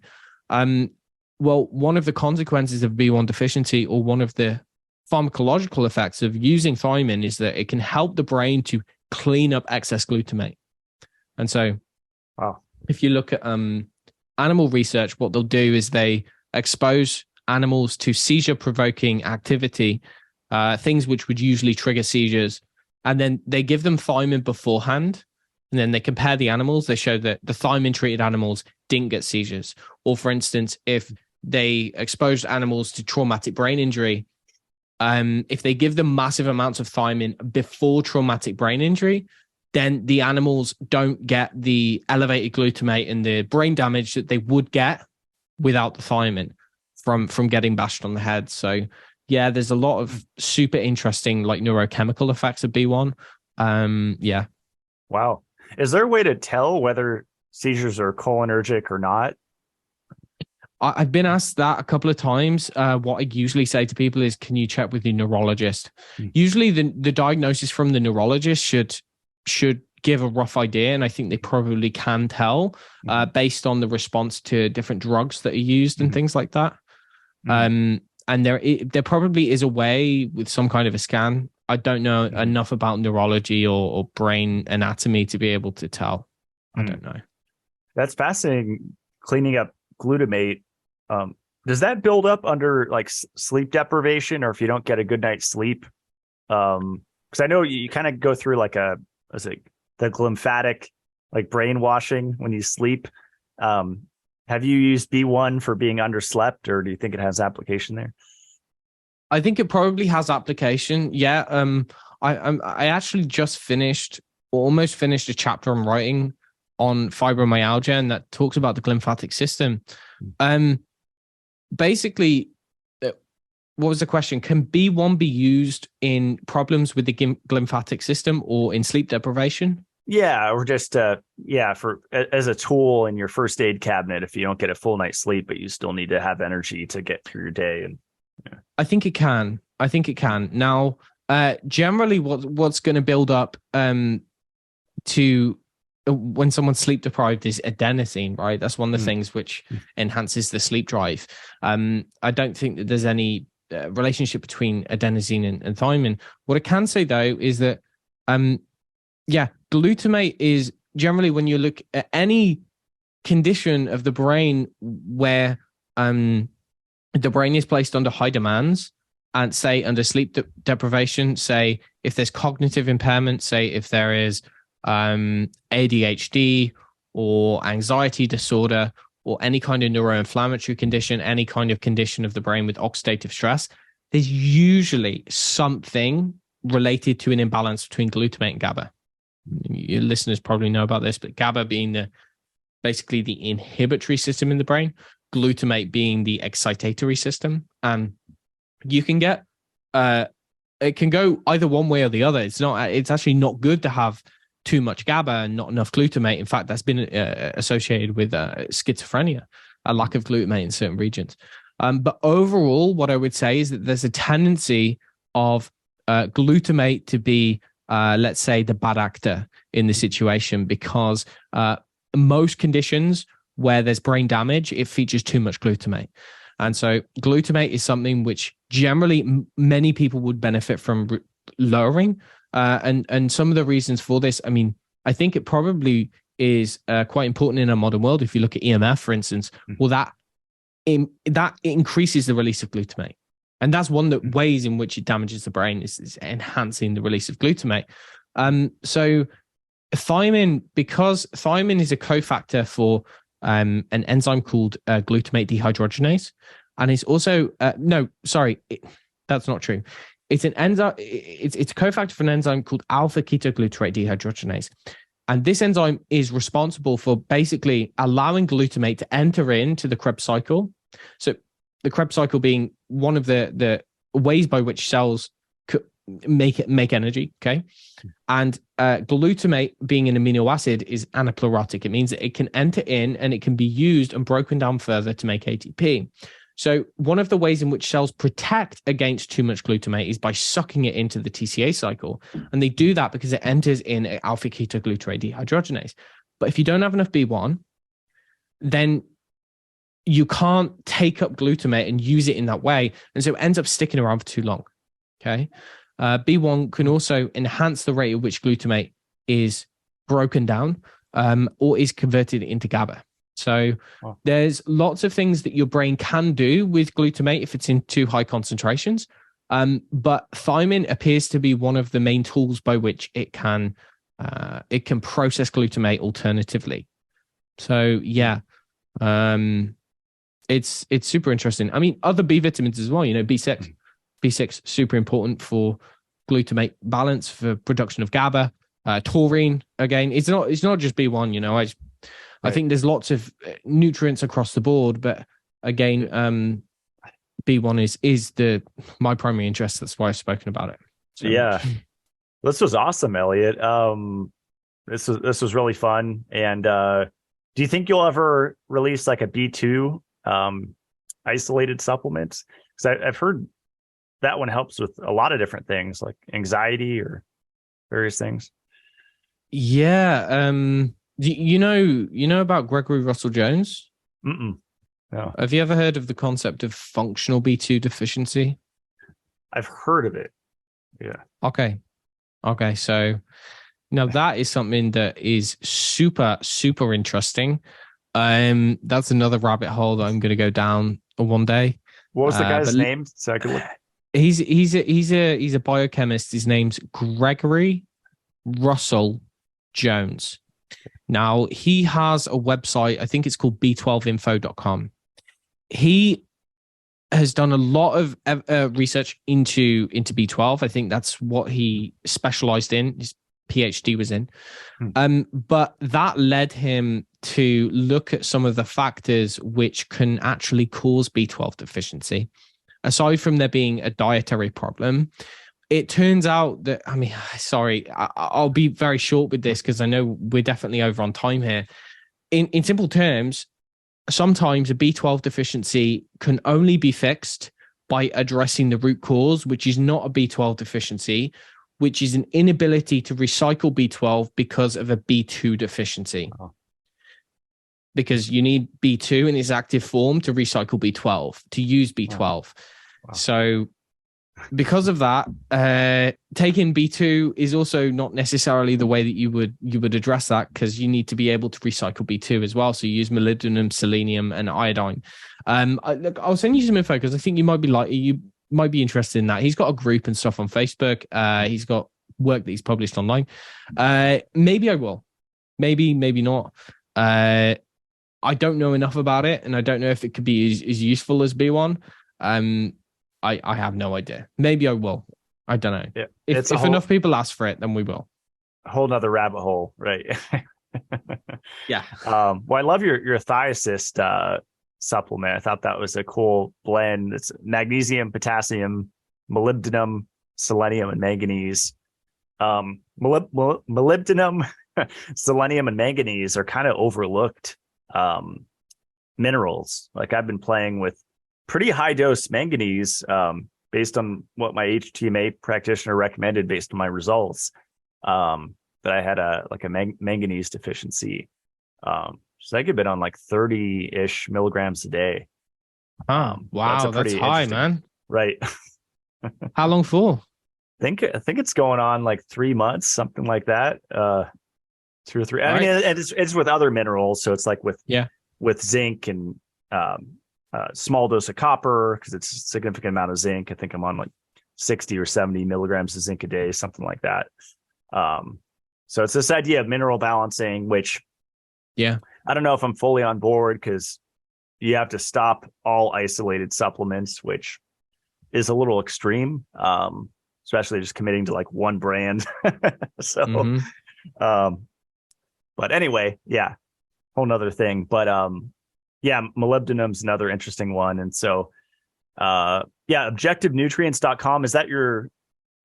Well, one of the consequences of B1 deficiency, or one of the pharmacological effects of using thiamine, is that it can help the brain to clean up excess glutamate. And so, wow. If you look at animal research, what they'll do is they expose animals to seizure-provoking activity, things which would usually trigger seizures, and then they give them thiamine beforehand, and then they compare the animals. They show that the thiamine-treated animals didn't get seizures. Or, for instance, if they exposed animals to traumatic brain injury, if they give them massive amounts of thiamine before traumatic brain injury, then the animals don't get the elevated glutamate and the brain damage that they would get without the thiamine from getting bashed on the head. So yeah, there's a lot of super interesting like neurochemical effects of B1. Yeah. Wow. Is there a way to tell whether seizures are cholinergic or not? I've been asked that a couple of times. What I usually say to people is, can you check with your neurologist? Usually the diagnosis from the neurologist should give a rough idea, and I think they probably can tell based on the response to different drugs that are used and things like that. And there probably is a way with some kind of a scan. I don't know enough about neurology or brain anatomy to be able to tell. I don't know. That's fascinating. Cleaning up glutamate. Does that build up under like sleep deprivation, or if you don't get a good night's sleep? Because I know you kind of go through like the glymphatic like brainwashing when you sleep. Have you used B1 for being underslept, or do you think it has application there? I think it probably has application. Yeah. I actually just almost finished a chapter I'm writing on fibromyalgia, and that talks about the glymphatic system. Basically, what was the question? Can B1 be used in problems with the glymphatic system or in sleep deprivation? Yeah, or just for as a tool in your first aid cabinet if you don't get a full night's sleep, but you still need to have energy to get through your day. And I think it can. Now, generally, what's going to build up to when someone's sleep deprived is adenosine, right? That's one of the things which enhances the sleep drive. I don't think that there's any relationship between adenosine and thiamine. What I can say though is that, glutamate is generally, when you look at any condition of the brain where the brain is placed under high demands, and say under sleep deprivation, say if there's cognitive impairment, say if there is ADHD or anxiety disorder or any kind of neuroinflammatory condition, any kind of condition of the brain with oxidative stress, there's usually something related to an imbalance between glutamate and GABA. Your listeners probably know about this, but GABA being basically the inhibitory system in the brain, glutamate being the excitatory system. And you can get, it can go either one way or the other. It's actually not good to have too much GABA and not enough glutamate. In fact, that's been associated with schizophrenia, a lack of glutamate in certain regions. But overall, what I would say is that there's a tendency of glutamate to be let's say, the bad actor in the situation, because most conditions where there's brain damage, it features too much glutamate. And so glutamate is something which generally many people would benefit from lowering. And some of the reasons for this, I mean, I think it probably is quite important in a modern world. If you look at EMF, for instance, well, that increases the release of glutamate. And that's one of the ways in which it damages the brain, is enhancing the release of glutamate. So thiamine, because thiamine is a cofactor for an enzyme called glutamate dehydrogenase. And it's also, that's not true. It's an enzyme, it's a cofactor for an enzyme called alpha ketoglutarate dehydrogenase. And this enzyme is responsible for basically allowing glutamate to enter into the Krebs cycle. So the Krebs cycle being one of the ways by which cells make energy, okay? And glutamate, being an amino acid, is anaplerotic. It means that it can enter in and it can be used and broken down further to make ATP. So one of the ways in which cells protect against too much glutamate is by sucking it into the TCA cycle. And they do that because it enters in alpha ketoglutarate dehydrogenase. But if you don't have enough B1, then you can't take up glutamate and use it in that way. And so it ends up sticking around for too long. Okay. B1 can also enhance the rate at which glutamate is broken down or is converted into GABA. So there's lots of things that your brain can do with glutamate if it's in too high concentrations. But thiamine appears to be one of the main tools by which it can process glutamate alternatively. So yeah, it's super interesting. I mean, other B vitamins as well, B6. B6 super important for glutamate balance, for production of GABA. Taurine, again, it's not just B1, I think there's lots of nutrients across the board, but again, B1 is my primary interest. That's why I've spoken about it. So yeah, this was awesome, Elliot. This was really fun. And do you think you'll ever release like a B2 isolated supplement? Because I've heard that one helps with a lot of different things, like anxiety or various things. Yeah. You know about Gregory Russell Jones? No. Have you ever heard of the concept of functional B2 deficiency? I've heard of it. Yeah. Okay. So now that is something that is super, super interesting. That's another rabbit hole that I'm going to go down one day. What was the guy's name? So I could look. He's a biochemist. His name's Gregory Russell Jones. Now, he has a website, I think it's called b12info.com. He has done a lot of research into B12. I think that's what he specialized in, his PhD was in. But that led him to look at some of the factors which can actually cause B12 deficiency. Aside from there being a dietary problem, it turns out that, I'll be very short with this because I know we're definitely over on time here. In simple terms, sometimes a B12 deficiency can only be fixed by addressing the root cause, which is not a B12 deficiency, which is an inability to recycle B12 because of a B2 deficiency. Oh. Because you need B2 in its active form to recycle B12, to use B12. Wow. So because of that, taking B2 is also not necessarily the way that you would address that, because you need to be able to recycle B2 as well. So you use molybdenum, selenium, and iodine. I'll send you some info because I think you might be interested in that. He's got a group and stuff on Facebook. He's got work that he's published online. Maybe I will. Maybe not. I don't know enough about it, and I don't know if it could be as useful as B1. I have no idea. Maybe I will. I don't know. Yeah, if enough people ask for it, then we will. A whole nother rabbit hole, right? Yeah. Well, I love your Thiassist supplement. I thought that was a cool blend. It's magnesium, potassium, molybdenum, selenium, and manganese. Molybdenum, selenium, and manganese are kind of overlooked minerals. Like, I've been playing with pretty high dose manganese based on what my HTMA practitioner recommended based on my results. But I had a manganese deficiency. So I could have been on like 30-ish milligrams a day. Oh, That's a wow, that's pretty high, interesting, man. right? How long for? I think it's going on like 3 months, something like that. 2 or 3. I mean, Right. and it's with other minerals, so it's like Yeah. with zinc and small dose of copper because it's a significant amount of zinc. I think I'm on like 60 or 70 milligrams of zinc a day, something like that. So it's this idea of mineral balancing, which Yeah. I don't know if I'm fully on board because you have to stop all isolated supplements, which is a little extreme, especially just committing to like one brand. So, Mm-hmm. um, but anyway, yeah, whole nother thing. But yeah, molybdenum's another interesting one. And so, yeah, objectivenutrients.com. Is that your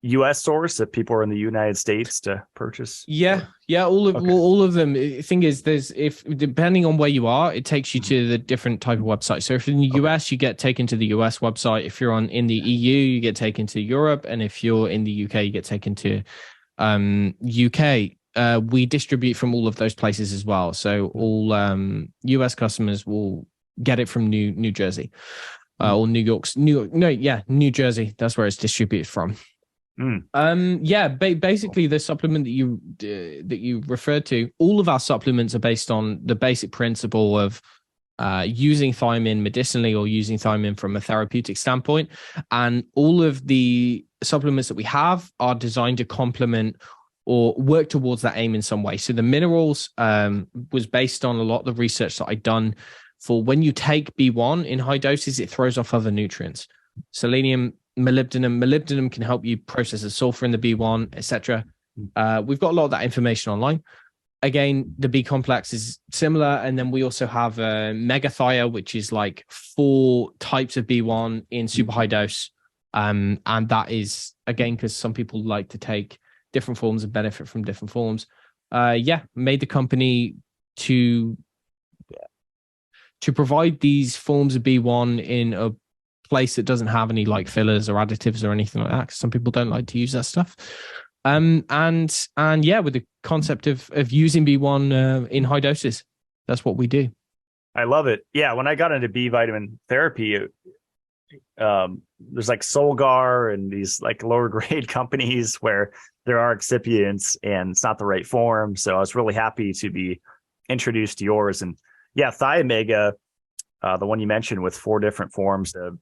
US source if people are in the United States to purchase? Yeah, yeah, Okay. all of them. The thing is, there's if depending on where you are, it takes you to the different type of website. So if in the Okay. US, you get taken to the US website. If you're in the EU, you get taken to Europe, and if you're in the UK, you get taken to UK. We distribute from all of those places as well. So all US customers will get it from New Jersey, or New Jersey. That's where it's distributed from. Yeah, basically the supplement that you referred to, all of our supplements are based on the basic principle of using thiamine medicinally or using thiamine from a therapeutic standpoint. And all of the supplements that we have are designed to complement or work towards that aim in some way. So the minerals was based on a lot of the research that I'd done for when you take B1 in high doses, it throws off other nutrients. Selenium, molybdenum can help you process the sulfur in the B1, etc. We've got a lot of that information online. Again, the B complex is similar, and then we also have megathia, which is like 4 types of B1 in super high dose, and that is again because some people like to take different forms and benefit from different forms. Yeah, made the company to provide these forms of B1 in a place that doesn't have any like fillers or additives or anything like that, because some people don't like to use that stuff. And yeah, with the concept of using B1 in high doses, that's what we do. I love it. Yeah, when I got into B vitamin therapy, there's like Solgar and these like lower grade companies where there are excipients and it's not the right form. So I was really happy to be introduced to yours. And yeah, Thiamega, the one you mentioned with 4 different forms of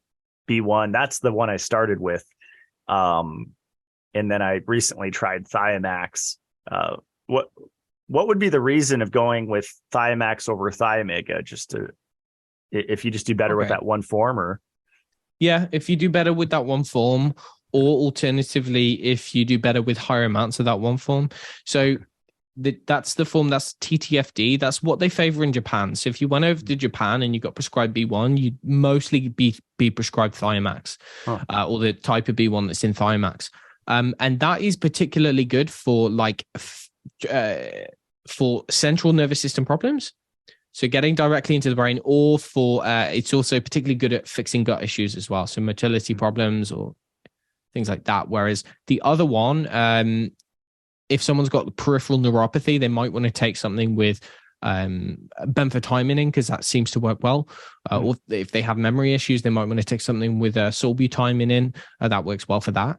B1, that's the one I started with. And then I recently tried Thiamax. What would be the reason of going with Thiamax over Thiamega? If you just do better with that one form, or? Yeah, if you do better with that one form, or alternatively, if you do better with higher amounts of that one form. So that's the form, that's TTFD. That's what they favor in Japan. So if you went over to Japan and you got prescribed B1, you'd mostly be prescribed Thiamax, or the type of B1 that's in Thiamax. And that is particularly good for for central nervous system problems. So getting directly into the brain, or for it's also particularly good at fixing gut issues as well. So motility problems or things like that. Whereas the other one, if someone's got peripheral neuropathy, they might want to take something with benfotiamine in, because that seems to work well. Or if they have memory issues, they might want to take something with sulbutamine in. That works well for that.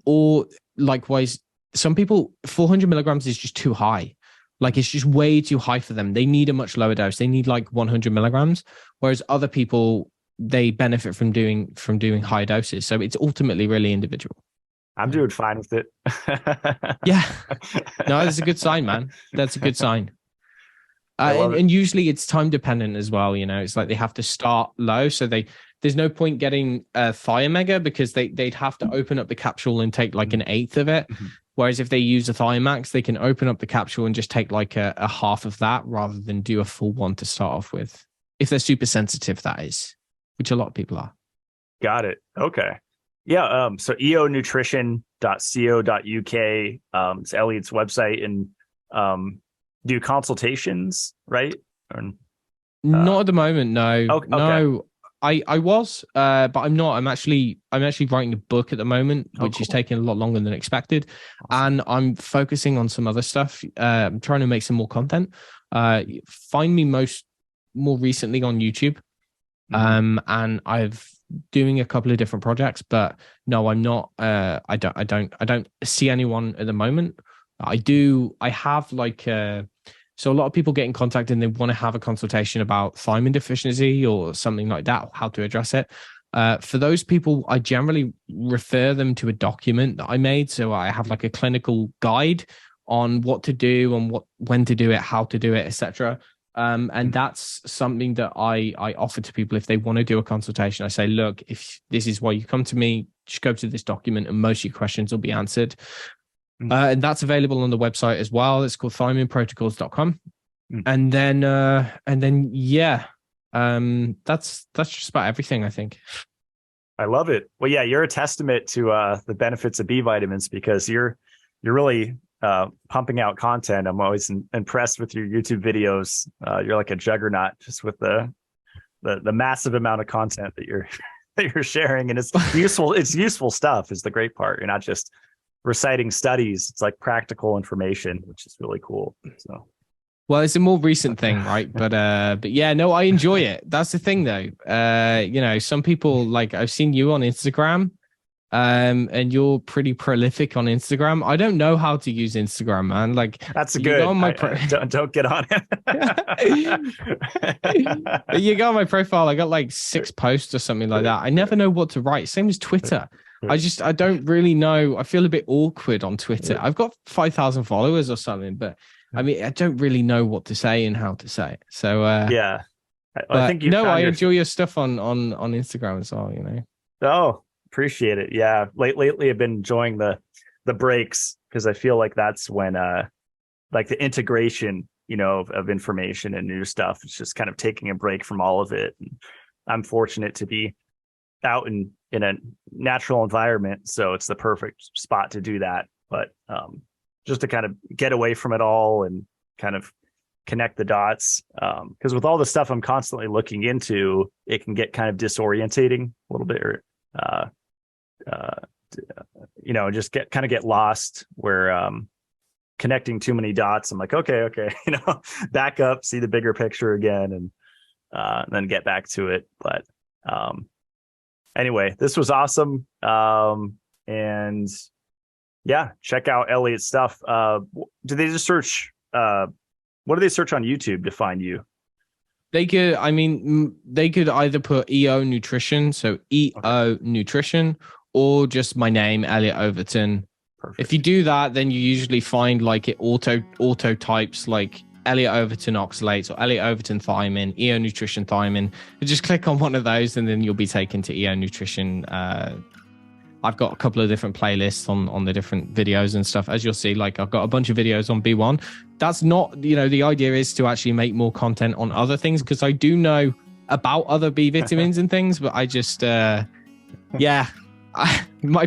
Or likewise, some people, 400 milligrams is just too high. Like it's just way too high for them. They need a much lower dose. They need like 100 milligrams. Whereas other people, they benefit from doing high doses. So it's ultimately really individual. I'm doing fine with it. Yeah. No, that's a good sign, man. That's a good sign. And usually it's time dependent as well. You know, it's like they have to start low. So there's no point getting a Thiamega because they'd have to open up the capsule and take like an eighth of it. Whereas if they use a Thiamax, they can open up the capsule and just take like a half of that rather than do a full one to start off with. If they're super sensitive, that is, which a lot of people are. Got it. Okay. Yeah. So eonutrition.co.uk, it's Elliot's website, and do consultations, right? Not at the moment. No, okay. no. I was, but I'm not. I'm actually writing a book at the moment, which is taking a lot longer than expected, and I'm focusing on some other stuff. I'm trying to make some more content. Find me more recently on YouTube, and I've doing a couple of different projects. But no, I'm not. I don't see anyone at the moment. I have like. So a lot of people get in contact and they want to have a consultation about thiamine deficiency or something like that, how to address it. For those people, I generally refer them to a document that I made. So I have like a clinical guide on what to do and when to do it, how to do it, etc. And that's something that I offer to people if they want to do a consultation. I say, look, if this is why you come to me, just go to this document and most of your questions will be answered. And that's available on the website as well. It's called thiamineprotocols.com. And then that's just about everything, I think. I love it. Well, yeah, you're a testament to the benefits of B vitamins because you're really pumping out content. I'm always impressed with your YouTube videos. You're like a juggernaut just with the massive amount of content that you're sharing, and it's useful. It's useful stuff is the great part. You're not just reciting studies. It's like practical information, which is really cool. So, well, it's a more recent thing, right? But yeah, no, I enjoy it. That's the thing, though. Some people, like, I've seen you on Instagram, and you're pretty prolific on Instagram. I don't know how to use Instagram, man. Like, that's good. Don't get on it. You go on my profile. I got like 6 posts or something like that. I never know what to write. Same as Twitter. I don't really know. I feel a bit awkward on Twitter. I've got 5,000 followers or something, but I mean, I don't really know what to say and how to say it. So yeah, I think I enjoy your stuff on Instagram as well. Oh, appreciate it. Yeah, lately I've been enjoying the breaks because I feel like that's when like the integration, of information and new stuff. It's just kind of taking a break from all of it. And I'm fortunate to be out in a natural environment, so it's the perfect spot to do that. But just to kind of get away from it all and kind of connect the dots, because with all the stuff I'm constantly looking into, it can get kind of disorientating a little bit, or just get lost where connecting too many dots. I'm like, okay, back up, see the bigger picture again, and then get back to it. But anyway, this was awesome. And yeah, check out Elliot's stuff. Do they just search, what do they search on YouTube to find you? They could either put EO Nutrition, so EO Nutrition, or just my name, Elliot Overton. Perfect. If you do that, then you usually find like it auto types like Elliot Overton oxalates or Elliot Overton thiamine, EO Nutrition thiamine. You just click on one of those and then you'll be taken to EO Nutrition. I've got a couple of different playlists on the different videos and stuff. As you'll see, like I've got a bunch of videos on B1. That's not, the idea is to actually make more content on other things because I do know about other B vitamins and things, but I just, my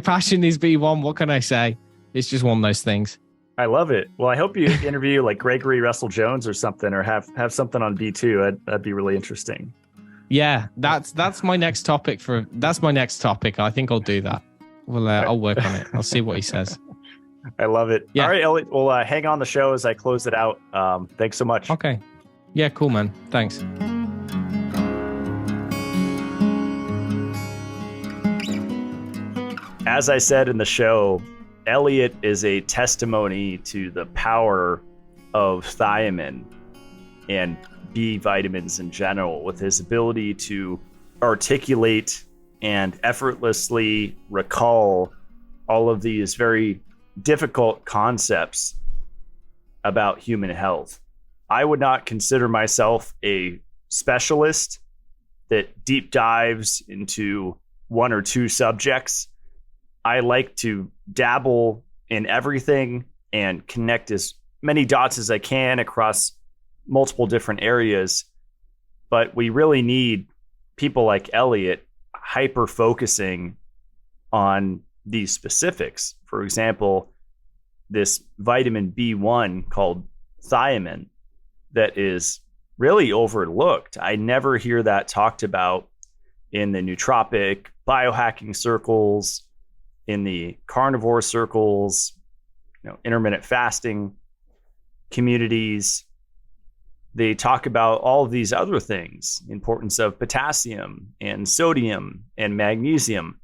passion is B1. What can I say? It's just one of those things. I love it. Well, I hope you interview like Gregory Russell Jones or something, or have something on B2. That'd be really interesting. Yeah, that's my next topic. That's my next topic. I think I'll do that. Well, I'll work on it. I'll see what he says. I love it. Yeah. All right, Elliot. Well, hang on the show as I close it out. Thanks so much. Okay. Yeah, cool, man. Thanks. As I said in the show, Elliot is a testimony to the power of thiamine and B vitamins in general, with his ability to articulate and effortlessly recall all of these very difficult concepts about human health. I would not consider myself a specialist that deep dives into one or two subjects. I like to dabble in everything and connect as many dots as I can across multiple different areas. But we really need people like Elliot hyper focusing on these specifics. For example, this vitamin B1 called thiamine that is really overlooked. I never hear that talked about in the nootropic biohacking circles, in the carnivore circles, intermittent fasting communities. They talk about all of these other things, the importance of potassium and sodium and magnesium.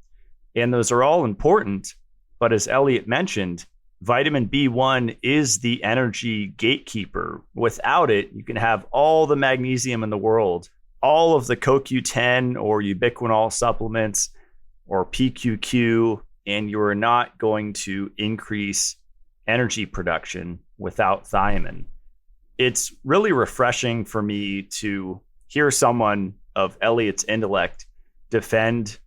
And those are all important. But as Elliot mentioned, vitamin B1 is the energy gatekeeper. Without it, you can have all the magnesium in the world, all of the CoQ10 or ubiquinol supplements or PQQ, and you're not going to increase energy production without thiamine. It's really refreshing for me to hear someone of Elliot's intellect defend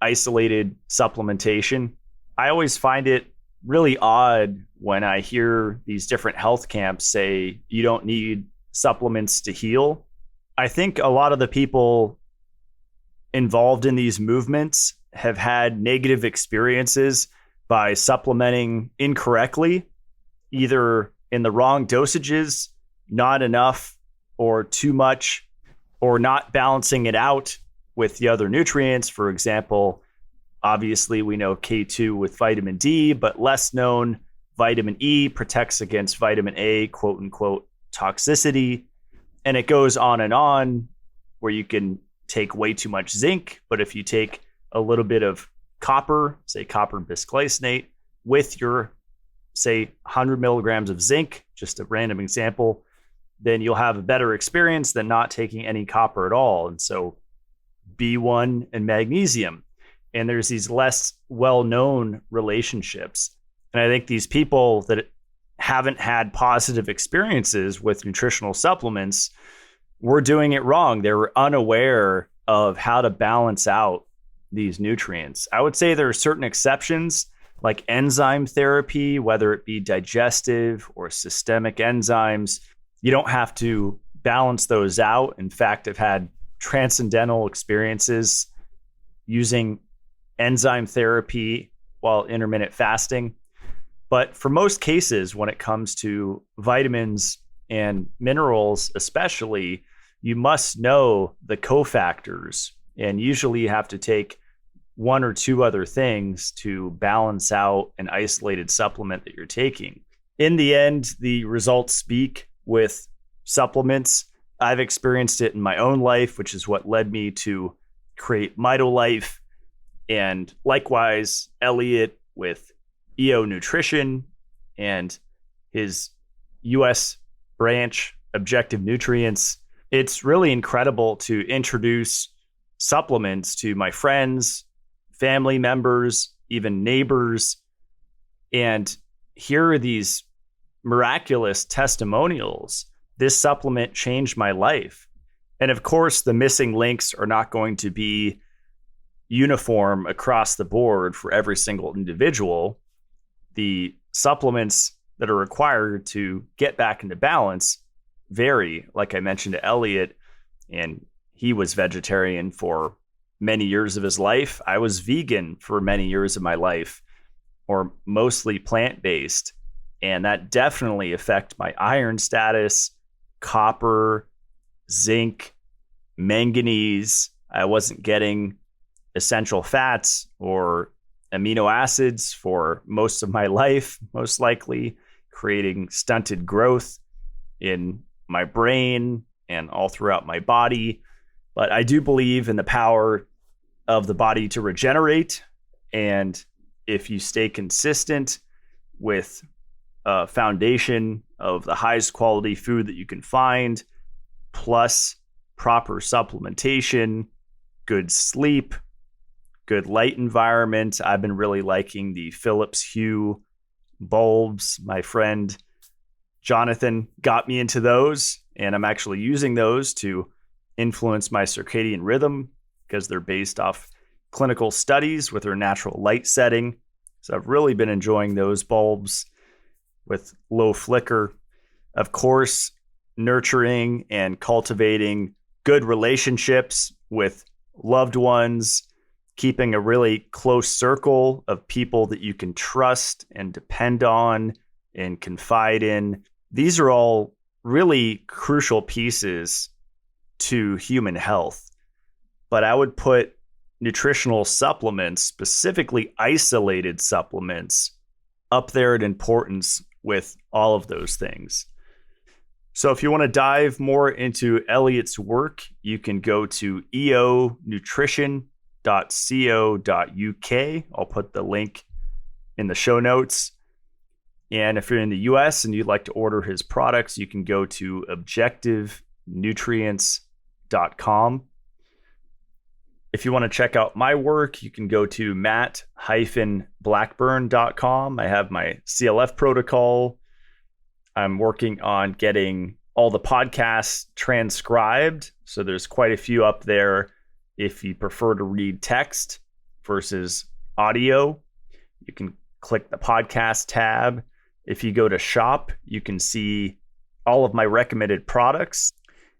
isolated supplementation. I always find it really odd when I hear these different health camps say you don't need supplements to heal. I think a lot of the people involved in these movements have had negative experiences by supplementing incorrectly, either in the wrong dosages, not enough or too much, or not balancing it out with the other nutrients. For example, obviously we know K2 with vitamin D, but less known, vitamin E protects against vitamin A, quote unquote, toxicity. And it goes on, where you can take way too much zinc, but if you take a little bit of copper, say copper bisglycinate, with your, say, 100 milligrams of zinc, just a random example, then you'll have a better experience than not taking any copper at all. And so B1 and magnesium. And there's these less well-known relationships. And I think these people that haven't had positive experiences with nutritional supplements were doing it wrong. They were unaware of how to balance out these nutrients. I would say there are certain exceptions, like enzyme therapy, whether it be digestive or systemic enzymes. You don't have to balance those out. In fact, I've had transcendental experiences using enzyme therapy while intermittent fasting. But for most cases, when it comes to vitamins and minerals especially, you must know the cofactors, and usually you have to take one or two other things to balance out an isolated supplement that you're taking. In the end, the results speak with supplements. I've experienced it in my own life, which is what led me to create Mitolife, and likewise Elliot with EO Nutrition and his US branch, Objective Nutrients. It's really incredible to introduce supplements to my friends, family members, even neighbors, and hear these miraculous testimonials. This supplement changed my life. And of course, the missing links are not going to be uniform across the board for every single individual. The supplements that are required to get back into balance vary. Like I mentioned to Elliot, and he was vegetarian for many years of his life. I was vegan for many years of my life, or mostly plant-based. And that definitely affected my iron status, copper, zinc, manganese. I wasn't getting essential fats or amino acids for most of my life, most likely, creating stunted growth in my brain and all throughout my body. But I do believe in the power of the body to regenerate. And if you stay consistent with a foundation of the highest quality food that you can find, plus proper supplementation, good sleep, good light environment. I've been really liking the Philips Hue bulbs. My friend Jonathan got me into those, and I'm actually using those to influence my circadian rhythm because they're based off clinical studies with their natural light setting. So I've really been enjoying those bulbs with low flicker. Of course, nurturing and cultivating good relationships with loved ones, keeping a really close circle of people that you can trust and depend on and confide in. These are all really crucial pieces to human health. But I would put nutritional supplements, specifically isolated supplements, up there in importance with all of those things. So if you want to dive more into Elliot's work, you can go to eonutrition.co.uk. I'll put the link in the show notes. And if you're in the US and you'd like to order his products, you can go to objectivenutrients.com. If you want to check out my work, you can go to matt-blackburn.com. I have my CLF protocol. I'm working on getting all the podcasts transcribed. So there's quite a few up there. If you prefer to read text versus audio, you can click the podcast tab. If you go to shop, you can see all of my recommended products.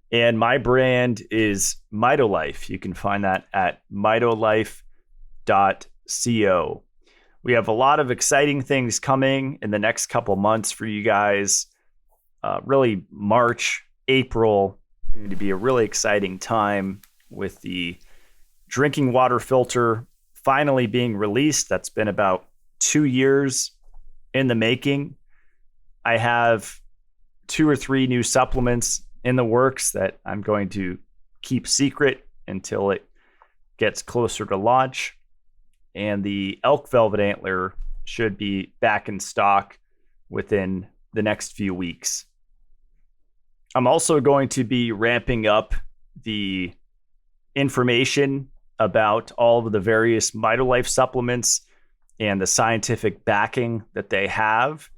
And my brand is Mitolife. You can find that at mitolife.co. We have a lot of exciting things coming in the next couple months for you guys. Really, March, April, going to be a really exciting time with the drinking water filter finally being released. That's been about 2 years in the making. I have 2 or 3 new supplements in the works that I'm going to keep secret until it gets closer to launch. And the elk velvet antler should be back in stock within the next few weeks. I'm also going to be ramping up the information about all of the various Mitolife supplements and the scientific backing that they have.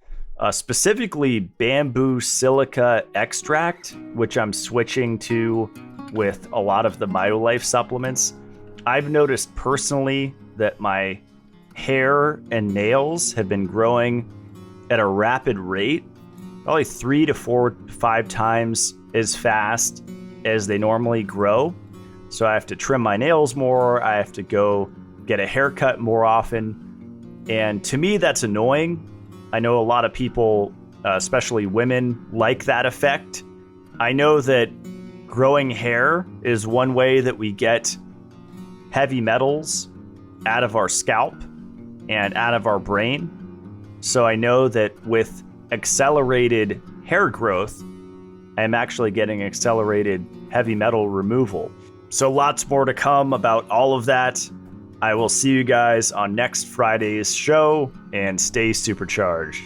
Specifically bamboo silica extract, which I'm switching to with a lot of the Mitolife supplements. I've noticed personally that my hair and nails have been growing at a rapid rate, probably 3 to 4 to 5 times as fast as they normally grow. So I have to trim my nails more. I have to go get a haircut more often. And to me, that's annoying. I know a lot of people, especially women, like that effect. I know that growing hair is one way that we get heavy metals out of our scalp and out of our brain. So I know that with accelerated hair growth, I'm actually getting accelerated heavy metal removal. So lots more to come about all of that. I will see you guys on next Friday's show, and stay supercharged.